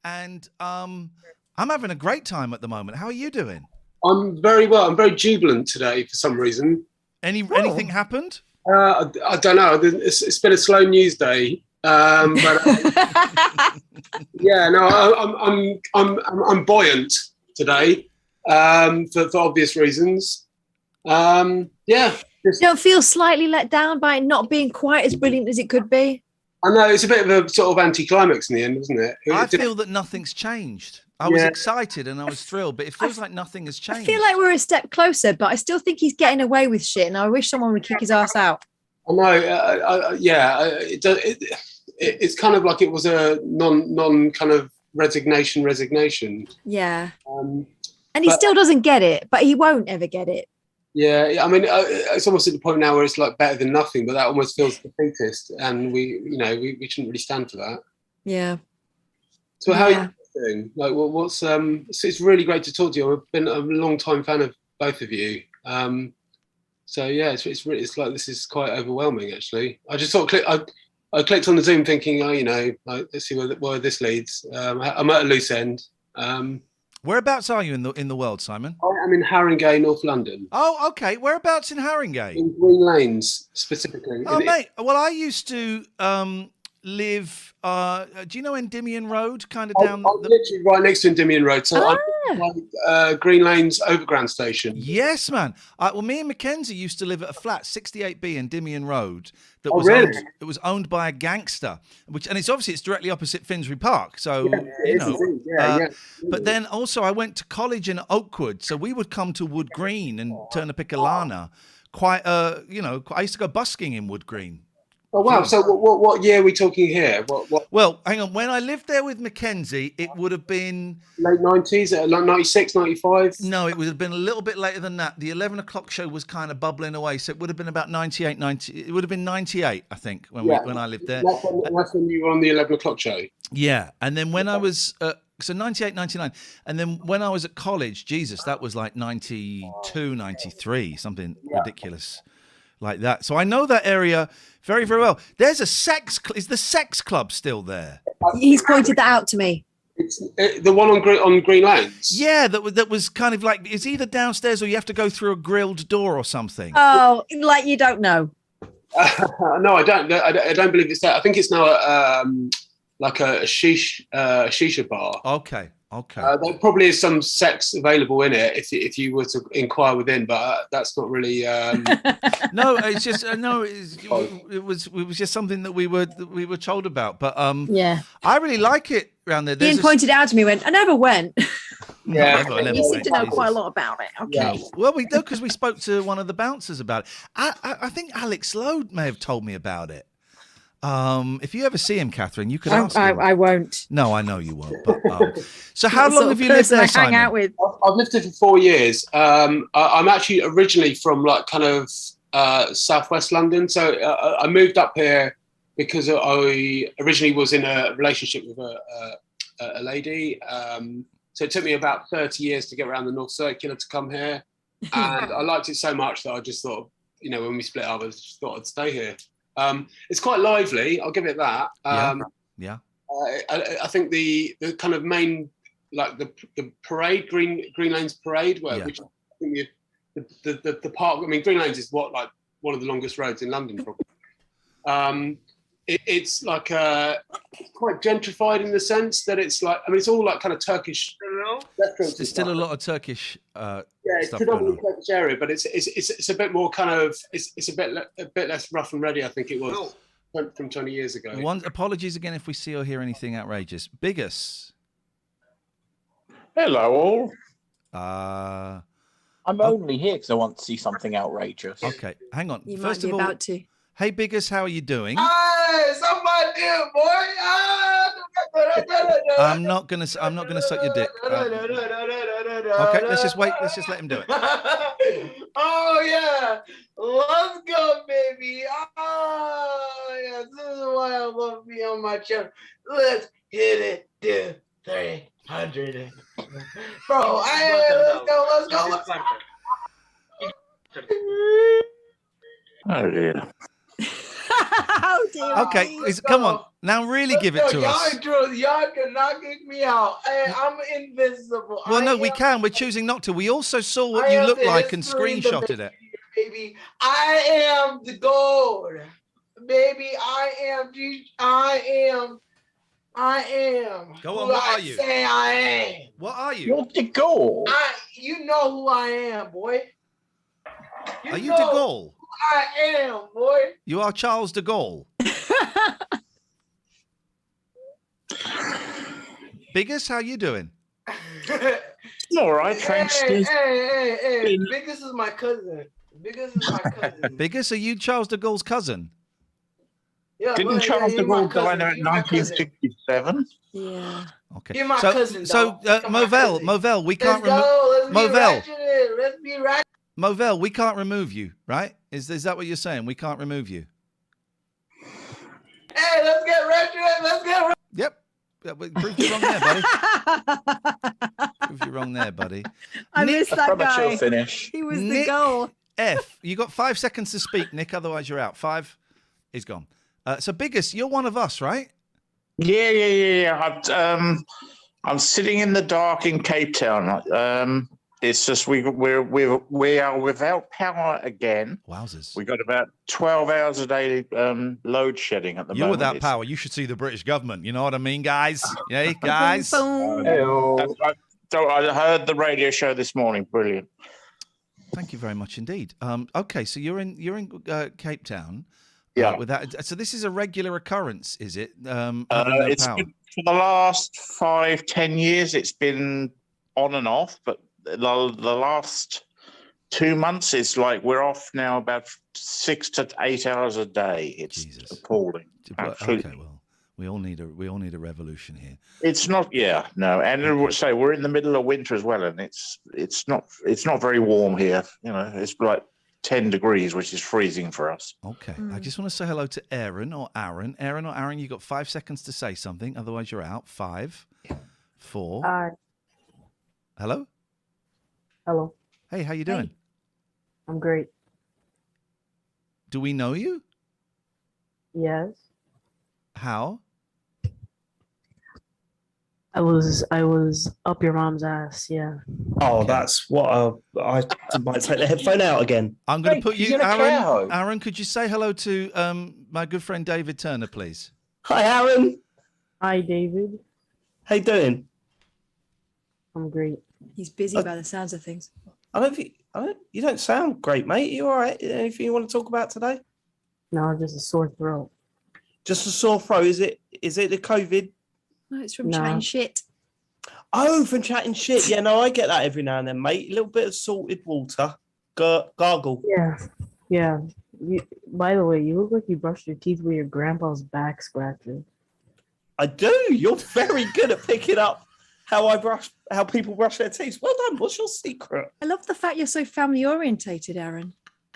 and I'm having a great time at the moment. How are you doing? I'm very well. I'm very jubilant today for some reason. Anything happened? I don't know. It's been a slow news day. But yeah, no, I'm buoyant today for obvious reasons. Yeah. You don't feel slightly let down by it not being quite as brilliant as it could be? I know, it's a bit of a sort of anticlimax in the end, isn't it? I feel that nothing's changed. I was excited and I was thrilled, but it feels like nothing has changed. I feel like we're a step closer, but I still think he's getting away with shit, and I wish someone would kick his ass out. I know. It's kind of like it was a non kind of resignation. Yeah. And he still doesn't get it, but he won't ever get it. Yeah, I mean, it's almost at the point now where it's like better than nothing, but that almost feels defeatist, and we shouldn't really stand for that. Yeah. So how are you doing? Like, what's it's really great to talk to you. I've been a long time fan of both of you. So yeah, it's like this is quite overwhelming actually. I just sort of I clicked on the Zoom thinking, like, let's see where this leads. I'm at a loose end. Whereabouts are you in the world, Simon? I'm in Haringey, North London. Oh, okay. Whereabouts in Haringey? In Green Lanes, specifically. Oh, mate. Well, I used to live. Do you know Endymion Road? Kind of down. I'm literally right next to Endymion Road. So I'm like, Green Lanes Overground Station. Yes, man. Well, me and Mackenzie used to live at a flat, 68B Endymion Road. That was owned by a gangster, and it's directly opposite Finsbury Park. So But then also I went to college in Oakwood, so we would come to Wood Green and turn a Piccolana. I used to go busking in Wood Green. Oh wow! So what year are we talking here? What? Well, hang on. When I lived there with Mackenzie, it would have been late 90s, like 96, 95. No, it would have been a little bit later than that. The 11 o'clock show was kind of bubbling away, so it would have been about 98, 90. It would have been 98, I think, when I lived there. That's when you were on the 11 o'clock show. Yeah, and then when I was so 98, 99, and then when I was at college, Jesus, that was like 92, 93, something ridiculous like that. So I know that area very, very well. There's a is the sex club still there? He's pointed that out to me. It's the one on Green Lanes. Yeah, that was kind of like, it's either downstairs or you have to go through a grilled door or something. Oh, like you don't know. No, I don't. I don't believe it's that. I think it's now like a shisha bar. Okay. There probably is some sex available in it if you were to inquire within, but that's not really. No, it's just it was just something that we were told about, but yeah, I really like it around there. Ian pointed out to me, I never went. Yeah, you seem to know quite a lot about it. Okay. Yeah. Well, we do because we spoke to one of the bouncers about it. I think Alex Lowe may have told me about it. If you ever see him, Catherine, you could ask him. I won't. No, I know you won't. But, so how long have you lived there, Simon? Hang out with. I've lived there for 4 years. I'm actually originally from like kind of southwest London. So I moved up here because I originally was in a relationship with a lady. So it took me about 30 years to get around the North Circular to come here. And I liked it so much that I just thought, you know, when we split up, I just thought I'd stay here. It's quite lively, I'll give it that. Yeah. I think the kind of main, like the parade, Green Lanes Parade, which I think the park, I mean, Green Lanes is one of the longest roads in London, probably. It's like quite gentrified in the sense that it's like, I mean, it's all like kind of Turkish restaurants. There's still a lot of Turkish it's stuff predominantly going on. Turkish area, but it's a bit more kind of, it's a bit less rough and ready, I think it was from 20 years ago. Apologies again if we see or hear anything outrageous. Biggest. Hello all. I'm only here because I want to see something outrageous. Okay, hang on. You First might be of all, about to. Hey, Biggest, how are you doing? Hey, somebody do, boy. I'm not gonna suck your dick. Okay, let's just wait. Let's just let him do it. Oh yeah, let's go, baby. Oh yeah, this is why I love being on my channel. Let's hit it to 300. Bro, let's go. Oh yeah. Okay, come on. Now really give it to us. Y'all cannot kick me out. Hey, I'm invincible. Well, no, we can. We're choosing not to. We also saw what you look like and screenshotted it. Baby, I am the gold. Baby, I am. Go on, who what I are you? Say I am. What are you? You're the gold. You know who I am, boy. Are you de Gaulle? I am, boy. You are Charles de Gaulle. Biggest, how you doing? All right, thanks. Hey. Biggest is my cousin. Biggest, are you Charles de Gaulle's cousin? Yeah, Didn't Charles de Gaulle die there in 1967? Yeah. Okay. You're my cousin, so Movell, we can't remove Let's be ratchet. Movell, we can't remove you, right? Is that what you're saying? We can't remove you. Hey, let's get ratchet. Yep. Prove you wrong there, buddy. Prove you wrong there, buddy. I missed that guy. Finish. He was the goal. F. You got 5 seconds to speak, Nick. Otherwise, you're out. 5. He's gone. So, Biggest, you're one of us, right? Yeah. I'm sitting in the dark in Cape Town. It's just we are without power again. Wowzers. We got about 12 hours a day load shedding at the moment. You're without power. You should see the British government. You know what I mean, guys? Yeah, guys. I heard the radio show this morning. Brilliant. Thank you very much indeed. Okay, so you're in Cape Town. Yeah. With that, so this is a regular occurrence, is it? It's been, for the last 5-10 years, it's been on and off, but the last 2 months, it's like we're off now about 6 to 8 hours a day. It's appalling. Absolutely. Okay, well, we all need a revolution here. It's not, no, and say we're in the middle of winter as well, and it's not very warm here. You know, it's like 10 degrees, which is freezing for us. Okay, I just want to say hello to Aaron or Aaron. Aaron or Aaron, you got 5 seconds to say something, otherwise you're out. 5, 4. Hi. Hello. Hello. Hey, how you doing? Hey. I'm great. Do we know you? Yes. How? I was up your mom's ass. Yeah. Oh, that's what I might take the headphone out again. I'm going to put you, Aaron. Aaron, could you say hello to my good friend David Turner, please? Hi, Aaron. Hi, David. How you doing? I'm great. He's busy by the sounds of things. You don't sound great, mate. You all right? Anything you want to talk about today? No, just a sore throat. Just a sore throat? Is it the COVID? No, it's from chatting shit. Oh, from chatting shit. Yeah, no, I get that every now and then, mate. A little bit of salted water. Gargle. Yeah. By the way, you look like you brushed your teeth with your grandpa's back scratcher. I do. You're very good at picking up how people brush their teeth. Well done. What's your secret? I love the fact you're so family orientated, Aaron.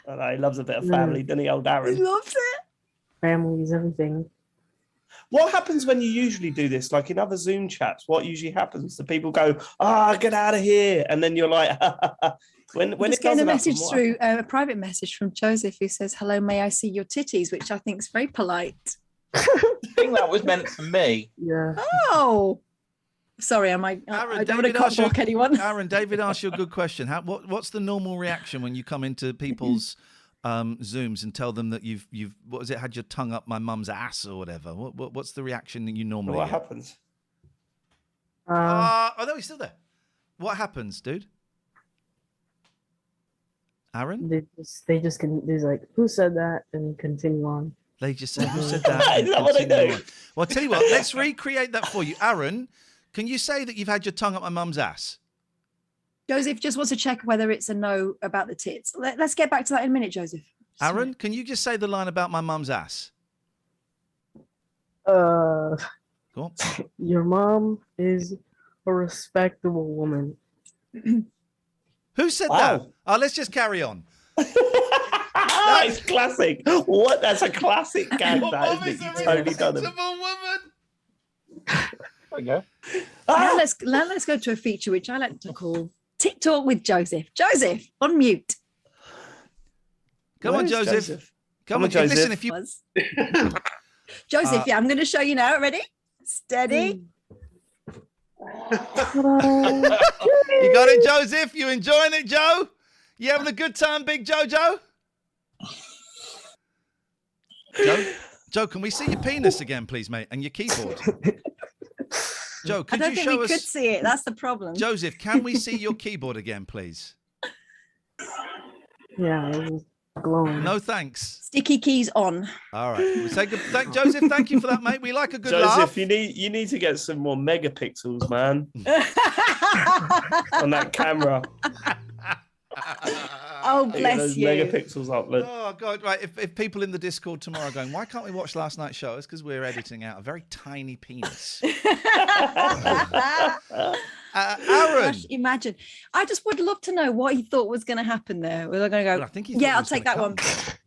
I know, he loves a bit of family, doesn't he, old Aaron? He loves it. Family is everything. What happens when you usually do this? Like in other Zoom chats, what usually happens? The people go, get out of here. And then you're like, when Just it getting a doesn't message happen, what through, a private message from Joseph who says, "Hello, may I see your titties?" Which I think is very polite. I think that was meant for me. Yeah. Oh, sorry, I don't want to cock-block anyone. Aaron, David asked you a good question. What's the normal reaction when you come into people's Zooms and tell them that you've what was it, had your tongue up my mum's ass or whatever? What's the reaction that you normally What get? happens? Oh no, he's still there. What happens, dude? Aaron? They just can. There's like, who said that, and continue on. They just say, who said that? Is that what they do? Well, I'll tell you what, let's recreate that for you. Aaron, can you say that you've had your tongue up my mum's ass? Joseph just wants to check whether it's a no about the tits. Let's get back to that in a minute, Joseph. Aaron, can you just say the line about my mum's ass? Go on. Your mom is a respectable woman. Who said that? Oh, let's just carry on. It's classic. What? That's a classic gag, that, isn't it? You've totally done it. Okay. Now let's go to a feature which I like to call TikTok with Joseph. Joseph, on mute. Come on, Joseph. Come on, Joseph. Listen, if you... Joseph, yeah, I'm going to show you now. Ready? Steady. You got it, Joseph? You enjoying it, Joe? You having a good time, Big Jojo? Joe, can we see your penis again, please, mate, and your keyboard? Joe, could I don't you think show we us? could see it. That's the problem. Joseph, can we see your keyboard again, please? Yeah, it was glowing. No thanks. Sticky keys on. All right. We say good. Joseph, thank you for that, mate. We like a good Joseph, laugh. you need to get some more megapixels, man, on that camera. Oh, Get bless those you. megapixels up. Look. Oh God! Right, if people in the Discord tomorrow are going, why can't we watch last night's show? It's because we're editing out a very tiny penis. Aaron, Gosh, imagine. I just would love to know what he thought was going to happen there. We're going to go. Well, I think he thought yeah, he I'll was take gonna that one.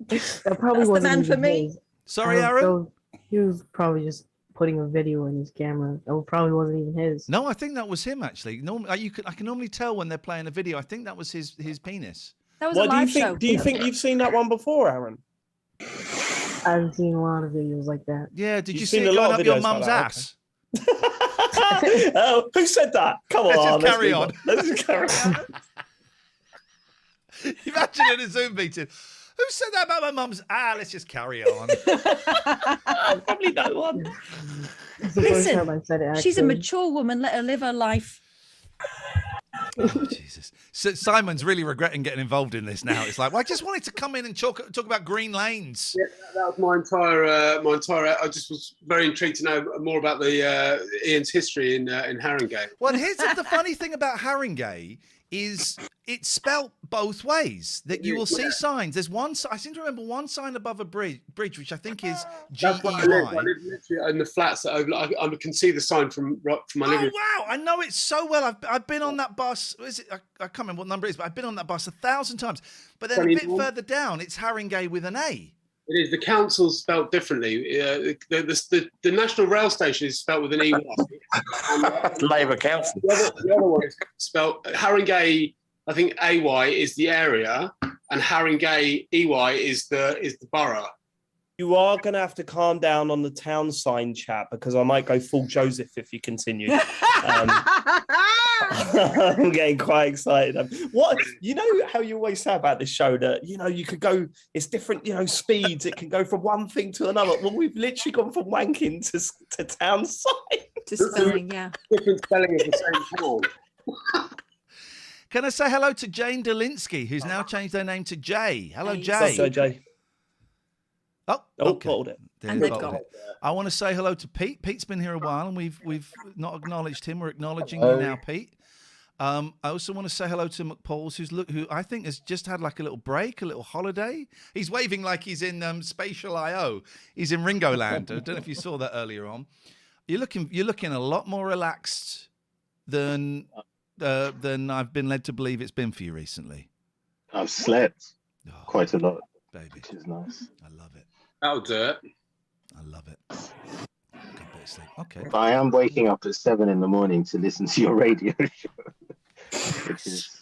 That probably That's the wasn't man even for me. his. Sorry, Aaron. He was probably just putting a video in his camera. That probably wasn't even his. No, I think that was him actually. Normally, I can normally tell when they're playing a video. I think that was his penis. That was What a do you live think? show. Do you think you've seen that one before, Aaron? I've seen a lot of videos like that. Yeah, did you You've see seen it a lot going of up your videos like mum's that, ass? Oh, who said that? Come Let's on, just carry move on. Let's just carry on. Imagine in a Zoom meeting. Who said that about my mum's? Let's just carry on. Probably no one. It's the first time I Listen, said it, she's a actually. mature woman. Let her live her life. Oh, Jesus. So Simon's really regretting getting involved in this now. It's like, well, I just wanted to come in and talk about green lanes. Yeah, that was my entire. I just was very intrigued to know more about the Ian's history in Haringey. Well, here's the funny thing about Haringey is it's spelt both ways. That you will see signs. There's one. I seem to remember one sign above a bridge, which I think is That's where I live. I G-E-Y. live literally in the flats that I can see the sign from my living Oh room. wow! I know it so well. I've been on that bus. Is it? I can't remember what number it is, but I've been on that bus 1,000 times. But then a bit 21. further down, it's Haringey with an A. It is. The council's spelt differently. The National Rail Station is spelt with an E. Labour Council. The other one is spelt Haringey. I think AY is the area, and Haringey EY is the borough. You are going to have to calm down on the town sign chat because I might go full Joseph if you continue. I'm getting quite excited. What you know how you always say about this show that you could go. It's different speeds. It can go from one thing to another. Well, we've literally gone from wanking to town sign to spelling. Yeah, different spelling of the same town. Can I say hello to Jane Delinsky, who's now changed her name to Jay? Hello, Jay. What's up, Jay? Oh, okay. Bottled it. And they've got it. I want to say hello to Pete. Pete's been here a while, and we've not acknowledged him. We're acknowledging you now, Pete. I also want to say hello to McPauls, who I think has just had like a little break, a little holiday. He's waving like he's in Spatial I.O. He's in Ringo Land. I don't know if you saw that earlier on. You're looking a lot more relaxed than I've been led to believe it's been for you recently. I've slept quite a lot, baby, which is nice. I love it. That'll do it. I love it. sleep. Okay. But I am waking up at 7 in the morning to listen to your radio show, which is,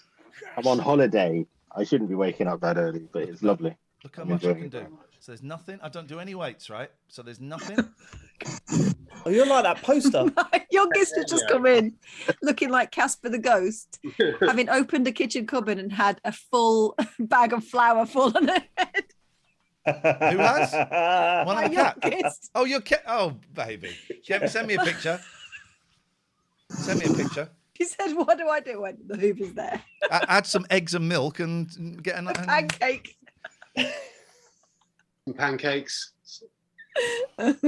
I'm on holiday. I shouldn't be waking up that early, but it's lovely. Look how much I can do. So there's nothing. I don't do any weights, right? So there's nothing. Oh, you're like that poster. My youngest has just come in, looking like Casper the Ghost, having opened a kitchen cupboard and had a full bag of flour full on her head. Who has? One My of the cat. youngest. Oh, your cat. Oh, baby. Send me a picture. Send me a picture. He said, "What do I do when the Hoover's there?" Add some eggs and milk and get a pancake. Some pancakes. Ian,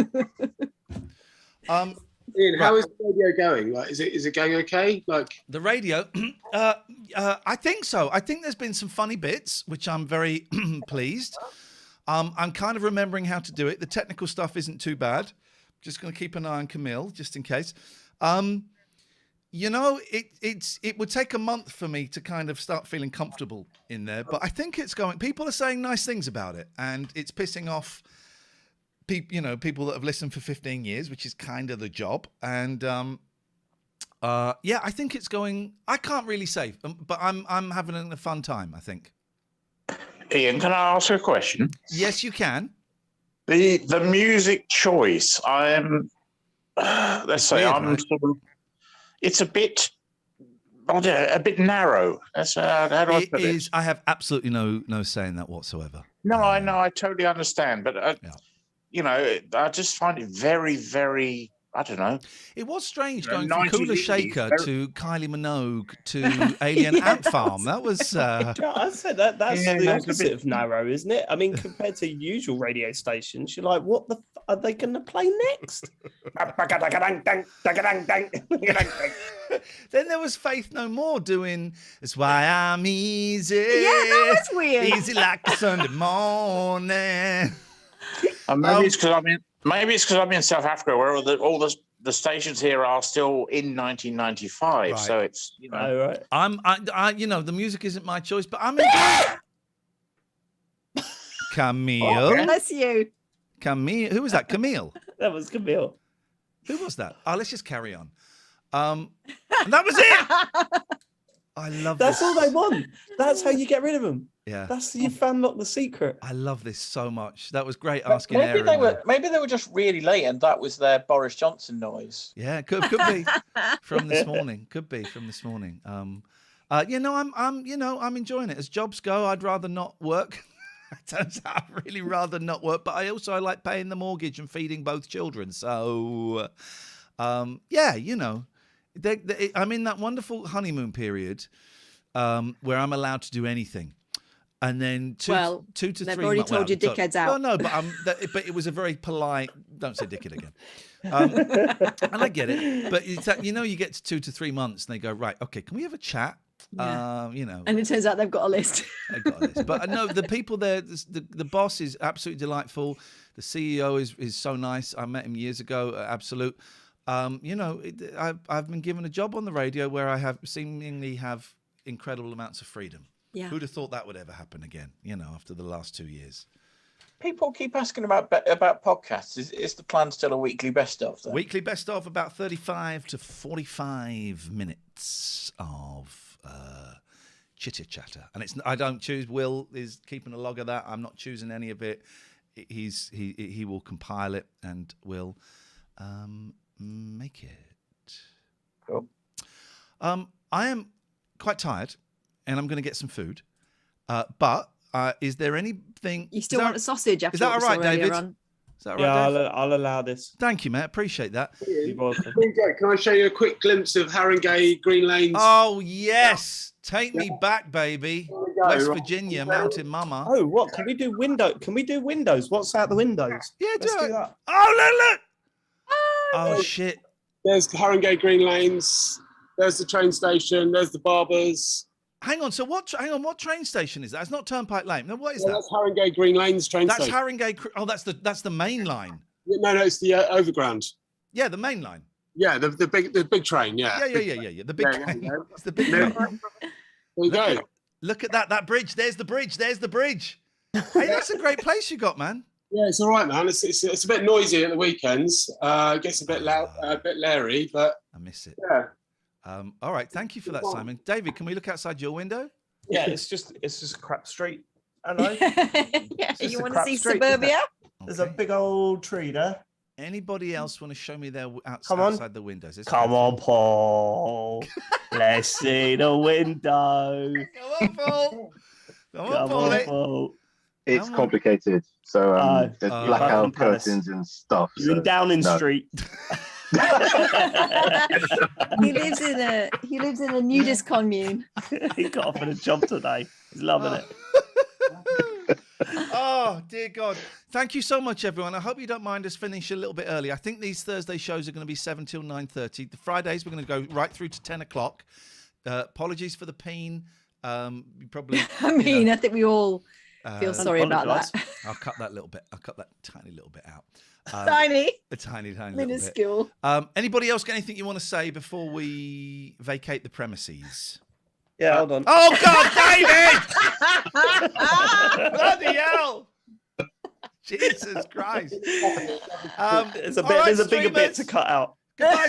how is the radio going? Like, is it going okay? Like the radio, I think so. I think there's been some funny bits, which I'm very pleased. I'm kind of remembering how to do it. The technical stuff isn't too bad. Just going to keep an eye on Camille, just in case. You know, it would take a month for me to kind of start feeling comfortable in there, but I think it's going. People are saying nice things about it, and it's pissing off people that have listened for 15 years, which is kind of the job. And yeah, I think it's going. I can't really say, but I'm having a fun time, I think. Ian, can I ask you a question? Yes, you can. The music choice, let's say weird, I'm right? sort of. It's a bit narrow. That's how do I put it? I have absolutely no say in that whatsoever. No, I know. I totally understand. But, you know, I just find it very, very, I don't know. It was strange going from Cooler 90s, Shaker very- to Kylie Minogue to Alien Ant Farm. That was... Yeah, I said that's Yeah, the that's a opposite bit- of narrow, isn't it? I mean, compared to usual radio stations, you're like, what the are they going to play next? Then there was Faith No More doing "That's Why I'm Easy." Yeah, that was weird. Easy like a Sunday morning. Maybe it's because I'm in South Africa, where all the stations here are still in 1995. Right. So it's right. I you know, the music isn't my choice, but I'm enjoying it. Camille. Bless you. Camille. Who was that? Camille. That was Camille. Who was that? Oh, let's just carry on. And that was it. I love That's this. all they want. That's how you get rid of them. Yeah. That's you've unlocked the secret. I love this so much. That was great asking maybe Aaron. they were just really late, and that was their Boris Johnson noise. Yeah, could be from this morning. Could be from this morning. You know, I'm enjoying it. As jobs go, I'd rather not work. Turns out I'd really rather not work, but I like paying the mortgage and feeding both children. So, yeah, you know, I'm in that wonderful honeymoon period where I'm allowed to do anything. And then two to 3 they've already told you dickheads out. Well, no, but it was a very polite. Don't say dickhead again. And I get it, but it's that, you know, you get to 2 to 3 months and they go, right, okay, can we have a chat? Yeah. You know, And it turns out they've got a list. they've got a list. But no, the people there, the boss is absolutely delightful. The CEO is so nice. I met him years ago at Absolute. You know, I've been given a job on the radio where I have seemingly have incredible amounts of freedom. Yeah. Who'd have thought that would ever happen again? You know, after the last 2 years. People keep asking about podcasts. Is the plan still a weekly best of? Then? Weekly best of about 35 to 45 minutes of chitter chatter, and I don't choose. Will is keeping a log of that. I'm not choosing any of it. He will compile it and will make it. Cool. I am quite tired, and I'm going to get some food. But is there anything? You still want a sausage after Is that what all we right, saw earlier David? on? Is that all Yeah, right, Dave? I'll allow this. Thank you, mate. Appreciate that. You're welcome. Can I show you a quick glimpse of Haringey, Green Lanes? Oh yes, take me back, baby. West Virginia, Mountain Mama. Oh, what can we do? Can we do windows? What's out the windows? Yeah, Let's do it. that. Oh look! Oh shit! There's Haringey, Green Lanes. There's the train station. There's the barbers. Hang on. So what? Hang on. What train station is that? It's not Turnpike Lane. No, what is that? That's Haringey, Green Lanes train That's station. Haringey. Oh, that's the main line. No, it's the overground. Yeah, the main line. Yeah, the big train. Yeah. Yeah. The big train. Yeah. It's the big train. There you go. Look at that bridge. There's the bridge. Hey, that's a great place you got, man. Yeah, it's all right, man. It's a bit noisy at the weekends. It gets a bit loud, a bit leery, but I miss it. Yeah. All right, thank you for that, Simon. David, can we look outside your window? Yeah, it's just a crap street. Hello. Yeah, It's just you a want to crap see street, isn't suburbia? it? There's a big old tree there. Anybody else want to show me their outside the windows? It's Come on, Paul. Let's see the window. Come on, Paul. Come on, Come on, Paul. It's complicated. So there's blackout curtains and stuff. You're in Downing Street. He lives in a nudist commune. He got offered a job today. He's loving it. Oh, dear God. Thank you so much, everyone. I hope you don't mind us finish a little bit early. I think these Thursday shows are going to be 7 till 9:30. The Fridays, we're going to go right through to 10 o'clock. Apologies for the peen. You probably... I think we all feel sorry about that. I'll cut that little bit. I'll cut that tiny little bit out. Tiny? A tiny minuscule. Little bit. Anybody else got anything you want to say before we vacate the premises? Yeah, hold on. Oh, God, David! Bloody hell! Jesus Christ. There's a bigger bit to cut out. Goodbye,